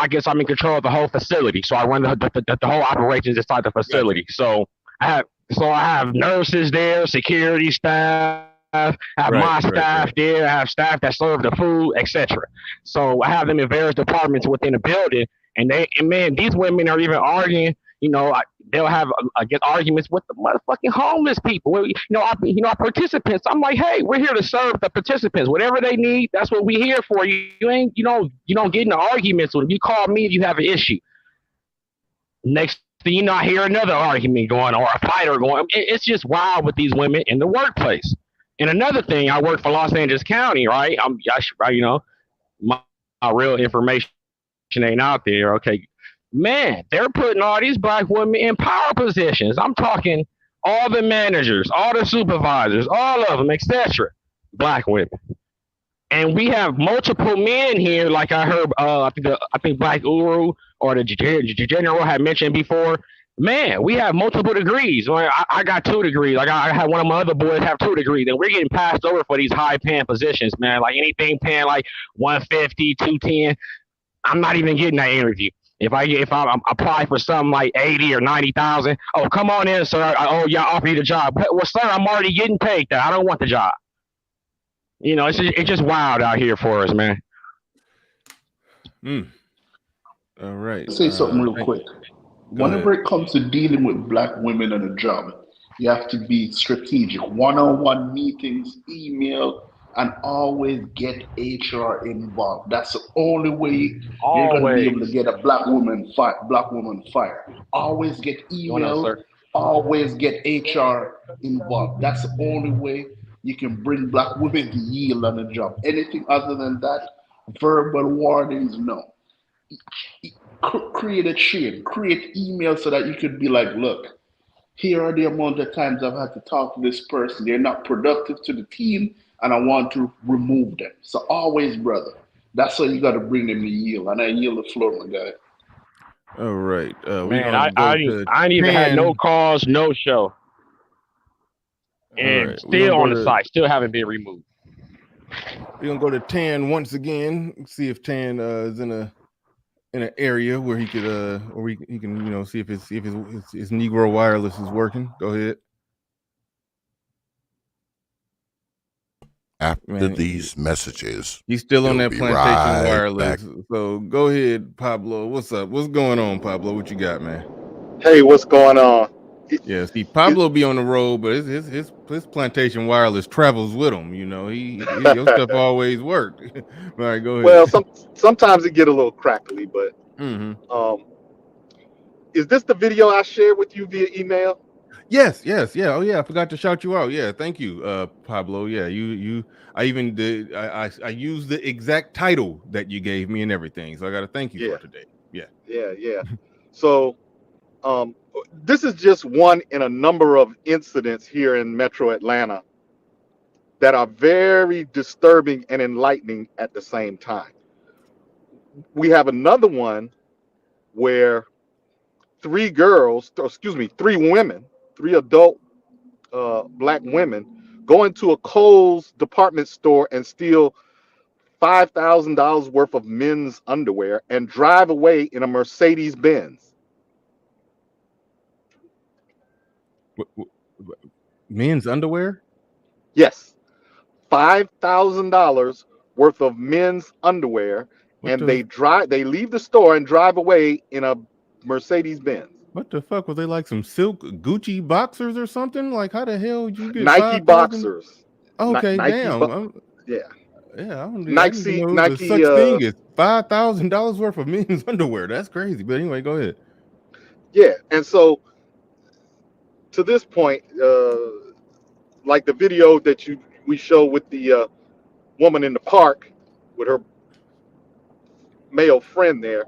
Speaker 10: guess I'm in control of the whole facility. So I run the whole operations inside the facility. So I have nurses there, security staff. I have my staff there. I have staff that serve the food, etc. So I have them in various departments within the building, and these women are even arguing. They'll have arguments with the motherfucking homeless people. Our participants. I'm like, hey, we're here to serve the participants. Whatever they need, that's what we're here for. You don't get into arguments with them. You call me if you have an issue. Next thing you know, I hear another argument going or a fight going. It's just wild with these women in the workplace. And another thing, I work for Los Angeles County, right? My real information ain't out there. Okay, man, they're putting all these black women in power positions. I'm talking all the managers, all the supervisors, all of them, etc. Black women. And we have multiple men here, like I heard. I think Black Uru or the general had mentioned before. Man, we have multiple degrees. I got 2 degrees. Like I had one of my other boys have 2 degrees, and we're getting passed over for these high paying positions, man. Like anything paying like 150, 210. I'm not even getting that interview. If I apply for something like 80 or 90,000, oh, come on in, sir. Oh, yeah, I'll offer you the job. Well, sir, I'm already getting paid that. I don't want the job. It's just wild out here for us, man.
Speaker 1: All right.
Speaker 9: Say something real quick. Whenever it comes to dealing with black women on a job, you have to be strategic. One-on-one meetings, email, and always get HR involved. That's the only way you're going to be able to get a black woman fired. Always get emails. Always get HR involved. That's the only way you can bring black women to yield on the job. Anything other than that, verbal warnings, no. Create a chain, create emails so that you could be like, look, here are the amount of times I've had to talk to this person. They're not productive to the team, and I want to remove them. So always, brother, that's how you got to bring them to yield. And I yield the floor, my guy.
Speaker 1: All right.
Speaker 10: Man, I ain't even had no cause, no show. And still on the site, still haven't been removed.
Speaker 1: We're gonna go to Tan once again. See if Tan is in an area where he could or he can see if his Negro wireless is working. Go ahead.
Speaker 2: After these messages,
Speaker 1: he's still on that plantation wireless.
Speaker 2: Back.
Speaker 1: So go ahead, Pablo. What's up? What's going on, Pablo? What you got, man?
Speaker 11: Hey, what's going on?
Speaker 1: Yeah, see, Pablo be on the road, but his plantation wireless travels with him. Your stuff always worked. All right, go ahead.
Speaker 11: Well, sometimes it get a little crackly, but is this the video I shared with you via email?
Speaker 1: Yes, yeah. Oh yeah, I forgot to shout you out. Yeah, thank you, Pablo. Yeah, I even did. I used the exact title that you gave me and everything. So I got to thank you for today.
Speaker 11: Yeah. So, this is just one in a number of incidents here in Metro Atlanta that are very disturbing and enlightening at the same time. We have another one where three women, three adult black women, go into a Kohl's department store and steal $5,000 worth of men's underwear and drive away in a Mercedes Benz.
Speaker 1: Men's underwear?
Speaker 11: Yes, $5,000 worth of men's underwear, and they leave the store and drive away in a Mercedes Benz.
Speaker 1: What the fuck? Was they like some silk Gucci boxers or something? Like, how the hell did you get
Speaker 11: Nike
Speaker 1: 5,
Speaker 11: boxers?
Speaker 1: Okay, damn.
Speaker 11: Yeah.
Speaker 1: Yeah, I don't
Speaker 11: Nike.
Speaker 1: the such thing as $5,000 worth of men's underwear. That's crazy. But anyway, go ahead.
Speaker 11: Yeah, and so to this point, like the video that we show with the woman in the park with her male friend there.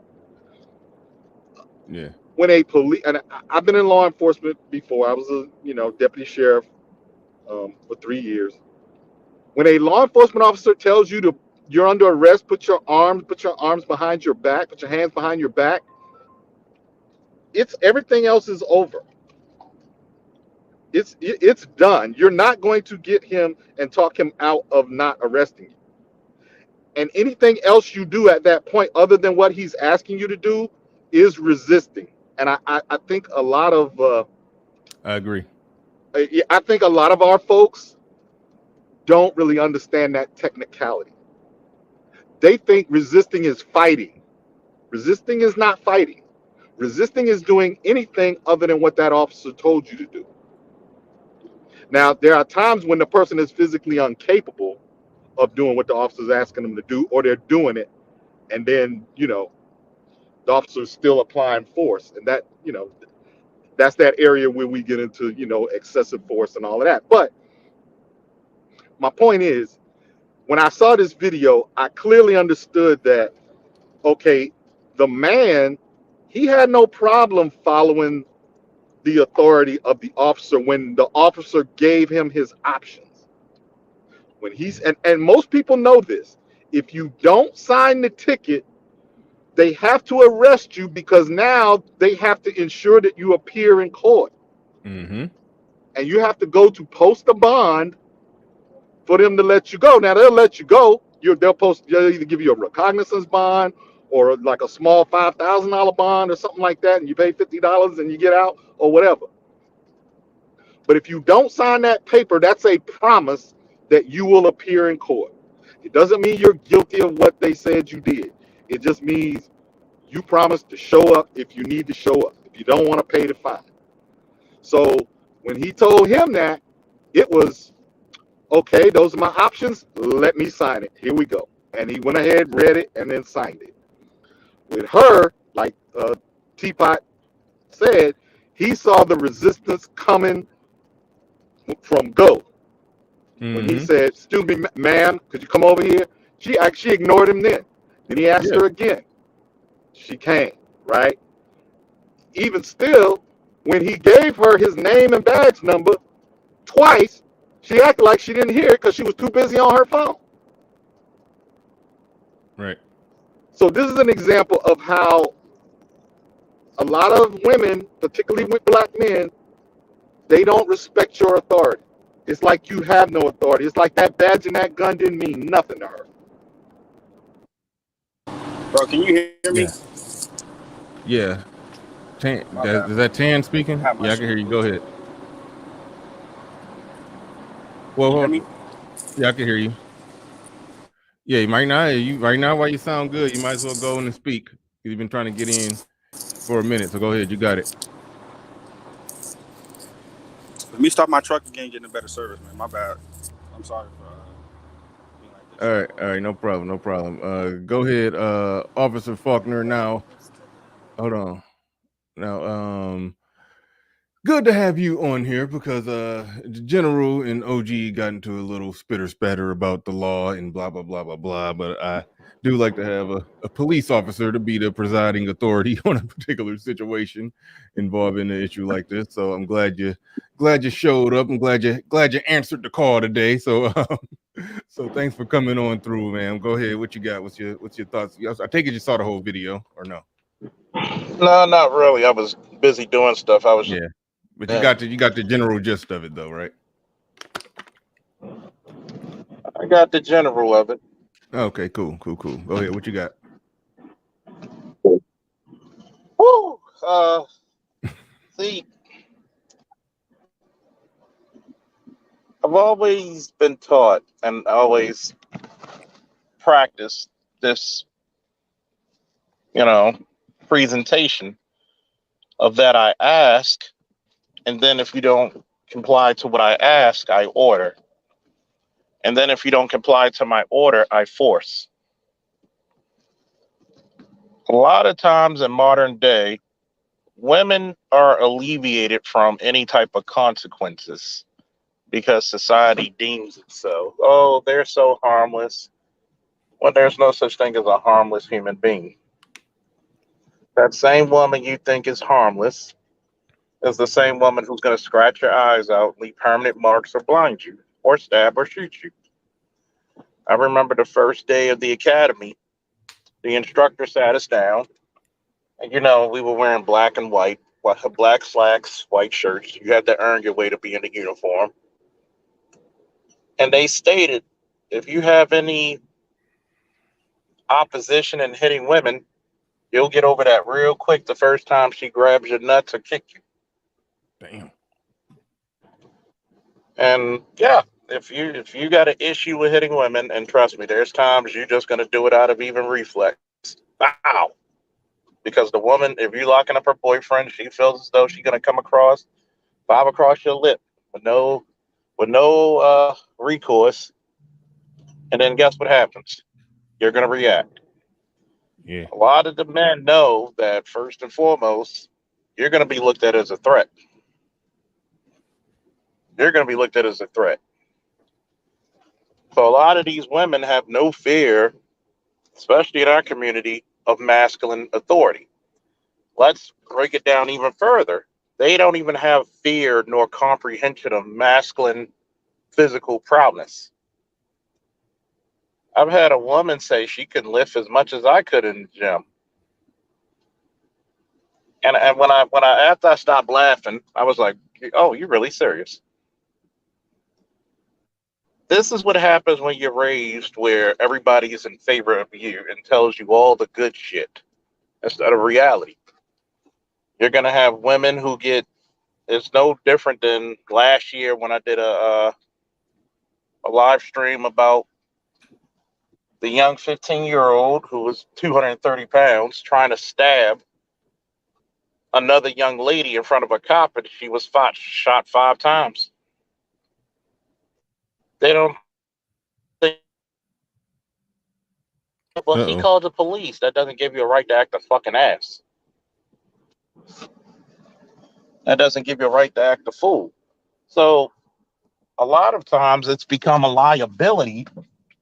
Speaker 1: Yeah.
Speaker 11: When a police, and I've been in law enforcement before. I was a deputy sheriff for 3 years. When a law enforcement officer tells you you're under arrest, put your arms behind your back, put your hands behind your back. Everything else is over. It's done. You're not going to get him and talk him out of not arresting you. And anything else you do at that point, other than what he's asking you to do, is resisting. And I think a lot of
Speaker 1: I agree.
Speaker 11: I think a lot of our folks don't really understand that technicality. They think resisting is fighting. Resisting is not fighting. Resisting is doing anything other than what that officer told you to do. Now, there are times when the person is physically incapable of doing what the officer's asking them to do, or they're doing it, and then, the officer's still applying force. And that, that's that area where we get into, excessive force and all of that. But my point is, when I saw this video, I clearly understood that, okay, the man, he had no problem following the authority of the officer when the officer gave him his options. When and most people know this, if you don't sign the ticket, they have to arrest you because now they have to ensure that you appear in court.
Speaker 1: Mm-hmm.
Speaker 11: And you have to go to post a bond for them to let you go. Now they'll let you go. They'll either give you a recognizance bond or like a small $5,000 bond or something like that, and you pay $50 and you get out or whatever. But if you don't sign that paper, that's a promise that you will appear in court. It doesn't mean you're guilty of what they said you did. It just means you promised to show up if you need to show up, if you don't want to pay the fine. So when he told him that, it was, okay, those are my options. Let me sign it. Here we go. And he went ahead, read it, and then signed it. With her, like Teapot said, he saw the resistance coming from go. Mm-hmm. When he said, excuse me, ma'am, could you come over here? She ignored him then. Then he asked her again. She came, right? Even still, when he gave her his name and badge number twice, she acted like she didn't hear it because she was too busy on her phone.
Speaker 1: Right.
Speaker 11: So this is an example of how a lot of women, particularly with black men, they don't respect your authority. It's like you have no authority. It's like that badge and that gun didn't mean nothing to her.
Speaker 12: Bro, can you hear me?
Speaker 1: Yeah. Tan,
Speaker 12: My bad.
Speaker 1: is that Tan
Speaker 12: I
Speaker 1: speaking?
Speaker 12: have my
Speaker 1: Yeah, I
Speaker 12: shit
Speaker 1: can hear
Speaker 12: on
Speaker 1: you. Go
Speaker 12: Bluetooth.
Speaker 1: ahead. Well,
Speaker 12: You hear me?
Speaker 1: yeah, I can hear you. Yeah, right now while you sound good, you might as well go in and speak. You've been trying to get in for a minute, so go ahead. You got it.
Speaker 12: Let me start my truck again, getting a better service, man. My bad. I'm sorry for being like this.
Speaker 1: All right, no problem, no problem. Go ahead, Officer Faulkner. Now, hold on. Now, good to have you on here because the General and OG got into a little spitter spatter about the law and blah blah blah blah blah. But I do like to have a police officer to be the presiding authority on a particular situation involving an issue like this. So I'm glad you showed up. I'm glad you answered the call today. So so thanks for coming on through, man. Go ahead. What you got? What's your thoughts? I take it you saw the whole video or no?
Speaker 13: No, not really. I was busy doing stuff. I was just.
Speaker 1: Yeah. But you got the general gist of it though, right?
Speaker 13: I got the general of it.
Speaker 1: Okay, cool. Go ahead. What you got?
Speaker 13: Woo! See, I've always been taught and always practiced this, presentation of that I ask, and then if you don't comply to what I ask, I order. And then if you don't comply to my order, I force. A lot of times in modern day, women are alleviated from any type of consequences because society deems it so. Oh, they're so harmless. Well, there's no such thing as a harmless human being. That same woman you think is harmless is the same woman who's going to scratch your eyes out, leave permanent marks, or blind you, or stab or shoot you. I remember the first day of the academy, the instructor sat us down, and we were wearing black and white, black slacks, white shirts. You had to earn your way to be in the uniform. And they stated, if you have any opposition in hitting women, you'll get over that real quick the first time she grabs your nuts or kick you.
Speaker 1: Damn.
Speaker 13: And yeah, if you got an issue with hitting women, and trust me, there's times you're just gonna do it out of even reflex. Wow. Because the woman, if you're locking up her boyfriend, she feels as though she's gonna come across, bob across your lip with no recourse. And then guess what happens? You're gonna react.
Speaker 1: Yeah.
Speaker 13: A lot of the men know that first and foremost, you're gonna be looked at as a threat. You're gonna be looked at as a threat. So a lot of these women have no fear, especially in our community, of masculine authority. Let's break it down even further. They don't even have fear nor comprehension of masculine physical prowess. I've had a woman say she could lift as much as I could in the gym. And when I after I stopped laughing, I was like, "Oh, you're really serious?" This is what happens when you're raised where everybody is in favor of you and tells you all the good shit instead of reality. You're gonna have women who get. It's no different than last year when I did a live stream about the young 15-year-old who was 230 pounds trying to stab another young lady in front of a cop, and she was shot 5 times. They don't think, well, she called the police. That doesn't give you a right to act a fucking ass. That doesn't give you a right to act a fool. So a lot of times it's become a liability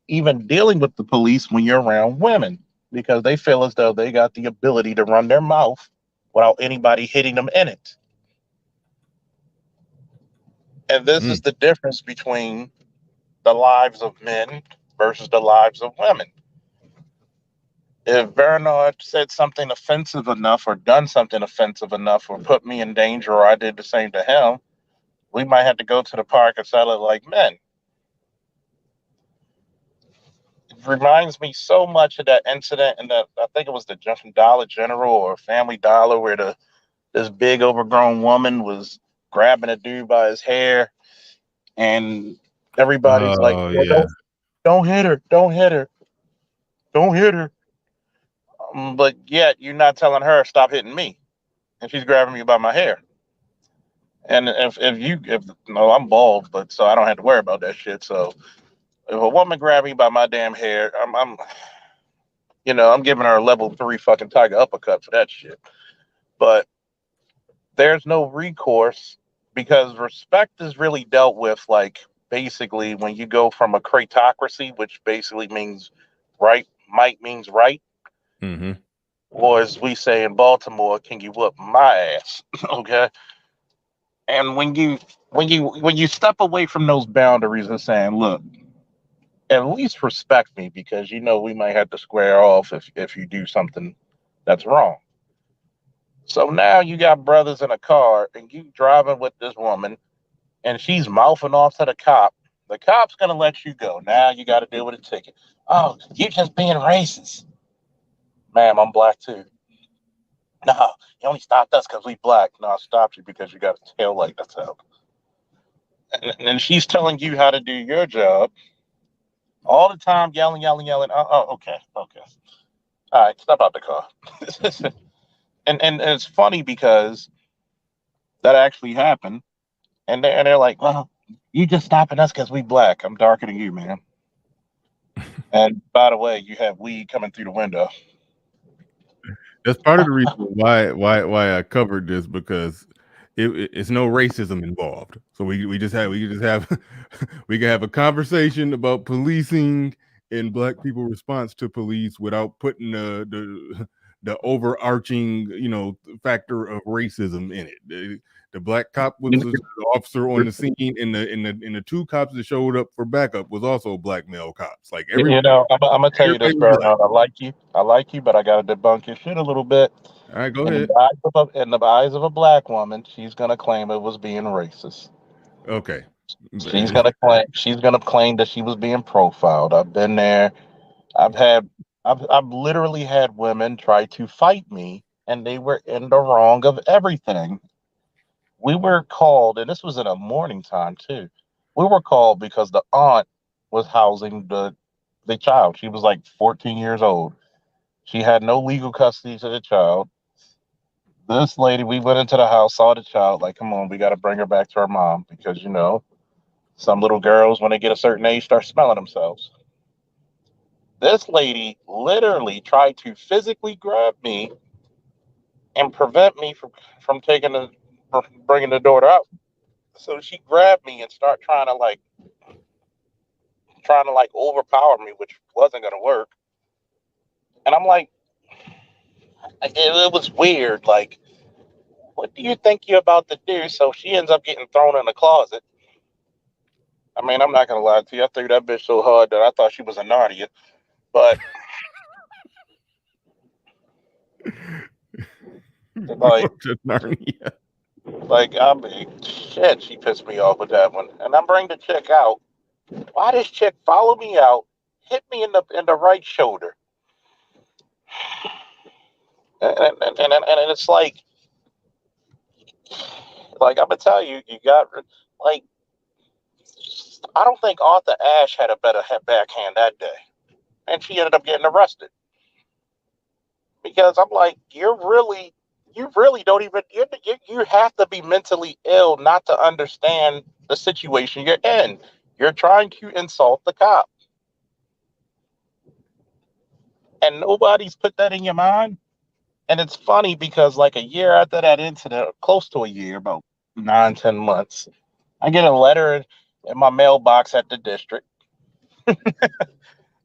Speaker 13: even dealing with the police when you're around women because they feel as though they got the ability to run their mouth without anybody hitting them in it. And this is the difference between the lives of men versus the lives of women. If Bernard said something offensive enough or done something offensive enough or put me in danger or I did the same to him, we might have to go to the park and sell it like men. It reminds me so much of that incident in the, I think it was the Dollar General or Family Dollar, where this big overgrown woman was grabbing a dude by his hair, and everybody's like,
Speaker 1: Oh
Speaker 13: well,
Speaker 1: yeah.
Speaker 13: don't hit her, don't hit her, don't hit her. But yet you're not telling her stop hitting me, and she's grabbing me by my hair. And if no, I'm bald, but so I don't have to worry about that shit. So if a woman grab me by my damn hair, I'm giving her a level 3 fucking tiger uppercut for that shit. But there's no recourse because respect is really dealt with like basically when you go from a cratocracy, which basically means right, might means right,
Speaker 1: Mm-hmm.
Speaker 13: or as we say in Baltimore, can you whoop my ass? Okay. And when you step away from those boundaries and saying, look, at least respect me because we might have to square off if you do something that's wrong. So now you got brothers in a car and you driving with this woman and she's mouthing off to the cop. The cop's gonna let you go. Now you got to deal with a ticket. Oh, you just being racist, ma'am. I'm black too. No, you only stopped us because we black. No, I stopped you because you got a tail light that's out. And she's telling you how to do your job all the time, yelling, yelling, yelling. Oh, okay, okay. All right, step out the car. and it's funny because that actually happened, and they're like, well, you just stopping us because we black. I'm darker than you, man. And by the way, you have weed coming through the window.
Speaker 1: That's part of the reason why I covered this because it's no racism involved. So we just have we can have a conversation about policing and black people response to police without putting the overarching factor of racism in it. The black cop was the officer on the scene, and the two cops that showed up for backup was also black male cops. Like
Speaker 13: I'm gonna tell you this, Bernard. I like you, but I gotta debunk your shit a little bit.
Speaker 1: All right, go
Speaker 13: In
Speaker 1: ahead.
Speaker 13: in the eyes of a black woman, she's gonna claim it was being racist.
Speaker 1: Okay.
Speaker 13: She's gonna claim that she was being profiled. I've been there. I've had I've literally had women try to fight me, and they were in the wrong of everything. We were called, and this was in a morning time too. We were called because the aunt was housing the child. She was like 14 years old. She had no legal custody to the child. This lady, we went into the house, saw the child, like, come on, we got to bring her back to her mom because some little girls when they get a certain age start smelling themselves. This lady literally tried to physically grab me and prevent me from bringing the daughter out. So she grabbed me and started trying to overpower me, which wasn't gonna work. And I'm like, it was weird. Like, what do you think you're about to do? So she ends up getting thrown in the closet. I mean, I'm not gonna lie to you. I threw that bitch so hard that I thought she was a Narnia. But like,
Speaker 1: Narnia.
Speaker 13: like I mean, shit, she pissed me off with that one. And I bring the chick out. Why this chick follow me out, hit me in the right shoulder, and it's like I'm gonna tell you, you got like I don't think Arthur Ashe had a better backhand that day, and she ended up getting arrested because I'm like, you really don't even you have to be mentally ill not to understand the situation you're in. You're trying to insult the cop, and nobody's put that in your mind. And it's funny because like a year after that incident, close to a year, about 9, 10 months, I get a letter in my mailbox at the district,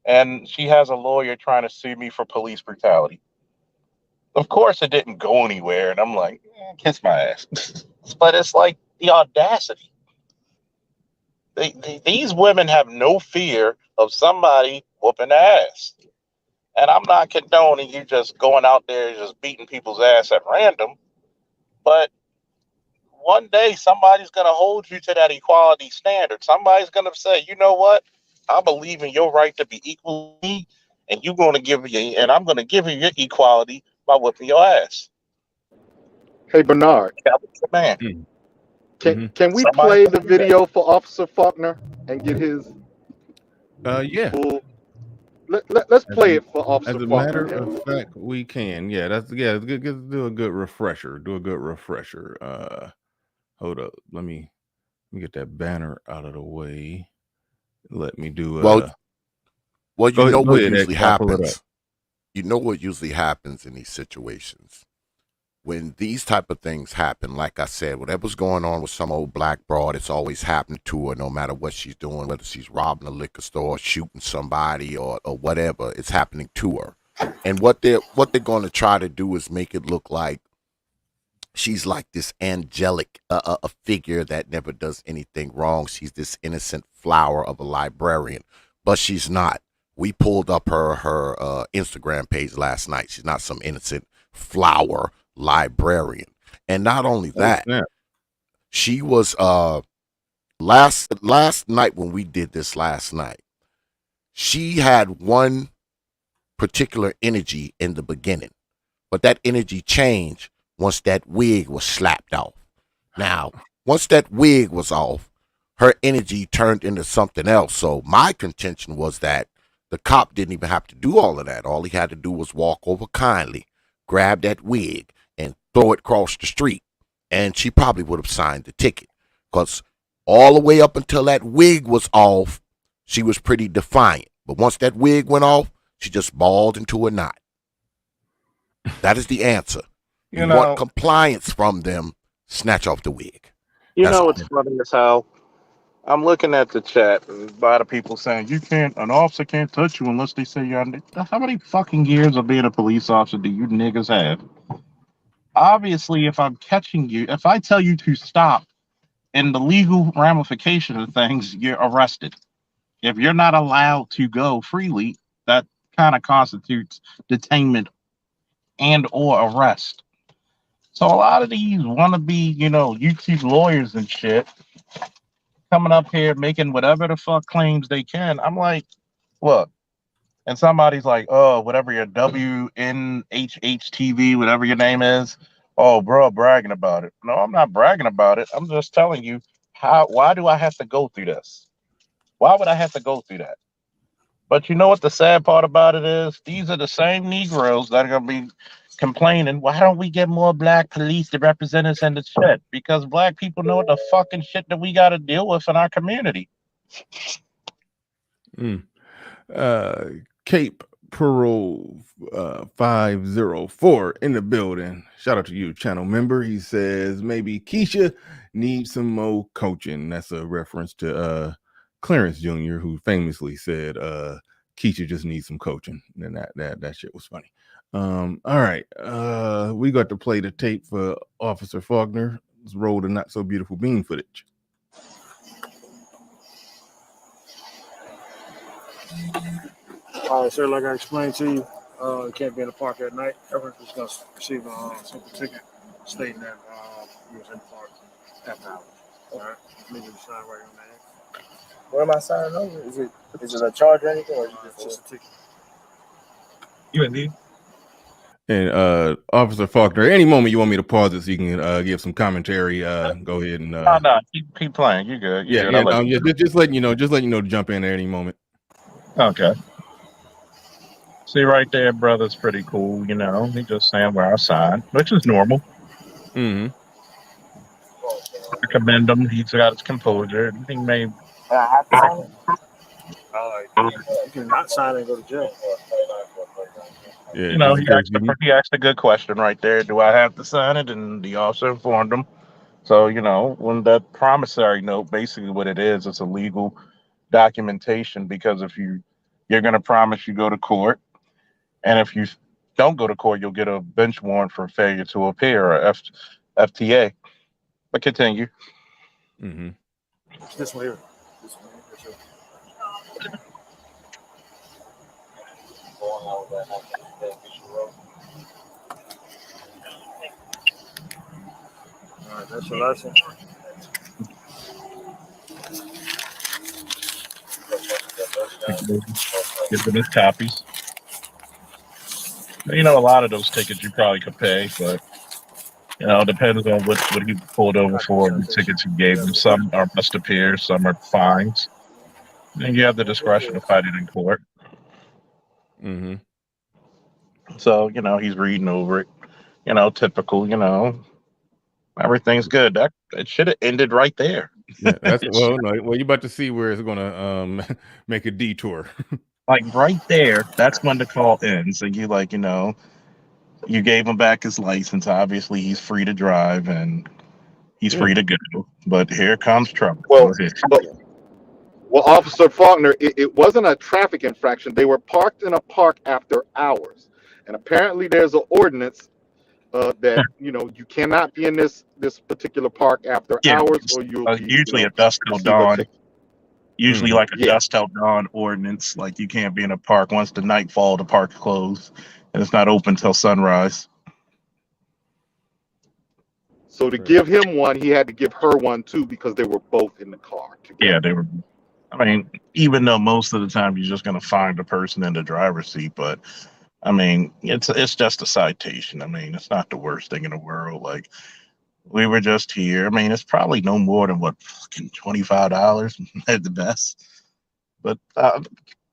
Speaker 13: and she has a lawyer trying to sue me for police brutality. Of course, it didn't go anywhere, and I'm like, kiss my ass. But it's like the audacity. These women have no fear of somebody whooping their ass. And I'm not condoning you just going out there and just beating people's ass at random, but one day somebody's going to hold you to that equality standard. Somebody's going to say, you know what? I believe in your right to be equal to me, and you're going to give me, and I'm going to give you your equality by whipping your ass.
Speaker 11: Hey Bernard,
Speaker 13: Man,
Speaker 11: can we
Speaker 13: somebody's
Speaker 11: play
Speaker 13: going
Speaker 11: the
Speaker 13: to do that.
Speaker 11: video for Officer Faulkner and get his
Speaker 1: Yeah.
Speaker 11: full? Let's
Speaker 1: As
Speaker 11: play
Speaker 1: a,
Speaker 11: it for Officer
Speaker 1: as a
Speaker 11: Faulkner.
Speaker 1: matter of fact, we can. Yeah, that's it's good. Do a good refresher. Do a good refresher. Hold up. Let me get that banner out of the way. Let me do
Speaker 2: Well, you know
Speaker 1: Go
Speaker 2: what
Speaker 1: ahead, X.
Speaker 2: usually
Speaker 1: I'll pull it up.
Speaker 2: happens. You know what usually happens in these situations when these type of things happen. Like I said, whatever's going on with some old black broad, it's always happened to her. No matter what she's doing, whether she's robbing a liquor store, shooting somebody, or whatever, it's happening to her. And what they're going to try to do is make it look like she's like this angelic a figure that never does anything wrong. She's this innocent flower of a librarian, but she's not. We pulled up her Instagram page last night. She's not some innocent flower librarian. And not only
Speaker 1: Oh,
Speaker 2: that,
Speaker 1: snap.
Speaker 2: she was last night when we did this last night, she had one particular energy in the beginning, but that energy changed once that wig was slapped off. Now, once that wig was off, her energy turned into something else. So my contention was that the cop didn't even have to do all of that. All he had to do was walk over kindly, grab that wig, and throw it across the street. And she probably would have signed the ticket. Because all the way up until that wig was off, she was pretty defiant. But once that wig went off, she just balled into a knot. That is the answer. You want compliance from them, snatch off the wig.
Speaker 13: You
Speaker 2: That's
Speaker 13: know
Speaker 2: all.
Speaker 13: what's funny as hell? I'm looking at the chat and a lot of people saying an officer can't touch you unless they say you're under. How many fucking years of being a police officer do you niggas have? Obviously, if I'm catching you, if I tell you to stop in the legal ramification of things, you're arrested. If you're not allowed to go freely, that kind of constitutes detainment and or arrest. So a lot of these wannabe, YouTube lawyers and shit coming up here making whatever the fuck claims they can. I'm like, look, and somebody's like, oh, whatever your WNHHTV, whatever your name is, oh, bro, bragging about it. No, I'm not bragging about it. I'm just telling you why do I have to go through this? Why would I have to go through that? But you know what the sad part about it is? These are the same Negroes that are going to be complaining, why don't we get more black police to represent us in the shit? Because black people know what the fucking shit that we got to deal with in our community.
Speaker 1: Cape Pearl 504 in the building. Shout out to you, channel member. He says maybe Keisha needs some more coaching. That's a reference to Clarence Jr., who famously said Keisha just needs some coaching. And that shit was funny. All right. We got to play the tape for Officer Faulkner. Let's roll the not so beautiful bean footage.
Speaker 3: All right, sir. Like I explained to you, you can't be in the park at night. Everyone's just gonna receive a simple ticket stating that you was in the park after hours. All right, leave you sign right on that.
Speaker 4: What am I signing over? Is it a charge or anything, or is it
Speaker 3: Just a ticket?
Speaker 4: You and me?
Speaker 1: And Officer Faulkner, any moment you want me to pause it so you can give some commentary, go ahead and
Speaker 13: no, keep playing. You're good. You're good.
Speaker 1: Just letting you know to jump in at any moment.
Speaker 13: Okay. See right there, brother's pretty cool, He just saying where I signed, which is normal.
Speaker 1: Mm-hmm.
Speaker 13: I commend him. He's got his composure. He may.
Speaker 4: I have to sign it?
Speaker 3: You can not sign and go to jail.
Speaker 1: Yeah,
Speaker 13: he asked a good question right there. Do I have to sign it? And the officer informed him. So, when that promissory note, basically what it is, it's a legal documentation, because if you're going to promise you go to court, and if you don't go to court, you'll get a bench warrant for failure to appear, or FTA. But continue.
Speaker 1: Mm-hmm.
Speaker 3: This one here. This one here. All right, that's your lesson.
Speaker 13: Get them his copies. You know, a lot of those tickets you probably could pay, but you know, it depends on what he pulled over for, the tickets you gave him. Some are must appear, some are fines. And you have the discretion to fight it in court.
Speaker 1: Mm-hmm.
Speaker 13: So, you know, he's reading over it. You know, typical, you know, everything's good. That it should have ended right there.
Speaker 1: Yeah, that's well, no, well, you're about to see where it's gonna make a detour.
Speaker 13: Like right there, that's when the call ends. And you like, you know, you gave him back his license. Obviously, he's free to drive and he's free to go. But here comes trouble. Go
Speaker 11: Well,
Speaker 13: ahead.
Speaker 11: but well, Officer Faulkner, it wasn't a traffic infraction. They were parked in a park after hours, and apparently there's an ordinance that you cannot be in this particular park after
Speaker 13: Yeah,
Speaker 11: hours, or you'll be
Speaker 13: usually a dusk till
Speaker 11: receive a
Speaker 13: dawn.
Speaker 11: ticket.
Speaker 13: Usually, like a
Speaker 11: Yeah.
Speaker 13: dusk till dawn ordinance. Like you can't be in a park once the nightfall. The park's closed, and it's not open till sunrise.
Speaker 11: So to give him one, he had to give her one too because they were both in the car together.
Speaker 13: Yeah, they were. I mean, even though most of the time you're just gonna find the person in the driver's seat, but I mean, it's just a citation. I mean, it's not the worst thing in the world. Like we were just here. I mean, it's probably no more than what fucking $25 at the best. But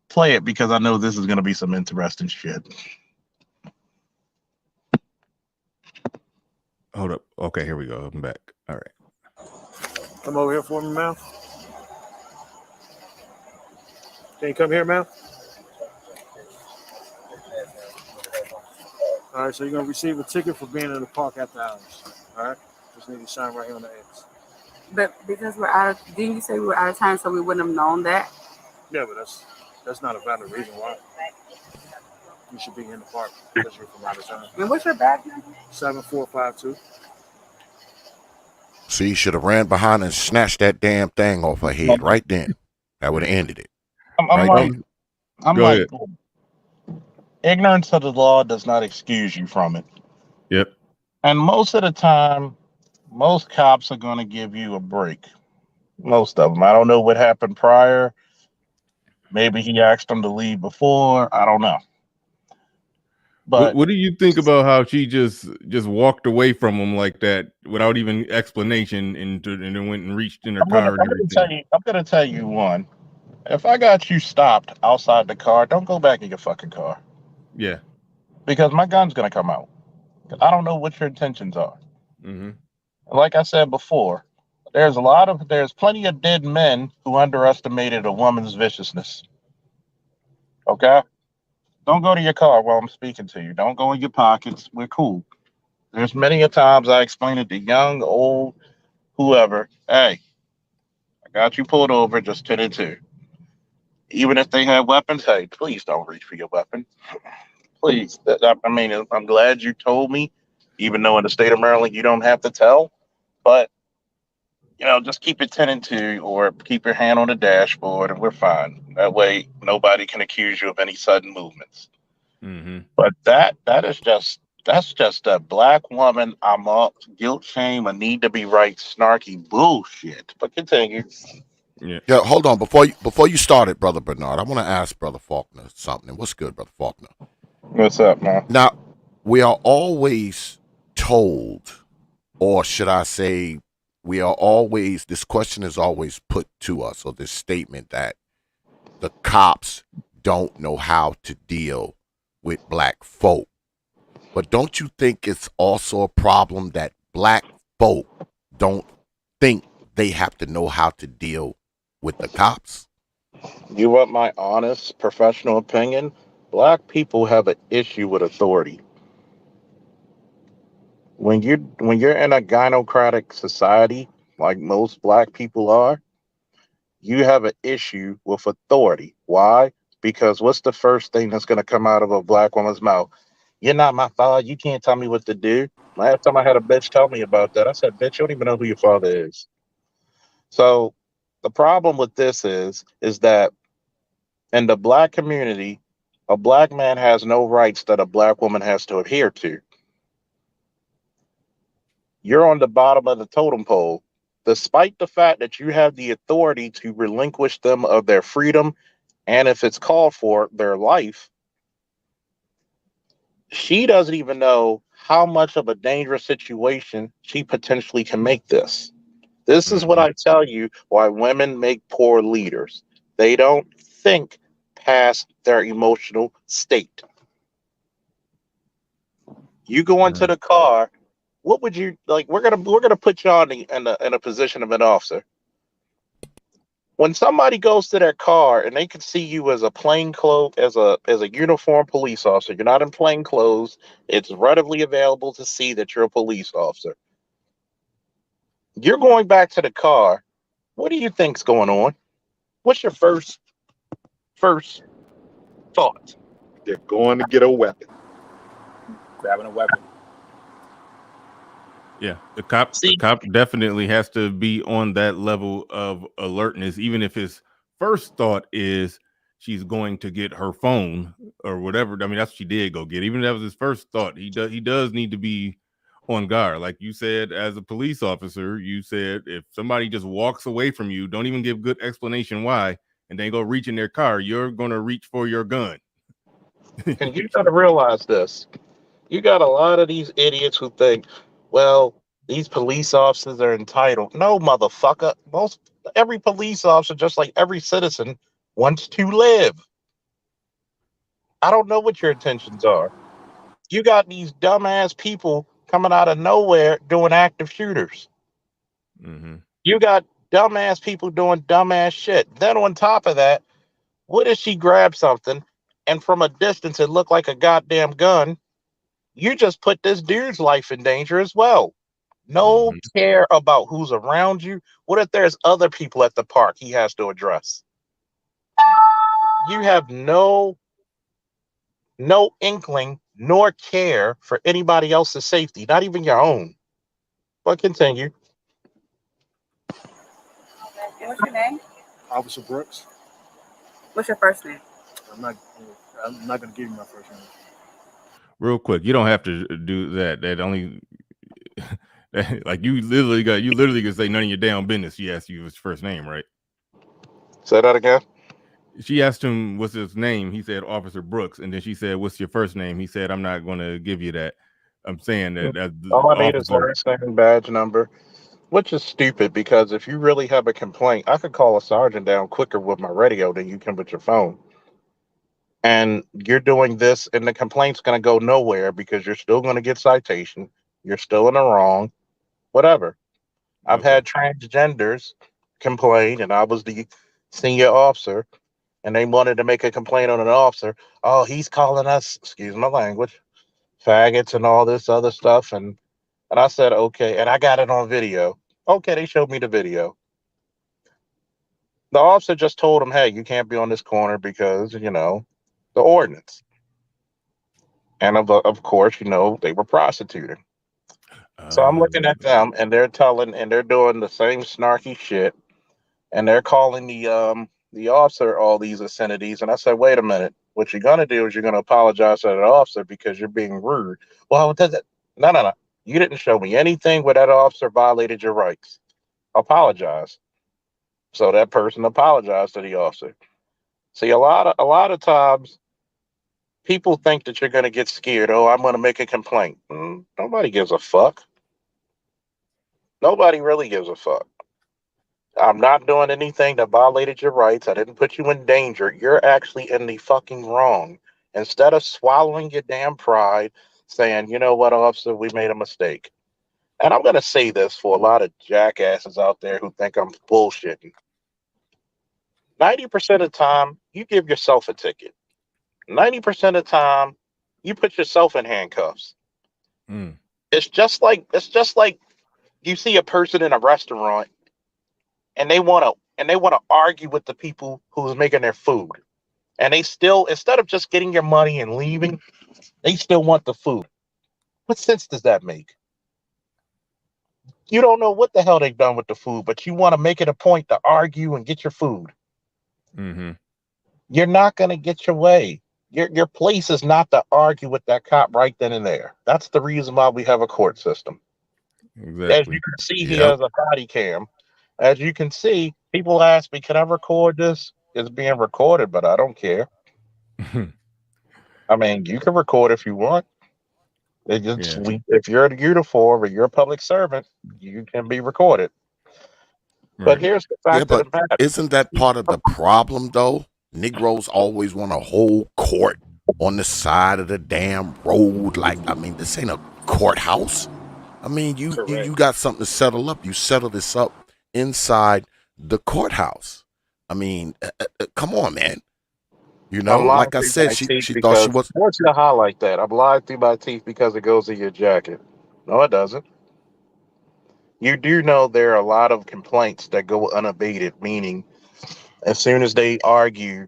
Speaker 13: play it because I know this is gonna be some interesting shit.
Speaker 1: Hold up. Okay, here we go. I'm back. All right.
Speaker 3: Come over here for me, man. Can you come here, man? All right, so you're gonna receive a ticket for being in the park after hours. All right, just need to sign right here on the X.
Speaker 5: But because we're out of, didn't you say we were out of time, so we wouldn't have known that?
Speaker 3: Yeah, but that's not a valid reason why you should be in the park because you're from out of town.
Speaker 5: And what's your badge number?
Speaker 3: 7452.
Speaker 2: See, should have ran behind and snatched that damn thing off her head right then. That would have ended it.
Speaker 13: I'm like, ignorance of the law does not excuse you from it.
Speaker 1: Yep.
Speaker 13: And most of the time, most cops are going to give you a break. Most of them. I don't know what happened prior. Maybe he asked them to leave before. I don't know. But
Speaker 1: what do you think about how she just walked away from him like that without even explanation and then went and reached in her car and everything?
Speaker 13: I'm gonna tell you one. If I got you stopped outside the car, don't go back in your fucking car.
Speaker 1: Yeah.
Speaker 13: Because my gun's gonna come out. I don't know what your intentions are.
Speaker 1: Mm-hmm.
Speaker 13: Like I said before, there's plenty of dead men who underestimated a woman's viciousness. Okay? Don't go to your car while I'm speaking to you. Don't go in your pockets. We're cool. There's many a times I explain it to young, old, whoever. Hey, I got you pulled over, just 10 and 2. Even if they have weapons, hey, please don't reach for your weapon. Please. I mean, I'm glad you told me, even though in the state of Maryland you don't have to tell. But, you know, just keep it 10 and 2 or keep your hand on the dashboard and we're fine. That way nobody can accuse you of any sudden movements.
Speaker 1: Mm-hmm.
Speaker 13: But that's just a black woman, I'm up, guilt, shame, I need to be right, snarky bullshit. But continue.
Speaker 2: Yeah, hold on. Before you started, Brother Bernard, I want to ask Brother Faulkner something. What's good, Brother Faulkner?
Speaker 13: What's up, man?
Speaker 2: Now, we are always told, or should I say, this question is always put to us, or this statement that the cops don't know how to deal with black folk. But don't you think it's also a problem that black folk don't think they have to know how to deal with the cops?
Speaker 13: You want my honest professional opinion? Black people have an issue with authority. When you're in a gynocratic society, like most black people are, you have an issue with authority. Why? Because what's the first thing that's going to come out of a black woman's mouth? You're not my father. You can't tell me what to do. Last time I had a bitch tell me about that, I said, bitch, you don't even know who your father is. So the problem with this is that in the black community, a black man has no rights that a black woman has to adhere to. You're on the bottom of the totem pole, despite the fact that you have the authority to relinquish them of their freedom and, if it's called for, their life. She doesn't even know how much of a dangerous situation she potentially can make this. This is what I tell you why women make poor leaders. They don't think past their emotional state. You go into the car, what would you like? We're gonna put you on in a position of an officer. When somebody goes to their car and they can see you as a plain clothes, as a uniformed police officer, you're not in plain clothes. It's readily available to see that you're a police officer. You're going back to the car. What do you think's going on? What's your first thought?
Speaker 11: They're going to get a weapon.
Speaker 12: Grabbing a weapon.
Speaker 1: Yeah, the cop definitely has to be on that level of alertness, even if his first thought is she's going to get her phone or whatever. I mean, that's what she did go get. Even if that was his first thought, he does need to be on guard. Like you said, as a police officer, you said if somebody just walks away from you, don't even give good explanation why, and then go reach in their car, you're going to reach for your gun.
Speaker 13: And you got to realize this. You got a lot of these idiots who think, well, these police officers are entitled. No, motherfucker. Every police officer, just like every citizen, wants to live. I don't know what your intentions are. You got these dumbass people coming out of nowhere doing active shooters. You got dumbass people doing dumbass shit. Then on top of that, what if she grabs something and from a distance it looked like a goddamn gun? You just put this dude's life in danger as well. No care about who's around you. What if there's other people at the park he has to address? You have no inkling nor care for anybody else's safety, not even your own. But continue.
Speaker 5: What's your name?
Speaker 3: Officer Brooks.
Speaker 5: What's your first name?
Speaker 3: I'm not going to give you my first name.
Speaker 1: Real quick, you don't have to do that. That only like you literally can say none of your damn business. She asked you his first name, right?
Speaker 13: Say that again.
Speaker 1: She asked him what's his name. He said Officer Brooks, and then she said, "What's your first name?" He said, "I'm not going to give you that." I'm saying that.
Speaker 13: All I need is last name and badge number, which is stupid because if you really have a complaint, I could call a sergeant down quicker with my radio than you can with your phone. And you're doing this, and the complaint's going to go nowhere because you're still going to get citation. You're still in the wrong, whatever. I've had transgenders complain, and I was the senior officer, and they wanted to make a complaint on an officer. Oh, he's calling us, excuse my language, faggots and all this other stuff. And I said, okay, and I got it on video. Okay, they showed me the video. The officer just told him, hey, you can't be on this corner because, the ordinance. And of course, they were prostituting. So I'm looking at them and they're doing the same snarky shit. And they're calling the officer all these obscenities. And I said, wait a minute. What you're going to do is you're going to apologize to that officer because you're being rude. Well, no. You didn't show me anything where that officer violated your rights. Apologize. So that person apologized to the officer. See, a lot of times people think that you're going to get scared. Oh, I'm going to make a complaint. Nobody gives a fuck. Nobody really gives a fuck. I'm not doing anything that violated your rights. I didn't put you in danger. You're actually in the fucking wrong. Instead of swallowing your damn pride, saying, you know what, officer, we made a mistake. And I'm going to say this for a lot of jackasses out there who think I'm bullshitting. 90% of the time, you give yourself a ticket. 90% of the time, you put yourself in handcuffs. It's just like you see a person in a restaurant and they want to argue with the people who's making their food. And they still, instead of just getting your money and leaving, they still want the food. What sense does that make? You don't know what the hell they've done with the food, but you want to make it a point to argue and get your food. You're not going to get your way. Your place is not to argue with that cop right then and there. That's the reason why we have a court system.
Speaker 8: As you
Speaker 1: Exactly.
Speaker 8: can see, he
Speaker 2: Yep.
Speaker 8: has a body cam. As you can see, people ask me, "Can I record this?" It's being recorded, but I don't care. I mean, you can record if you want.
Speaker 1: Yeah.
Speaker 8: If you're a uniform or you're a public servant, you can be recorded. But
Speaker 1: Right.
Speaker 8: here's the
Speaker 2: Yeah,
Speaker 8: fact of the
Speaker 2: but
Speaker 8: matter.
Speaker 2: isn't that part of the problem though? Negroes always want to hold court on the side of the damn road. Like, I mean, this ain't a courthouse. I mean, you
Speaker 12: Correct.
Speaker 2: got something to settle up. You settle this up inside the courthouse. I mean, come on, man. You know,
Speaker 8: I'm lying
Speaker 2: like I
Speaker 8: through
Speaker 2: said,
Speaker 8: my teeth
Speaker 2: she thought she
Speaker 8: because
Speaker 2: was.
Speaker 8: I want you to highlight that. I'm lying through my teeth because it goes in your jacket. No, it doesn't. You do know there are a lot of complaints that go unabated, meaning as soon as they argue,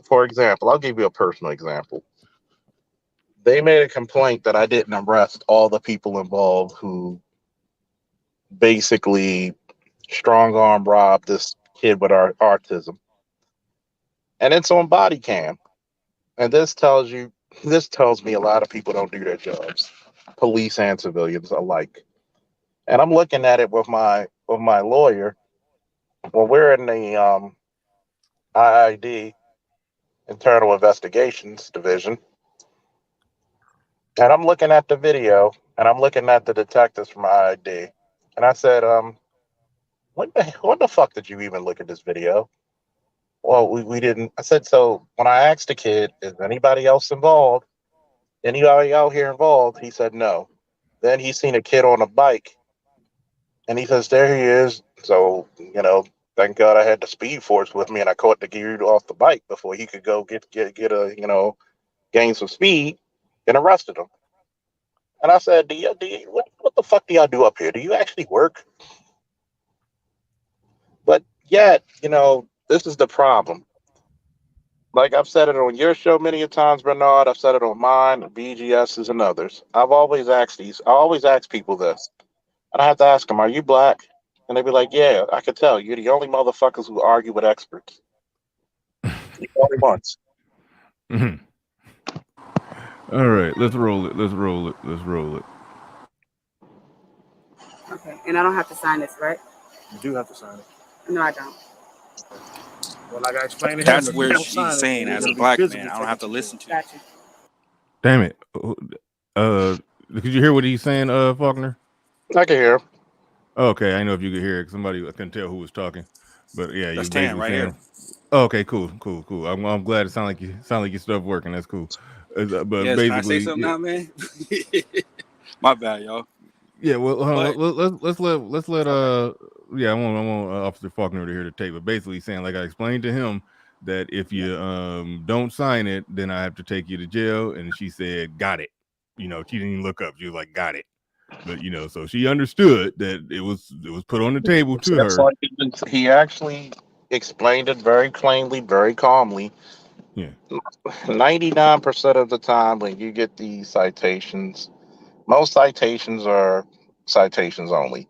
Speaker 8: for example, I'll give you a personal example. They made a complaint that I didn't arrest all the people involved who basically strong arm robbed this kid with autism. And it's on body cam. And this tells me a lot of people don't do their jobs, police and civilians alike. And I'm looking at it with my lawyer when we're in the IID, Internal Investigations Division, and I'm looking at the video and I'm looking at the detectives from IID, and I said, when the fuck did you even look at this video? Well, we didn't. I said, so when I asked the kid, is anybody else involved? Anybody out here involved? He said no. Then he seen a kid on a bike, and he says, there he is. So, thank God I had the speed force with me, and I caught the dude off the bike before he could go get a, gain some speed, and arrested him. And I said, what the fuck do y'all do up here? Do you actually work? But yet, this is the problem. Like I've said it on your show many a times, Bernard. I've said it on mine, BGS's, and others. I always ask people this. And I have to ask them, are you black? And they be like, yeah, I could tell. You're the only motherfuckers who argue with experts. The only ones.
Speaker 1: All right, let's roll it. Let's roll it. Let's roll it.
Speaker 5: Okay, and I don't have to sign this, right?
Speaker 3: You do have to sign it.
Speaker 5: No, I don't.
Speaker 3: Well, like I explained to him,
Speaker 12: That's
Speaker 3: if you
Speaker 12: where
Speaker 3: don't
Speaker 12: she's
Speaker 3: sign it,
Speaker 12: saying,
Speaker 3: then you're
Speaker 12: as a
Speaker 3: going to be
Speaker 12: black man,
Speaker 3: physically
Speaker 12: I don't
Speaker 3: taken
Speaker 12: have to
Speaker 3: to jail.
Speaker 12: listen to you.
Speaker 5: Gotcha.
Speaker 1: Damn it. Could you hear what he's saying, Faulkner?
Speaker 8: I can hear.
Speaker 1: Okay, I know if you could hear it. Somebody I couldn't tell who was talking, but yeah, you
Speaker 12: That's Tan
Speaker 1: basically
Speaker 12: right here.
Speaker 1: saying, oh, okay, cool. I'm glad it sound like your stuff working. That's cool. But
Speaker 12: Yes, can I say
Speaker 1: basically,
Speaker 12: something
Speaker 1: yeah,
Speaker 12: now, man? My bad, y'all.
Speaker 1: yeah. Well,
Speaker 12: But
Speaker 1: let's let
Speaker 12: okay.
Speaker 1: yeah, I want Officer Faulkner to hear the tape. But basically, saying like I explained to him that if
Speaker 12: Yeah.
Speaker 1: you don't sign it, then I have to take you to jail. And she said, got it. She didn't even look up. She was like, got it. But so she understood that it was put on the table to
Speaker 8: That's
Speaker 1: her.
Speaker 8: like he actually explained it very plainly, very calmly.
Speaker 1: Yeah.
Speaker 8: 99% of the time when you get these citations, most citations are citations only.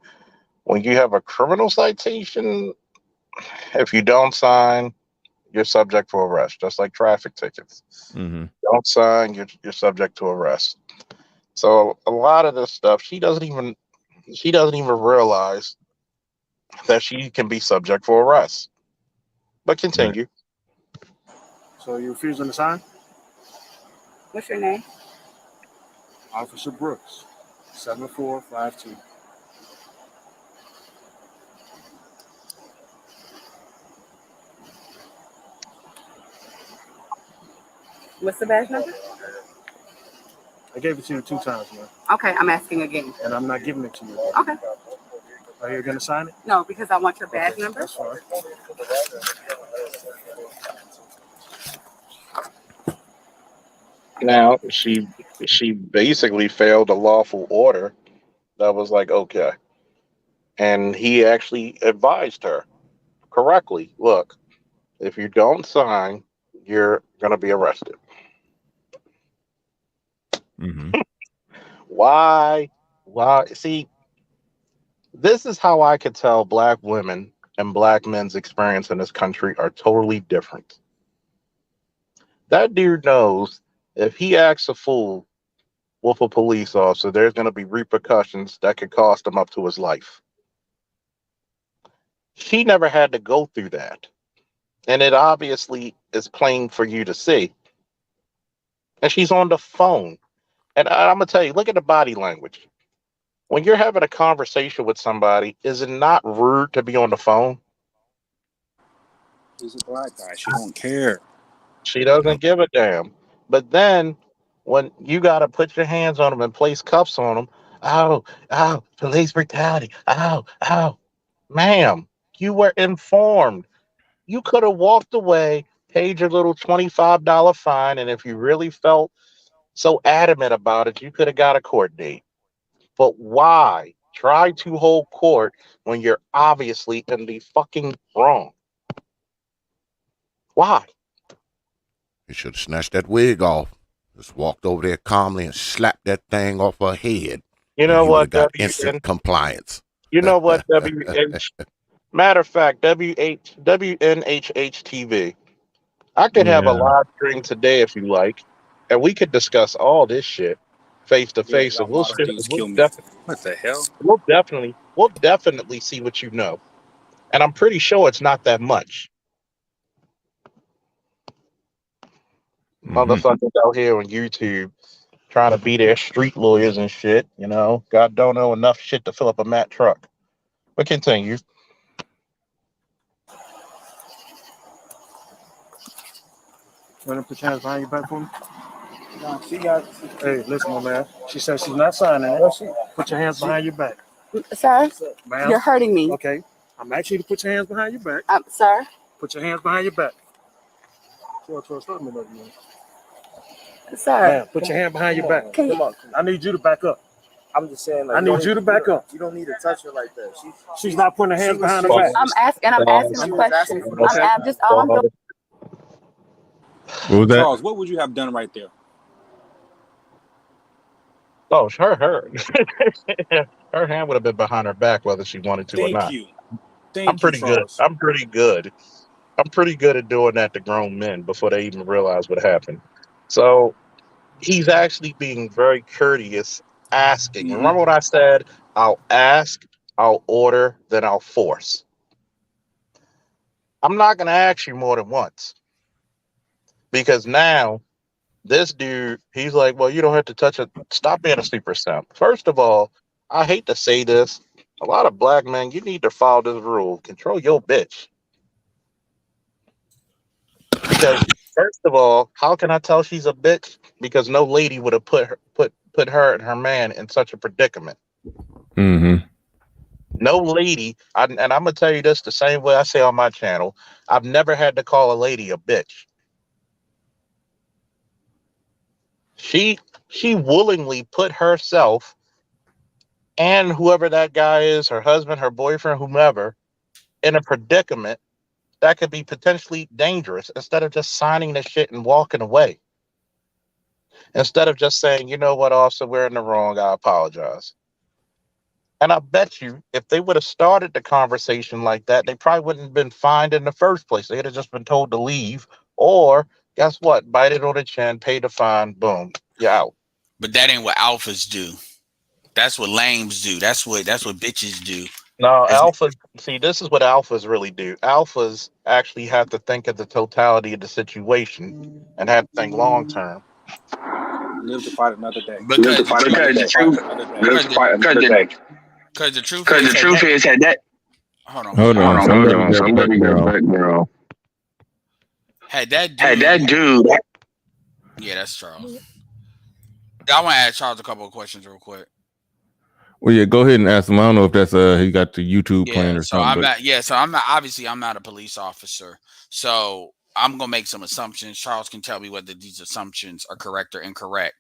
Speaker 8: When you have a criminal citation, if you don't sign, you're subject to arrest, just like traffic tickets.
Speaker 1: Mm-hmm.
Speaker 8: Don't sign, you're subject to arrest. So a lot of this stuff, she doesn't even realize that she can be subject for arrest. But
Speaker 1: Right.
Speaker 8: continue.
Speaker 3: So you refusing to sign?
Speaker 5: What's your name?
Speaker 3: Officer Brooks, 7452.
Speaker 5: What's the badge number?
Speaker 3: I gave it to you 2 times, man.
Speaker 5: Okay, I'm asking again.
Speaker 3: And I'm not giving it to you.
Speaker 5: Okay.
Speaker 3: Are you going to sign it?
Speaker 5: No, because I want your badge number.
Speaker 3: That's fine.
Speaker 8: Now she basically failed a lawful order that was like, okay. And he actually advised her correctly. Look, if you don't sign, you're gonna be arrested.
Speaker 1: Mm-hmm.
Speaker 8: Why? Why? See, this is how I could tell black women and black men's experience in this country are totally different. That dude knows if he acts a fool,
Speaker 13: with a police officer, there's going to be repercussions that could cost him up to his life. She never had to go through that. And it obviously is plain for you to see. And she's on the phone. And I'm going to tell you, look at the body language. When you're having a conversation with somebody, is it not rude to be on the phone?
Speaker 12: He's a black guy. She don't care.
Speaker 13: She doesn't give a damn. But then when you got to put your hands on them and place cuffs on them, oh, police brutality. Oh. Ma'am, you were informed. You could have walked away, paid your little $25 fine, and if you really felt so adamant about it, you could have got a court date. But why try to hold court when you're obviously in the fucking wrong? Why?
Speaker 2: You should have snatched that wig off. Just walked over there calmly and slapped that thing off her head.
Speaker 13: You know
Speaker 2: you
Speaker 13: what,
Speaker 2: got instant compliance.
Speaker 13: You know what, WH? Matter of fact, WNHH TV. I could have a live stream today if you like, and we could discuss all this shit face to face, and we'll
Speaker 12: What the hell?
Speaker 13: We'll definitely see what you know, and I'm pretty sure it's not that much. Motherfuckers out here on YouTube trying to be their street lawyers and shit. You know, God don't know enough shit to fill up a Mack truck. But continue.
Speaker 3: Want to put your hands behind your back for me? No, hey, listen, my man. She said she's not signing it. Put your hands behind your back.
Speaker 5: Sir,
Speaker 3: ma'am.
Speaker 5: You're hurting me.
Speaker 3: Okay. I'm asking you to put your hands behind your back.
Speaker 5: Sir?
Speaker 3: Put your hands behind your back.
Speaker 5: Sir.
Speaker 3: Ma'am, put your hand behind your back. Come on. I need you to back up.
Speaker 4: I'm just saying, like,
Speaker 3: I need you to back up.
Speaker 4: You don't need to touch her like that.
Speaker 3: She's not putting her hands behind her back.
Speaker 5: I'm asking a question. I'm just all I'm doing.
Speaker 1: What was that?
Speaker 12: Charles, what would you have done right there?
Speaker 13: Oh, her her hand would have been behind her back whether she wanted to or not.
Speaker 12: Thank you.
Speaker 13: I'm pretty good. I'm pretty good at doing that to grown men before they even realize what happened. So he's actually being very courteous, asking. Mm-hmm. Remember what I said? I'll ask, I'll order, then I'll force. I'm not going to ask you more than once. Because now, this dude, he's like, well, you don't have to touch it. Stop being a super simp. First of all, I hate to say this. A lot of black men, you need to follow this rule. Control your bitch. Because first of all, how can I tell she's a bitch? Because no lady would have put her and her man in such a predicament.
Speaker 1: Mm-hmm.
Speaker 13: No lady, and I'm gonna tell you this the same way I say on my channel. I've never had to call a lady a bitch. She willingly put herself and whoever that guy is, her husband, her boyfriend, whomever, in a predicament that could be potentially dangerous instead of just signing the shit and walking away. Instead of just saying, you know what, officer, we're in the wrong, I apologize. And I bet you if they would have started the conversation like that, they probably wouldn't have been fined in the first place. They'd have just been told to leave. Or guess what? Bite it on the chin, pay the fine, boom, you're out.
Speaker 14: But that ain't what alphas do. That's what lames do. That's what bitches do.
Speaker 13: No, alphas. See, this is what alphas really do. Alphas actually have to think of the totality of the situation and have to think long term.
Speaker 12: Live to fight another day.
Speaker 14: Because the truth is that. Hold on.
Speaker 10: Somebody go back, girl.
Speaker 14: Had that dude. Yeah, that's Charles. I want to ask Charles a couple of questions real quick.
Speaker 1: Well, yeah, go ahead and ask him. I don't know if that's he got the YouTube playing or something.
Speaker 14: I'm not a police officer. So I'm gonna make some assumptions. Charles can tell me whether these assumptions are correct or incorrect.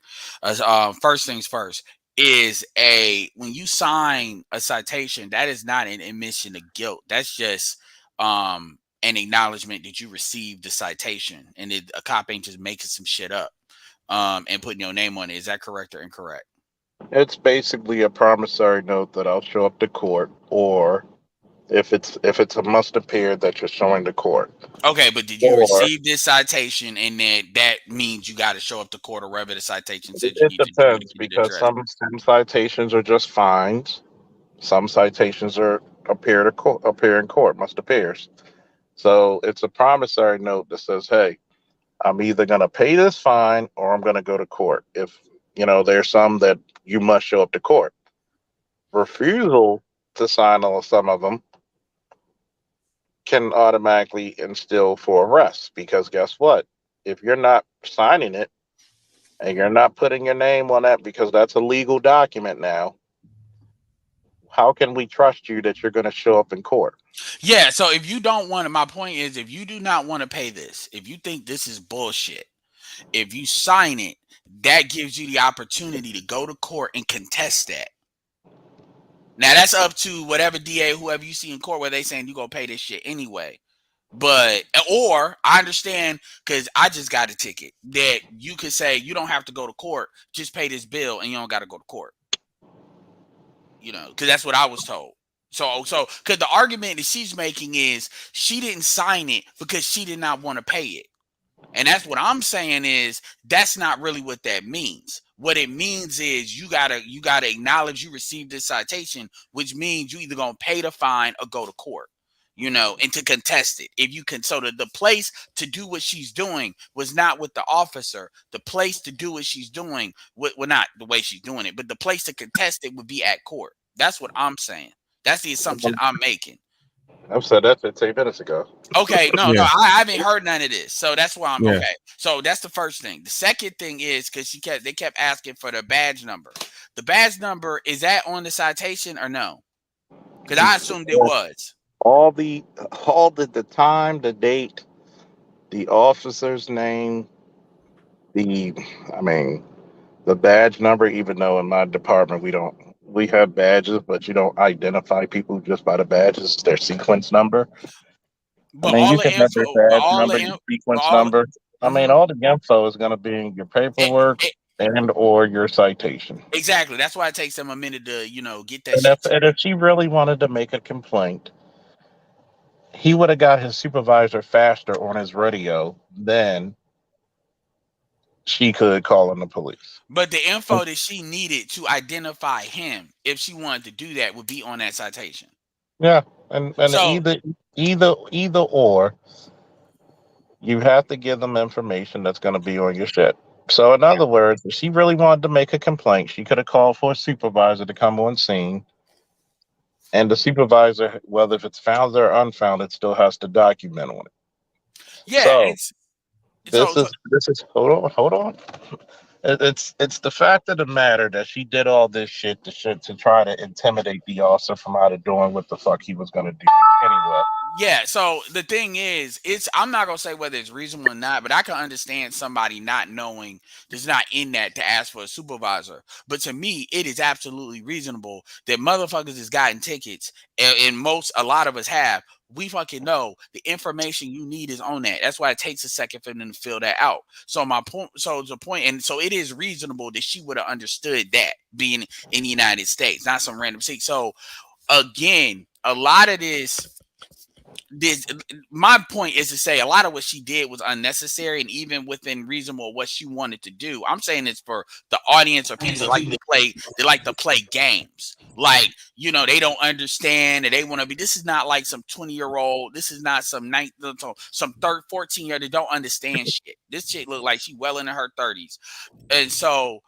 Speaker 14: First things first, when you sign a citation, that is not an admission of guilt. That's just an acknowledgement that you received the citation, and a cop ain't just making some shit up and putting your name on it. Is that correct or incorrect?
Speaker 13: It's basically a promissory note that I'll show up to court, or if it's a must appear that you're showing to court.
Speaker 14: Okay, but did you
Speaker 13: Or
Speaker 14: receive this citation, and then that means you got to show up to court, or wherever the citation says you
Speaker 13: it
Speaker 14: need to do to
Speaker 13: depends
Speaker 14: get it
Speaker 13: because
Speaker 14: addressed?
Speaker 13: some citations are just fines. Some citations are appear in court, must appears. So it's a promissory note that says, "Hey, I'm either going to pay this fine or I'm going to go to court." If there's some that you must show up to court. Refusal to sign on some of them can automatically instill for arrest because guess what? If you're not signing it and you're not putting your name on that because that's a legal document now, how can we trust you that you're going to show up in court?
Speaker 14: Yeah. So if you don't want to, my point is, if you do not want to pay this, if you think this is bullshit, if you sign it, that gives you the opportunity to go to court and contest that. Now that's up to whatever DA, whoever you see in court, where they saying you gonna pay this shit anyway. But or I understand because I just got a ticket that you could say you don't have to go to court, just pay this bill and you don't got to go to court. Because that's what I was told. So because the argument that she's making is she didn't sign it because she did not want to pay it. And that's what I'm saying is that's not really what that means. What it means is you gotta acknowledge you received this citation, which means you either gonna pay the fine or go to court, and to contest it. If you can, so the place to do what she's doing was not with the officer. The place to do what she's doing, well, not the way she's doing it, but the place to contest it would be at court. That's what I'm saying. That's the assumption I'm making.
Speaker 13: I've said that 15 minutes ago.
Speaker 14: Okay, no, I haven't heard none of this, so that's why I'm
Speaker 1: Yeah.
Speaker 14: okay. So that's the first thing. The second thing is because they kept asking for the badge number. The badge number, is that on the citation or no? Because I assumed it was.
Speaker 13: All the time, the date, the officer's name, the badge number. Even though in my department we have badges, but you don't identify people just by the badges. Their sequence number.
Speaker 14: But
Speaker 13: You
Speaker 14: all
Speaker 13: can
Speaker 14: the
Speaker 13: have
Speaker 14: info,
Speaker 13: their
Speaker 14: but
Speaker 13: badge
Speaker 14: all
Speaker 13: number,
Speaker 14: the
Speaker 13: your
Speaker 14: in- but
Speaker 13: sequence
Speaker 14: all
Speaker 13: number. All the info is going to be in your paperwork and or your citation.
Speaker 14: exactly. That's why it takes them a minute to get that shit.
Speaker 13: And if she really wanted to make a complaint, he would have got his supervisor faster on his radio than she could call in the police.
Speaker 14: But the info that she needed to identify him, if she wanted to do that, would be on that citation.
Speaker 13: Yeah, and
Speaker 14: So
Speaker 13: either or, you have to give them information that's going to be on your shit. So in other words, if she really wanted to make a complaint, she could have called for a supervisor to come on scene. And the supervisor, whether if it's found or unfounded, still has to document on it.
Speaker 14: yeah,
Speaker 13: So
Speaker 14: so
Speaker 13: this is hold on. It's the fact of the matter that she did all this shit to try to intimidate the officer from out of doing what the fuck he was gonna do anyway.
Speaker 14: yeah, so the thing is, I'm not gonna say whether it's reasonable or not, but I can understand somebody not knowing that's not in that to ask for a supervisor. But to me, it is absolutely reasonable that motherfuckers has gotten tickets, and a lot of us have. We fucking know the information you need is on that. That's why it takes a second for them to fill that out. So and so it is reasonable that she would have understood that being in the United States, not some random seat. So again, a lot of this, my point is to say a lot of what she did was unnecessary, and even within reasonable what she wanted to do. I'm saying it's for the audience or people that like to play games. Like, they don't understand and they want to be. This is not like some 20-year-old. This is not some 14-year-old that don't understand shit. This chick look like she well into her 30s. And so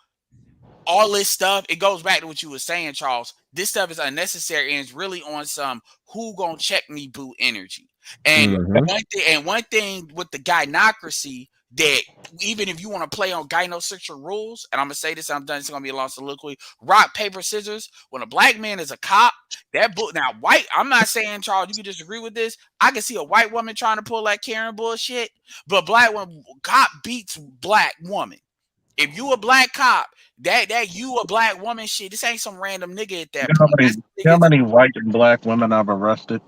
Speaker 14: all this stuff, it goes back to what you were saying, Charles. This stuff is unnecessary, and it's really on some who gonna check me boo energy. And one thing with the gynocracy, that even if you want to play on gynosexual rules, and I'm gonna say this, I'm done. It's gonna be a long soliloquy. Rock, paper, scissors. When a black man is a cop, that book now white. I'm not saying, Charles, you can disagree with this. I can see a white woman trying to pull that Karen bullshit, but black woman cop beats black woman. If you a black cop, that you a black woman shit. This ain't some random nigga at that point.
Speaker 13: How many white and black women I've arrested?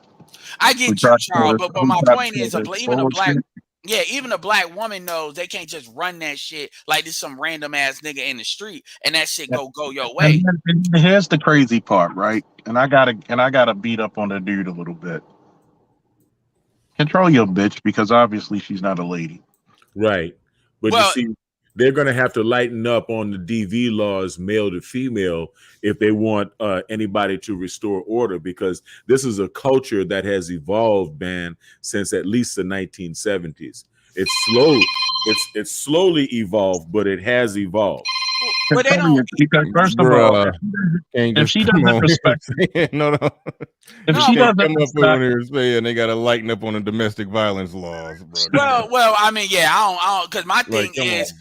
Speaker 14: I get you, Charles, but my point is, even a black. Yeah, even a black woman knows they can't just run that shit like this some random ass nigga in the street and that shit go your way.
Speaker 13: And here's the crazy part, right? And I gotta beat up on the dude a little bit. Control your bitch, because obviously she's not a lady.
Speaker 15: Right. But
Speaker 14: Well,
Speaker 15: you see, they're going to have to lighten up on the DV laws, male to female, if they want anybody to restore order, because this is a culture that has evolved, man, since at least the 1970s. It's slowly evolved, but it has evolved.
Speaker 14: But they don't.
Speaker 13: Because first of all,
Speaker 1: if
Speaker 13: she doesn't respect,
Speaker 1: no,
Speaker 13: if she doesn't
Speaker 1: come up
Speaker 13: respect,
Speaker 1: with here saying they got to lighten up on the domestic violence laws, bro.
Speaker 14: Well, I mean, yeah, I don't, because my thing is,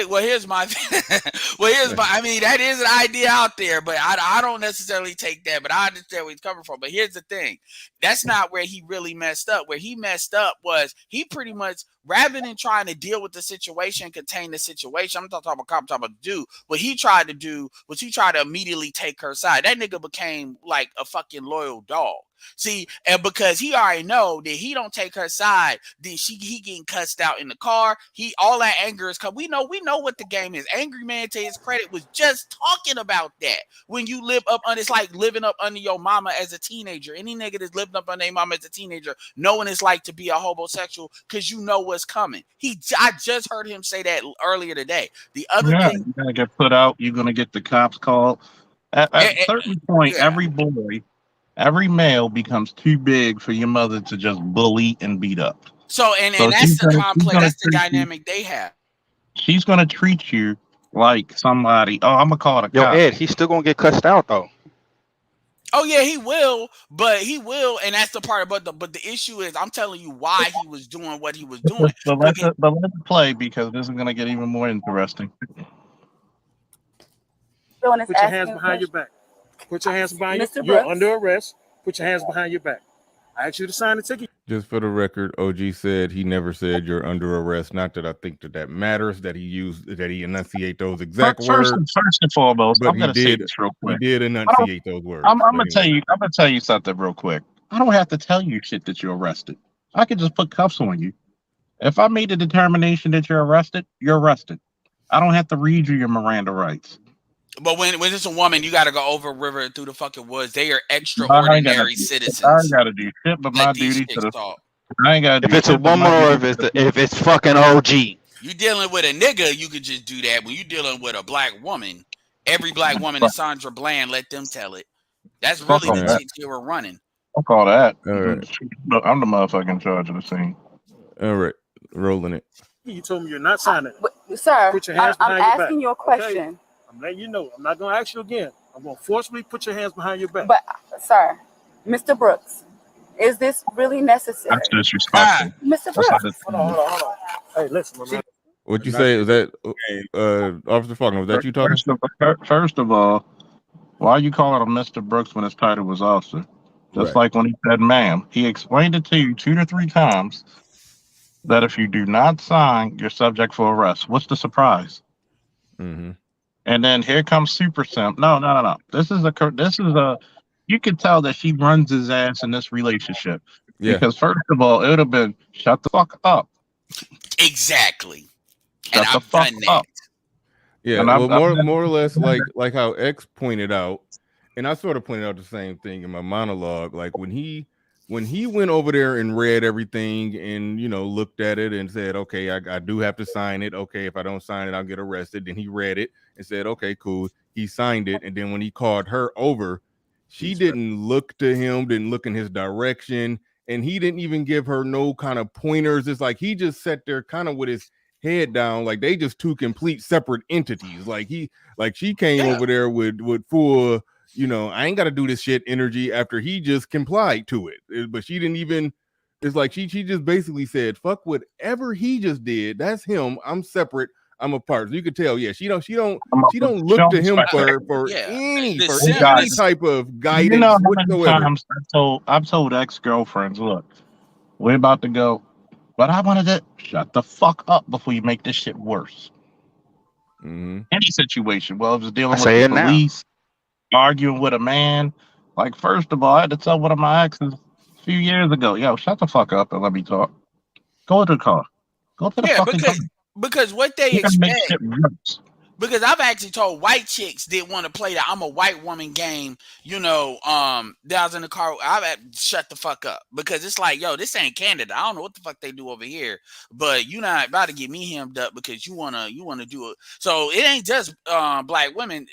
Speaker 14: here's my, I mean, that is an idea out there, but I don't necessarily take that, but I understand where he's coming from. But here's the thing, that's not where he really messed up. Where he messed up was he pretty much, rather than trying to deal with the situation, contain the situation, I'm not talking about cop, I'm talking about do, what he tried to do was he tried to immediately take her side. That nigga became like a fucking loyal dog. See, and because he already know that he don't take her side, then he getting cussed out in the car. All that anger is because we know what the game is. Angry Man, to his credit, was just talking about that. When you live up under, it's like living up under your mama as a teenager. Any nigga that's living up under their mama as a teenager, knowing it's like to be a homosexual, because you know what's coming. I just heard him say that earlier today. The other thing,
Speaker 13: you're gonna get put out. You're gonna get the cops called. At a certain point, every boy, every male becomes too big for your mother to just bully and beat up.
Speaker 14: So that's the complex. That's the dynamic they have.
Speaker 13: She's gonna treat you like somebody. Oh, I'm gonna call the cops.
Speaker 12: Yo, Ed, he's still gonna get cussed out though.
Speaker 14: Oh yeah, he will, and that's the part. But the issue is, I'm telling you why he was doing what he was doing.
Speaker 13: But let it play, because this is gonna get even more interesting.
Speaker 3: Put your hands behind your back. Put your hands behind you. You're under arrest. Put your hands behind your back. I asked you to sign the ticket.
Speaker 1: Just for the record, OG said he never said you're under arrest. Not that I think that matters, that he enunciate those exact words.
Speaker 13: First and foremost,
Speaker 1: but
Speaker 13: I'm gonna say this real quick.
Speaker 1: He did enunciate those words.
Speaker 13: I'm gonna tell you something real quick. I don't have to tell you shit that you're arrested. I can just put cuffs on you. If I made the determination that you're arrested, you're arrested. I don't have to read you your Miranda rights.
Speaker 14: But when it's a woman, you got to go over a river through the fucking woods. They are extraordinary citizens.
Speaker 13: I ain't got to do shit, but my duty to I ain't got to do
Speaker 12: if it's a woman or if it's fucking OG.
Speaker 14: You dealing with a nigga, you could just do that. When you dealing with a black woman, every black woman is Sandra Bland. Let them tell it. That's really the shit you were running.
Speaker 13: I'll call that.
Speaker 1: All right.
Speaker 13: I'm the motherfucker in charge of the scene.
Speaker 1: All right, rolling it.
Speaker 3: You told me you're not signing.
Speaker 5: Sir,
Speaker 3: put your hands
Speaker 5: I'm
Speaker 3: behind
Speaker 5: asking
Speaker 3: your
Speaker 5: you a question.
Speaker 3: Okay? I'm letting you know. I'm not going to ask you again. I'm going to forcibly put your hands behind your back.
Speaker 5: But, sir, Mr. Brooks, is this really necessary?
Speaker 13: That's disrespectful.
Speaker 5: Mr. Brooks.
Speaker 3: Hold on. Hey, listen, man.
Speaker 1: What you say? Is that Officer Faulkner? Was that you talking?
Speaker 13: First of all, why are you calling him Mr. Brooks when his title was officer? Just like when he said ma'am. He explained it to you 2 to 3 times that if you do not sign, you're subject for arrest. What's the surprise?
Speaker 1: Mm-hmm.
Speaker 13: And then here comes Super Simp. No. This is a. You could tell that she runs his ass in this relationship. Yeah. Because first of all, it would have been shut the fuck up.
Speaker 14: Exactly.
Speaker 13: Shut the fuck up.
Speaker 1: Yeah.
Speaker 13: And
Speaker 1: well, more or less like how X pointed out, and I sort of pointed out the same thing in my monologue. Like when he went over there and read everything and, looked at it and said, okay, I do have to sign it. Okay, if I don't sign it, I'll get arrested. Then he read it and said, okay, cool. He signed it. And then when he called her over, she didn't look to him, didn't look in his direction. And he didn't even give her no kind of pointers. It's like he just sat there kind of with his head down, like they just 2 complete separate entities. Like she came over there with full, I ain't got to do this shit energy after he just complied to it. But she didn't even, it's like she just basically said, fuck whatever he just did. That's him. I'm separate. I'm apart. So you could tell, she don't look to him for any type of guidance whatsoever.
Speaker 13: I've told ex-girlfriends, look, we're about to go, but I wanted to shut the fuck up before you make this shit worse.
Speaker 1: Mm-hmm.
Speaker 13: Any situation. Well, if it's dealing with the police, arguing with a man, like first of all, I had to tell one of my exes a few years ago, yo, shut the fuck up and let me talk. Go to the car. Go to the
Speaker 14: Yeah,
Speaker 13: fucking car.
Speaker 14: because what they
Speaker 13: You're gonna make
Speaker 14: expect.
Speaker 13: shit worse.
Speaker 14: Because I've actually told white chicks didn't want to play the I'm a white woman game, that I was in the car. I've shut the fuck up because it's like, yo, this ain't Canada. I don't know what the fuck they do over here, but you not about to get me hemmed up because you wanna do it. So it ain't just black women.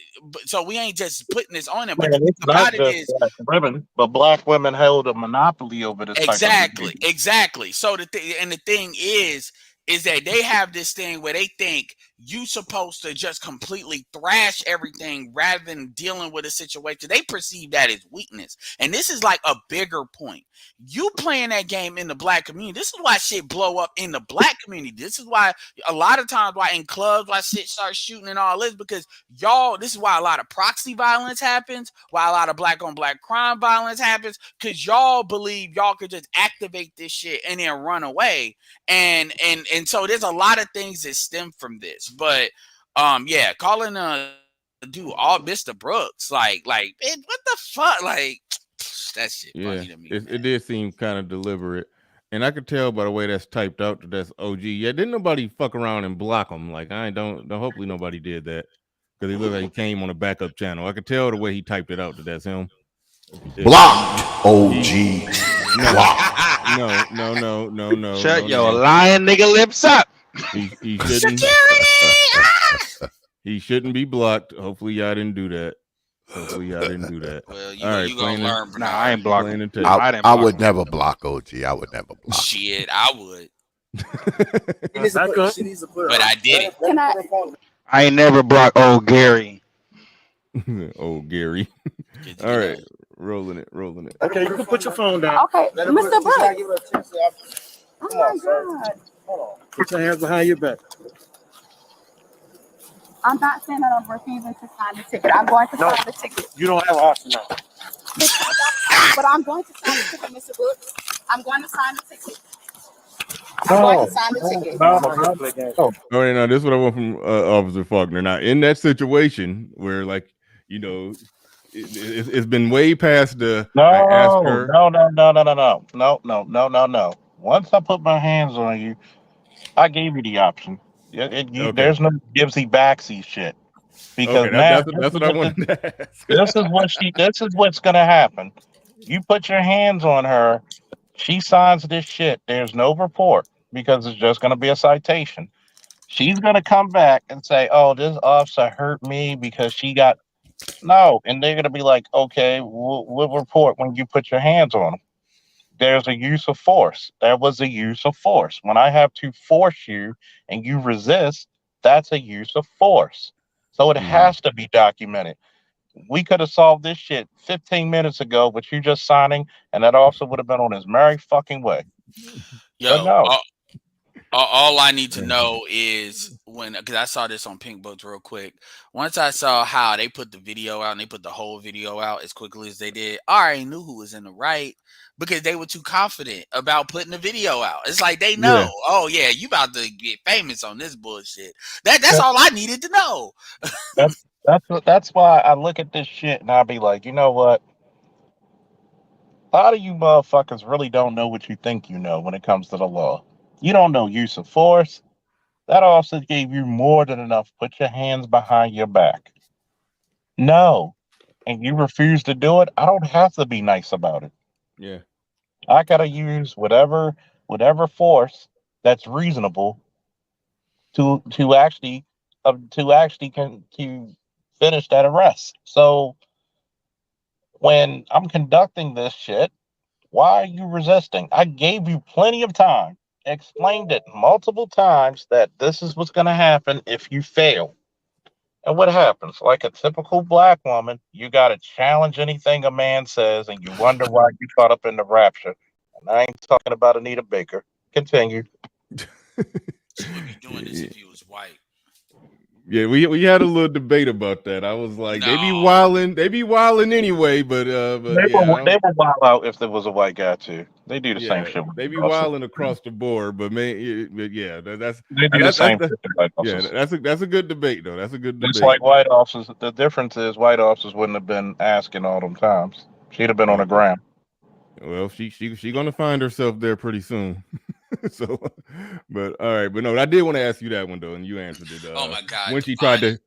Speaker 14: So we ain't just putting this on them. But the thing
Speaker 13: It's not
Speaker 14: about it
Speaker 13: just
Speaker 14: is,
Speaker 13: black women, but black women held a monopoly over this type of behavior.
Speaker 14: exactly. So the thing is that they have this thing where they think you supposed to just completely thrash everything rather than dealing with a situation. They perceive that as weakness. And this is like a bigger point. You playing that game in the black community. This is why shit blow up in the black community. This is why a lot of times why in clubs why shit starts shooting and all this, because this is why a lot of proxy violence happens, why a lot of black on black crime violence happens, because y'all believe y'all could just activate this shit and then run away. And so there's a lot of things that stem from this. But yeah, calling dude all Mr. Brooks, like man, what the fuck? Like that shit funny to me.
Speaker 1: It did seem kind of deliberate. And I could tell by the way that's typed out that that's OG. Yeah, didn't nobody fuck around and block him. Like don't hopefully nobody did that. Because he looked like he came on a backup channel. I could tell the way he typed it out that that's him.
Speaker 2: Blocked, OG.
Speaker 1: No.
Speaker 10: Shut your lying nigga lips up.
Speaker 1: He shouldn't. He shouldn't be blocked. Hopefully y'all didn't do that.
Speaker 14: Well, you gonna learn.
Speaker 10: Nah, I ain't blocking.
Speaker 2: I would never block OG. I would never block.
Speaker 14: Shit, I would.
Speaker 5: But
Speaker 14: I did it.
Speaker 5: Can
Speaker 10: I ain't never blocked old Gary.
Speaker 1: Old Gary. All right. Rolling it.
Speaker 3: Okay, you can put your phone down.
Speaker 5: Okay, Mr. Brooks. Oh my God.
Speaker 3: Hold on. Put your hands behind your back.
Speaker 5: I'm not saying that I'm refusing to sign the ticket. I'm going to sign the ticket.
Speaker 3: You don't have an option now.
Speaker 5: But I'm going to sign the ticket, Mr. Brooks. I'm going to sign the ticket. I'm going to sign the ticket.
Speaker 1: All right, now this is what I want from Officer Faulkner. Now, in that situation where, like, it's been way past the.
Speaker 13: No. Once I put my hands on you, I gave you the option. There's no givesy backsy shit. Because
Speaker 1: that's what I wanted to ask.
Speaker 13: This is what's gonna happen. You put your hands on her, she signs this shit. There's no report because it's just gonna be a citation. She's gonna come back and say, "Oh, this officer hurt me because she got no," and they're gonna be like, "Okay, we'll report when you put your hands on them." There's a use of force. There was a use of force. When I have to force you and you resist, that's a use of force. So it has to be documented. We could have solved this shit 15 minutes ago with you just signing, and that officer would have been on his merry fucking way.
Speaker 14: Yo,
Speaker 13: no.
Speaker 14: All I need to know is because I saw this on Pink Books real quick. Once I saw how they put the video out and they put the whole video out as quickly as they did, I already knew who was in the right because they were too confident about putting the video out. It's like they know, oh yeah, you about to get famous on this bullshit. That's all I needed to know.
Speaker 13: That's why I look at this shit and I'll be like, you know what? A lot of you motherfuckers really don't know what you think you know when it comes to the law. You don't know use of force. That officer gave you more than enough. Put your hands behind your back. No. And you refuse to do it. I don't have to be nice about it.
Speaker 1: Yeah.
Speaker 13: I gotta use whatever force that's reasonable to actually finish that arrest. So when I'm conducting this shit, why are you resisting? I gave you plenty of time. Explained it multiple times that this is what's going to happen if you fail. And what happens? Like a typical black woman, you got to challenge anything a man says, and you wonder why you caught up in the rapture. And I ain't talking about Anita Baker. Continue.
Speaker 14: She would be doing this if he was white.
Speaker 1: Yeah, we had a little debate about that. I was like, they be wilding anyway, but
Speaker 13: they were wild out if there was a white guy too. They do the same shit.
Speaker 1: They be wilding across the board, but that's
Speaker 13: they do the same shit.
Speaker 1: That's a good debate though. That's a good debate.
Speaker 13: It's like white officers. The difference is white officers wouldn't have been asking all them times. She'd have been on the ground.
Speaker 1: Well, she gonna find herself there pretty soon. So, but all right, but no, I did want to ask you that one though, and you answered it.
Speaker 14: Oh my God!
Speaker 1: When she tried to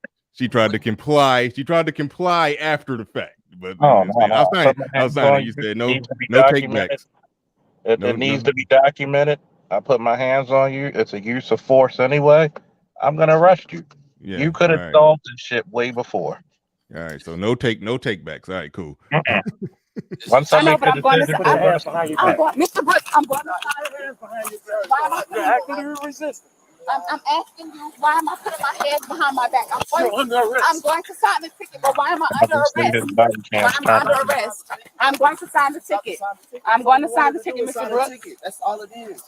Speaker 1: comply. She tried to comply after the fact, but
Speaker 13: Oh
Speaker 1: you
Speaker 13: no,
Speaker 1: said,
Speaker 13: no! I put my
Speaker 1: I was
Speaker 13: hands
Speaker 1: signing.
Speaker 13: on
Speaker 1: You
Speaker 13: you.
Speaker 1: said
Speaker 13: It
Speaker 1: no,
Speaker 13: needs to be
Speaker 1: no
Speaker 13: documented.
Speaker 1: takebacks.
Speaker 13: It needs to be documented. I put my hands on you. It's a use of force anyway. I'm gonna arrest you.
Speaker 1: Yeah.
Speaker 13: You could
Speaker 1: All
Speaker 13: have
Speaker 1: right.
Speaker 13: solved this shit way before.
Speaker 1: All right. So no takebacks. All right. Cool.
Speaker 13: Once I
Speaker 5: I know,
Speaker 13: make
Speaker 5: but
Speaker 13: the
Speaker 5: I'm going
Speaker 13: decision
Speaker 5: to.
Speaker 13: to arrest
Speaker 3: behind your
Speaker 5: I'm
Speaker 3: back.
Speaker 5: going, Mr. Brooks. I'm going to. Why am I
Speaker 3: You're actively resisting.
Speaker 5: I'm asking you, why am I putting my hands behind my back?
Speaker 3: You're under arrest.
Speaker 5: I'm going to sign the ticket, but why am I
Speaker 13: I
Speaker 5: under
Speaker 13: just say
Speaker 5: arrest?
Speaker 13: his body
Speaker 5: Why
Speaker 13: cam
Speaker 5: am I under arrest? I'm going to sign the ticket. I'm going to sign the ticket, Mr. Brooks.
Speaker 4: That's all it is.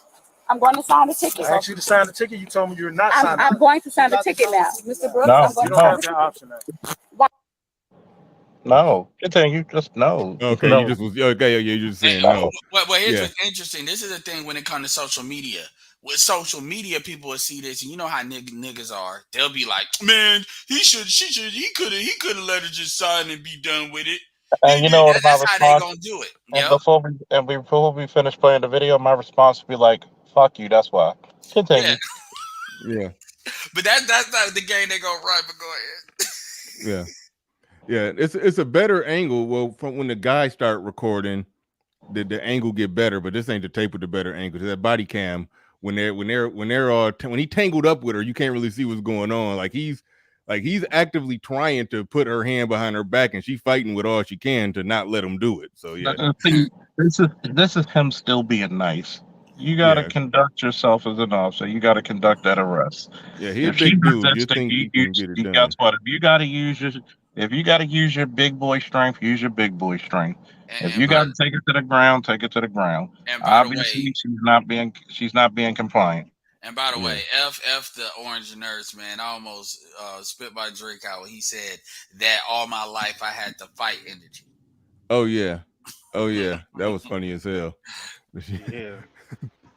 Speaker 5: I'm going to sign the ticket.
Speaker 3: I asked you to sign the ticket. You told me you're not signing.
Speaker 5: I'm going to sign the ticket now, Mr. Brooks.
Speaker 13: No,
Speaker 5: I'm going
Speaker 3: You
Speaker 5: to
Speaker 3: don't
Speaker 5: sign
Speaker 3: have
Speaker 5: the
Speaker 3: that
Speaker 5: ticket.
Speaker 3: option now.
Speaker 13: no. Continue. Just no.
Speaker 1: Okay.
Speaker 13: No.
Speaker 1: You just was okay. Yeah. You're just saying no.
Speaker 14: Well, here's
Speaker 1: Yeah.
Speaker 14: what's interesting. This is the thing when it comes to social media. With social media, people will see this, and you know how niggas are. They'll be like, "Man, he could have let her just sign and be done with it."
Speaker 13: And you know what my
Speaker 14: That's how they
Speaker 13: response?
Speaker 14: gonna do it.
Speaker 13: And
Speaker 14: Yep.
Speaker 13: before we finish playing the video, my response would be like, "Fuck you." That's why. Continue.
Speaker 1: Yeah.
Speaker 14: But that's not the game they gonna run. But go ahead.
Speaker 1: Yeah. Yeah. It's a better angle. Well, from when the guys start recording, the angle get better. But this ain't the tape with the better angle. That body cam when he tangled up with her, you can't really see what's going on. Like he's actively trying to put her hand behind her back, and she's fighting with all she can to not let him do it. So yeah.
Speaker 13: See, this is him still being nice. You got to conduct yourself as an officer. You got to conduct that arrest.
Speaker 1: Yeah, he's a
Speaker 13: If she
Speaker 1: big dude. You
Speaker 13: resisting,
Speaker 1: think he can get it done?
Speaker 13: guess what? If you got to use your big boy strength, use your big boy strength. If you got to take it to the ground, take it to the ground.
Speaker 14: And by the
Speaker 13: Obviously,
Speaker 14: way,
Speaker 13: she's not being compliant.
Speaker 14: And by the way, F the orange nurse, man. I almost spit my drink out when he said that all my life I had to fight energy.
Speaker 1: Oh yeah. That was funny as hell.
Speaker 3: Yeah.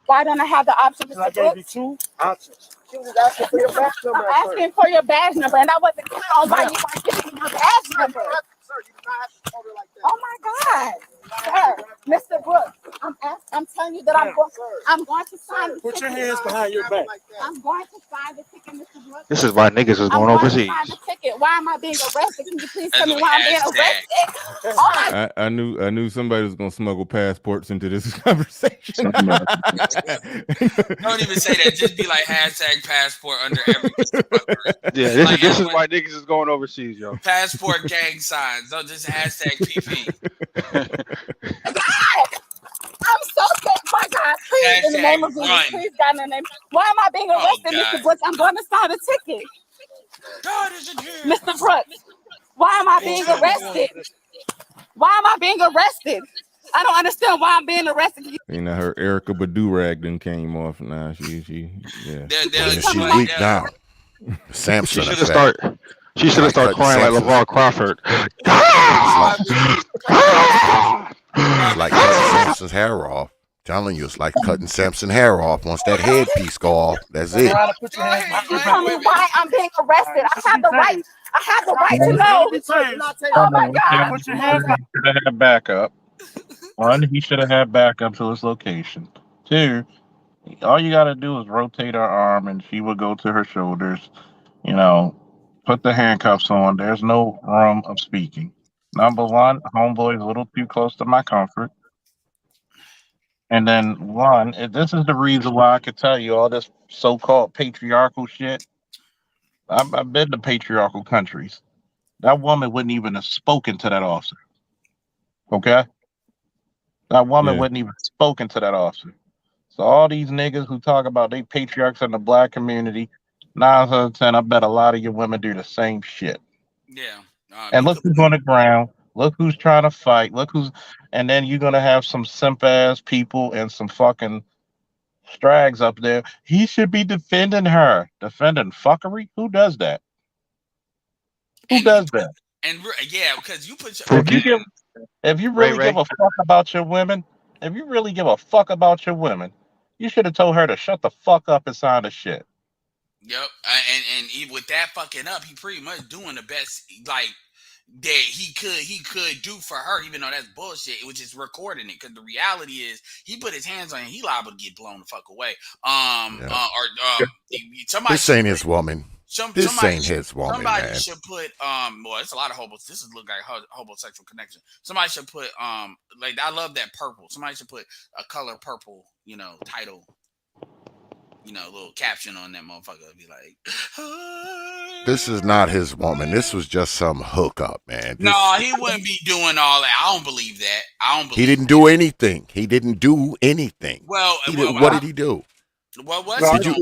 Speaker 5: Why don't I have the option,
Speaker 3: I
Speaker 5: Mr.
Speaker 3: gave
Speaker 5: Brooks?
Speaker 3: you 2 options.
Speaker 5: She was asking for your badge number. I'm asking for your badge number, and I wasn't clear on why you weren't giving me your badge number.
Speaker 4: Sir, you do not have to hold her like that.
Speaker 5: Oh my God, sir, Mr. Brooks, I'm telling you that I'm going to sign the ticket.
Speaker 3: Put your hands behind your back.
Speaker 5: I'm going to sign the ticket, Mr. Brooks.
Speaker 10: This is why niggas is going overseas.
Speaker 5: I'm going to sign the ticket. Why am I being arrested? Can you please tell me why I'm being arrested? Oh my
Speaker 1: I knew somebody was gonna smuggle passports into this conversation.
Speaker 14: Don't even say that. Just be like #passport under every.
Speaker 16: Yeah, this is why niggas is going overseas, yo.
Speaker 14: Passport gang signs. Don't just #PP.
Speaker 5: I'm so sick. My God, please, in the name of Jesus, please, God, in the name. Why am I being arrested, Mr. Brooks? I'm going to sign a ticket.
Speaker 14: God isn't here.
Speaker 5: Mr. Brooks, why am I being arrested? Why am I being arrested? I don't understand why I'm being arrested.
Speaker 1: You know, her Erica Badu rag then came off. Now she yeah.
Speaker 2: She weak now. Samson
Speaker 10: She should
Speaker 2: effect.
Speaker 10: have started crying like LeVar Crawford.
Speaker 2: It's like cutting Samson's hair off. Telling you, it's like cutting Samson's hair off. Once that headpiece go off, that's it.
Speaker 5: You tell me why I'm being arrested. I have the right. I have the right to know. Oh my God.
Speaker 13: He should have had backup. 1, he should have had backup to his location. 2, all you got to do is rotate her arm and she will go to her shoulders. You know, put the handcuffs on. There's no room of speaking. Number 1, homeboy is a little too close to my comfort. And then this is the reason why I could tell you all this so-called patriarchal shit. I've been to patriarchal countries. That woman wouldn't even have spoken to that officer. Okay? That woman wouldn't even have spoken to that officer. So all these niggas who talk about they patriarchs in the black community, 9 out of 10, I bet a lot of your women do the same shit.
Speaker 14: Yeah.
Speaker 13: And look who's on the ground. Look who's trying to fight. And then you're gonna have some simp ass people and some fucking strags up there. He should be defending her. Defending fuckery? Who does that? Who does that?
Speaker 14: And yeah, because you put
Speaker 13: if you really give a fuck about your women, you should have told her to shut the fuck up and sign the shit.
Speaker 14: Yep. And with that fucking up, he pretty much doing the best. Like, that he could do for her, even though that's bullshit. It was just recording it because the reality is he put his hands on it. He liable to get blown the fuck away. Somebody
Speaker 2: This ain't his woman. This ain't his woman,
Speaker 14: somebody
Speaker 2: man.
Speaker 14: should put well, it's a lot of hobos. This is look like homosexual connection. Somebody should put like I love that purple. Somebody should put a color purple, title. Little caption on that motherfucker. Be like,
Speaker 2: this is not his woman. This was just some hookup, man.
Speaker 14: No, he wouldn't be doing all that. I don't believe that.
Speaker 2: He didn't do anything. He didn't do anything.
Speaker 14: Well,
Speaker 2: what did he do?
Speaker 14: What was he?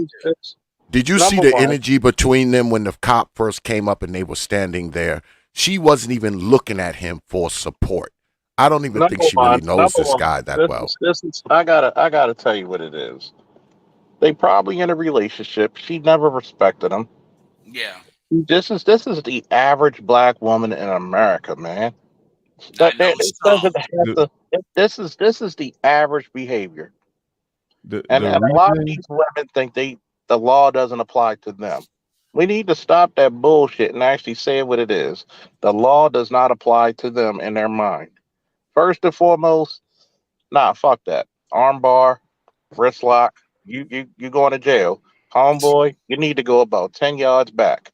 Speaker 2: Did you see the energy between them when the cop first came up and they were standing there? She wasn't even looking at him for support. I don't even think she really knows this guy that well.
Speaker 13: I gotta tell you what it is. They probably in a relationship. She never respected him.
Speaker 14: Yeah.
Speaker 13: This is the average black woman in America, man. This is the average behavior. And a lot of these women think the law doesn't apply to them. We need to stop that bullshit and actually say what it is. The law does not apply to them in their mind. First and foremost, fuck that. Armbar, wrist lock. You going to jail. Homeboy, you need to go about 10 yards back.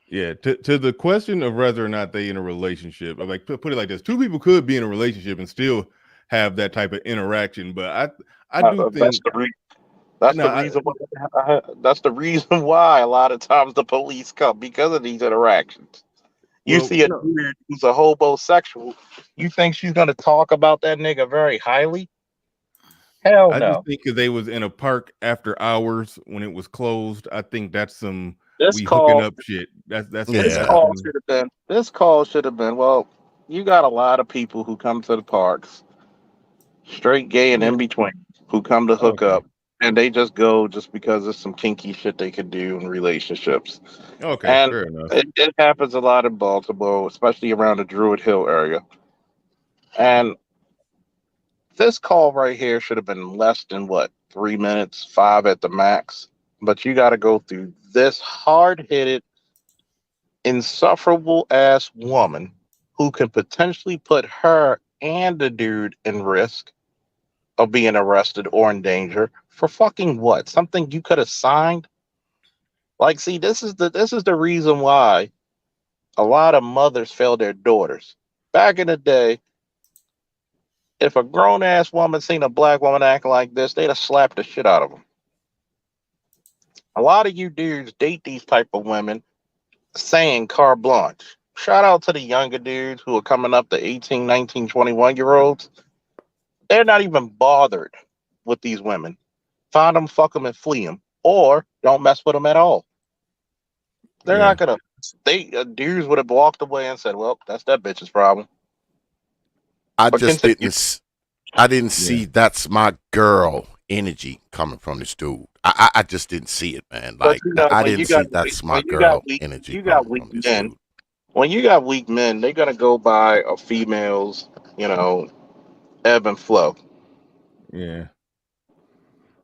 Speaker 1: Yeah, to the question of whether or not they in a relationship, I'm like put it like this: two people could be in a relationship and still have that type of interaction. But I do think
Speaker 13: that's the reason why a lot of times the police come, because of these interactions. You see a dude who's a homosexual, you think she's gonna talk about that nigga very highly? Hell no.
Speaker 1: I just think if they was in a park after hours when it was closed, I think that's some hooking up shit.
Speaker 13: This call should have been. Well, you got a lot of people who come to the parks, straight gay and in between, who come to hook up, and they just go just because it's some kinky shit they could do in relationships.
Speaker 1: Okay,
Speaker 13: and
Speaker 1: fair enough.
Speaker 13: It happens a lot in Baltimore, especially around the Druid Hill area. And this call right here should have been less than 3 minutes, 5 at the max. But you got to go through this hard-headed, insufferable ass woman who can potentially put her and the dude in risk of being arrested or in danger for fucking what? Something you could have signed? Like, see, this is the reason why a lot of mothers fail their daughters. Back in the day, if a grown ass woman seen a black woman acting like this, they'd have slapped the shit out of them. A lot of you dudes date these type of women saying carte blanche. Shout out to the younger dudes who are coming up, the 18, 19, 21-year-olds. They're not even bothered with these women. Find them, fuck them, and flee them. Or don't mess with them at all. They're not going to. Dudes would have walked away and said, well, that's that bitch's problem.
Speaker 2: I didn't see that's my girl energy coming from this dude. I just didn't see it, man. Like, I didn't see that's my girl energy.
Speaker 13: You got weak men. When you got weak men, they're going to go by a female's, ebb and flow.
Speaker 1: Yeah.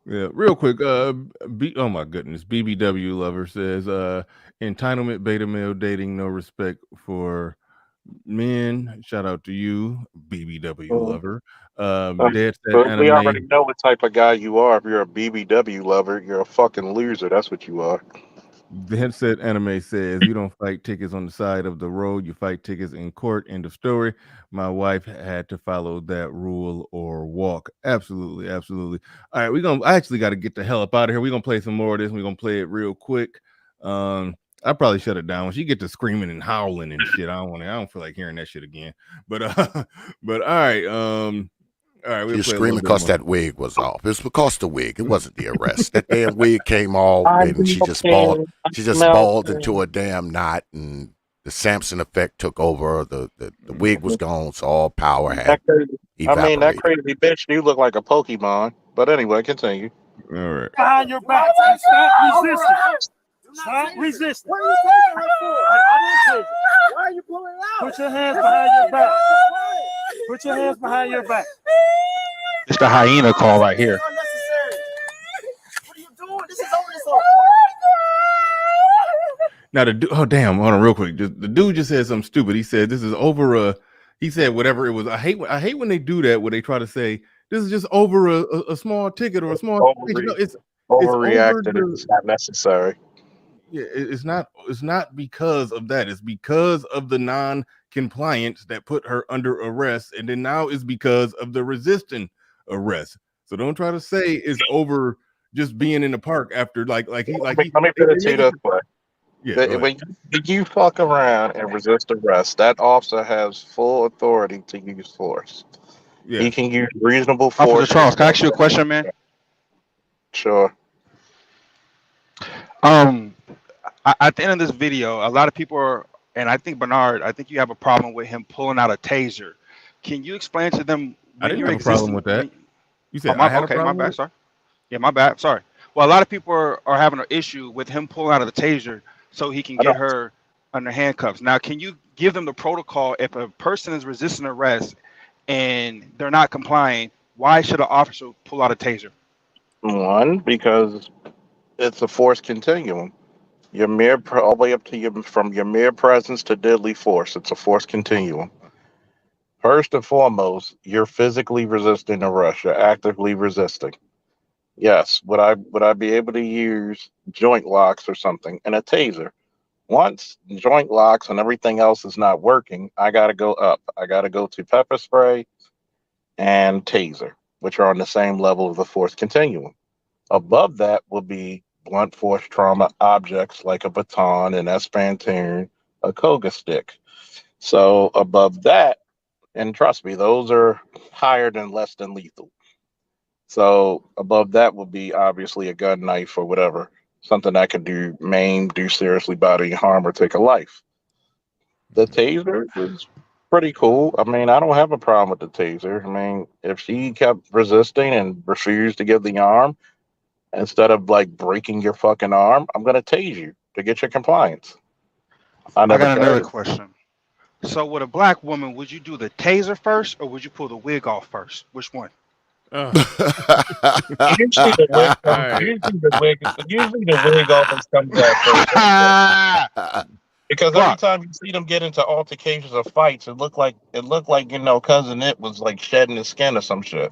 Speaker 1: Yeah, real quick. Oh my goodness, BBW lover says, entitlement, beta male dating, no respect for men. Shout out to you, BBW lover. Dead set anime.
Speaker 13: We already know what type of guy you are. If you're a BBW lover, you're a fucking loser. That's what you are.
Speaker 1: The headset anime says, you don't fight tickets on the side of the road, you fight tickets in court. End of story. My wife had to follow that rule or walk. Absolutely. All right, I actually got to get the hell up out of here. We're gonna play some more of this, and we're gonna play it real quick. I probably shut it down. When she get to screaming and howling and shit, I don't feel like hearing that shit again. But all right. All right,
Speaker 2: you're screaming because that wig was off. It was because the wig. It wasn't the arrest. That damn wig came off, and she just balled. She just balled into a damn knot, and the Samson effect took over. The wig was gone, so all power had evaporated.
Speaker 13: That crazy bitch do look like a Pokemon. But anyway, continue.
Speaker 1: All right.
Speaker 3: Behind your back. Stop resisting. Stop resisting. What are you saying? Why are you pulling out? Put your hands behind your back. Put your hands behind your back.
Speaker 16: It's the hyena call right here.
Speaker 4: What are you doing? This is only so.
Speaker 1: Now oh damn, hold on real quick. The dude just said something stupid. He said this is over a. He said whatever it was. I hate when they do that. Where they try to say this is just over a small ticket or a small. No, it's over
Speaker 13: Overreacted.
Speaker 1: the.
Speaker 13: It's not necessary.
Speaker 1: Yeah, it's not. It's not because of that. It's because of the non-compliance that put her under arrest, and then now it's because of the resisting arrest. So don't try to say it's over just being in the park after like
Speaker 13: Let me put it to you this way.
Speaker 1: Yeah,
Speaker 13: When you fuck around and resist arrest, that officer has full authority to use force.
Speaker 1: Yeah.
Speaker 13: He can use reasonable
Speaker 16: Officer
Speaker 13: force.
Speaker 16: Charles, can I ask you a question, man?
Speaker 13: Sure.
Speaker 16: At the end of this video, a lot of people are, and I think Bernard, I think you have a problem with him pulling out a taser. Can you explain to them
Speaker 1: I
Speaker 16: when
Speaker 1: didn't
Speaker 16: you're
Speaker 1: have a problem
Speaker 16: existing?
Speaker 1: with that. You said
Speaker 16: my,
Speaker 1: I had
Speaker 16: okay,
Speaker 1: a
Speaker 16: my
Speaker 1: problem
Speaker 16: bad.
Speaker 1: with it?
Speaker 16: Sorry. Yeah, my bad. Sorry. Well, a lot of people are having an issue with him pulling out of the taser so he can get her under handcuffs. Now, can you give them the protocol if a person is resisting arrest and they're not complying? Why should an officer pull out a taser?
Speaker 13: One, because it's a force continuum. Your all the way up to from your mere presence to deadly force. It's a force continuum. First and foremost, you're physically resisting arrest. You're actively resisting. Yes. Would I be able to use joint locks or something and a taser? Once joint locks and everything else is not working, I gotta go up. I gotta go to pepper spray and taser, which are on the same level of the force continuum. Above that will be blunt force trauma objects like a baton, an espantoon, a koga stick. So above that, and trust me, those are higher than less than lethal. So above that would be obviously a gun, knife, or whatever, something that could do seriously bodily harm, or take a life. The taser is pretty cool. I mean, I don't have a problem with the taser. I mean, if she kept resisting and refused to give the arm, instead of like breaking your fucking arm, I'm gonna tase you to get your compliance. I
Speaker 16: I
Speaker 13: never
Speaker 16: got another
Speaker 13: cared.
Speaker 16: question. So, with a black woman, would you do the taser first or would you pull the wig off first? Which one?
Speaker 13: Usually the wig,
Speaker 1: All right.
Speaker 13: usually the wig always comes off first. Because every time you see them get into altercations or fights, it looked like cousin It was like shedding his skin or some shit.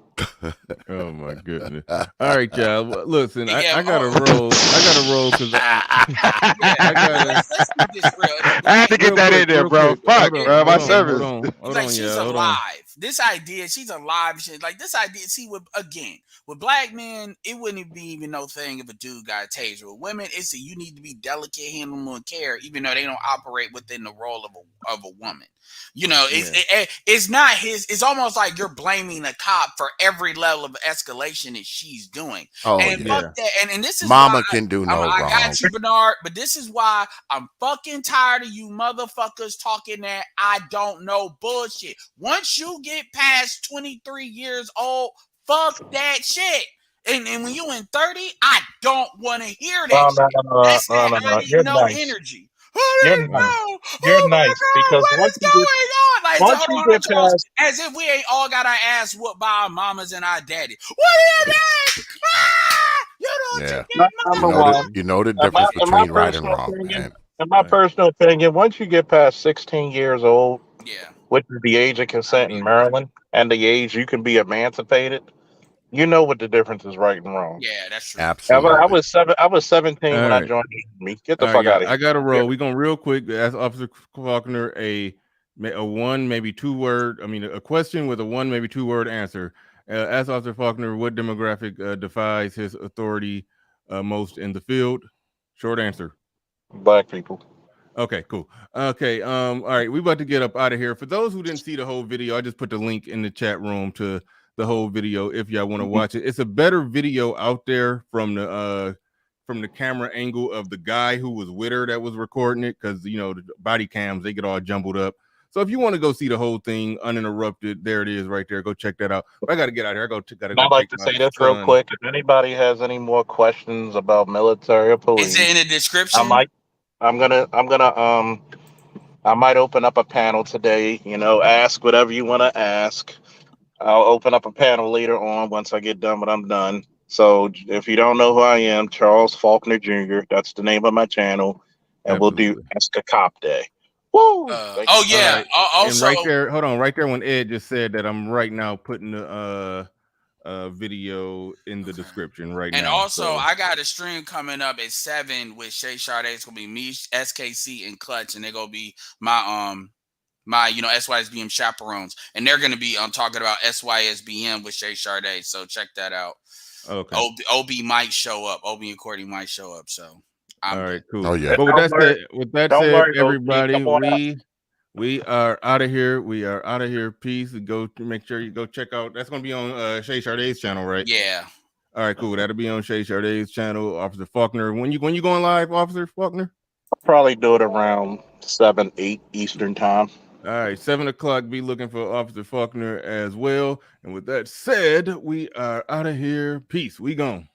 Speaker 1: Oh my goodness! All right, y'all. Listen, I gotta roll. I gotta roll because I gotta.
Speaker 14: Let's keep this real.
Speaker 16: I had to get that in there, bro. Fuck, bro. My service.
Speaker 1: Hold
Speaker 14: Like
Speaker 1: on,
Speaker 14: she's
Speaker 1: yeah, hold
Speaker 14: alive.
Speaker 1: on.
Speaker 14: This idea, she's alive. Like this idea. See, with black men, it wouldn't be even no thing if a dude got a taser. With women, it's you need to be delicate, handle, and care, even though they don't operate within the role of a woman. It's not his. It's almost like you're blaming a cop for every level of escalation that she's doing.
Speaker 2: Oh,
Speaker 14: and
Speaker 2: yeah.
Speaker 14: fuck that. And this is
Speaker 2: Mama
Speaker 14: why
Speaker 2: can do no
Speaker 14: I
Speaker 2: wrong.
Speaker 14: got you, Bernard. But this is why I'm fucking tired of you motherfuckers talking that I don't know bullshit. Once you get past 23 years old, fuck that shit. And when you in 30, I don't want to hear that shit. That's that I
Speaker 13: You're
Speaker 14: didn't know
Speaker 13: nice.
Speaker 14: energy. I
Speaker 13: You're
Speaker 14: didn't
Speaker 13: nice.
Speaker 14: know.
Speaker 13: You're
Speaker 14: Oh my
Speaker 13: nice
Speaker 14: God,
Speaker 13: because
Speaker 14: what is going on? Like,
Speaker 13: once
Speaker 14: hold
Speaker 13: you
Speaker 14: on,
Speaker 13: get
Speaker 14: Charles.
Speaker 13: past,
Speaker 14: As if we ain't all got our ass whooped by our mamas and our daddy. What are you doing? You don't
Speaker 2: Yeah.
Speaker 14: get
Speaker 13: number one,
Speaker 2: You know the
Speaker 13: in my,
Speaker 2: difference
Speaker 13: in my
Speaker 2: between right and
Speaker 13: personal
Speaker 2: wrong,
Speaker 13: opinion,
Speaker 2: man.
Speaker 13: once you get past 16 years old,
Speaker 14: Yeah.
Speaker 13: which is the age of consent in Maryland, and the age you can be emancipated, you know what the difference is right and wrong.
Speaker 14: Yeah, that's true.
Speaker 13: I was 17
Speaker 1: All
Speaker 13: when I
Speaker 1: right.
Speaker 13: joined the Army. Get the
Speaker 1: All right,
Speaker 13: fuck out
Speaker 1: y'all.
Speaker 13: of here.
Speaker 1: I gotta roll. We gonna real quick ask Officer Faulkner a one, maybe two word. I mean, a question with a one, maybe two word answer. Ask Officer Faulkner what demographic defies his authority most in the field. Short answer.
Speaker 13: Black people.
Speaker 1: Okay, cool. Okay, all right, we about to get up out of here. For those who didn't see the whole video, I just put the link in the chat room to the whole video if y'all want to watch it. It's a better video out there from the camera angle of the guy who was with her that was recording it, because the body cams, they get all jumbled up. So if you want to go see the whole thing uninterrupted, there it is right there. Go check that out. But I got to get out of here.
Speaker 13: I'd like to say this real quick. If anybody has any more questions about military or police,
Speaker 14: is it in the description?
Speaker 13: I might open up a panel today. Ask whatever you want to ask. I'll open up a panel later on once I get done what I'm done. So if you don't know who I am, Charles Faulkner Jr., that's the name of my channel. and we'll do Ask a Cop Day. Woo!
Speaker 14: Oh yeah.
Speaker 1: Right.
Speaker 14: Also,
Speaker 1: and right there, hold on, right there when Ed just said that, I'm right now putting the video in the description right
Speaker 14: and
Speaker 1: now.
Speaker 14: also
Speaker 1: So
Speaker 14: I got a stream coming up at 7 with Shay Sade. It's gonna be me, SKC, and Clutch, and they're gonna be my my SYSBM chaperones, and they're gonna be talking about SYSBM with Shay Sade. So check that out.
Speaker 1: okay.
Speaker 14: OB might show up. OB and Courtney might show up. So
Speaker 1: All right, cool.
Speaker 2: Oh yeah.
Speaker 1: But with that
Speaker 13: Don't
Speaker 1: said,
Speaker 13: worry, OB,
Speaker 1: everybody,
Speaker 13: come on out.
Speaker 1: we are out of here. We are out of here. Peace. Go make sure you go check out. That's gonna be on Shay Sade's channel, right?
Speaker 14: yeah.
Speaker 1: All right, cool. That'll be on Shay Sade's channel. Officer Faulkner. When you going live, Officer Faulkner?
Speaker 13: I'll probably do it around 7, 8 Eastern time.
Speaker 1: All right, 7 o'clock. Be looking for Officer Faulkner as well. And with that said, we are out of here. Peace. We gone.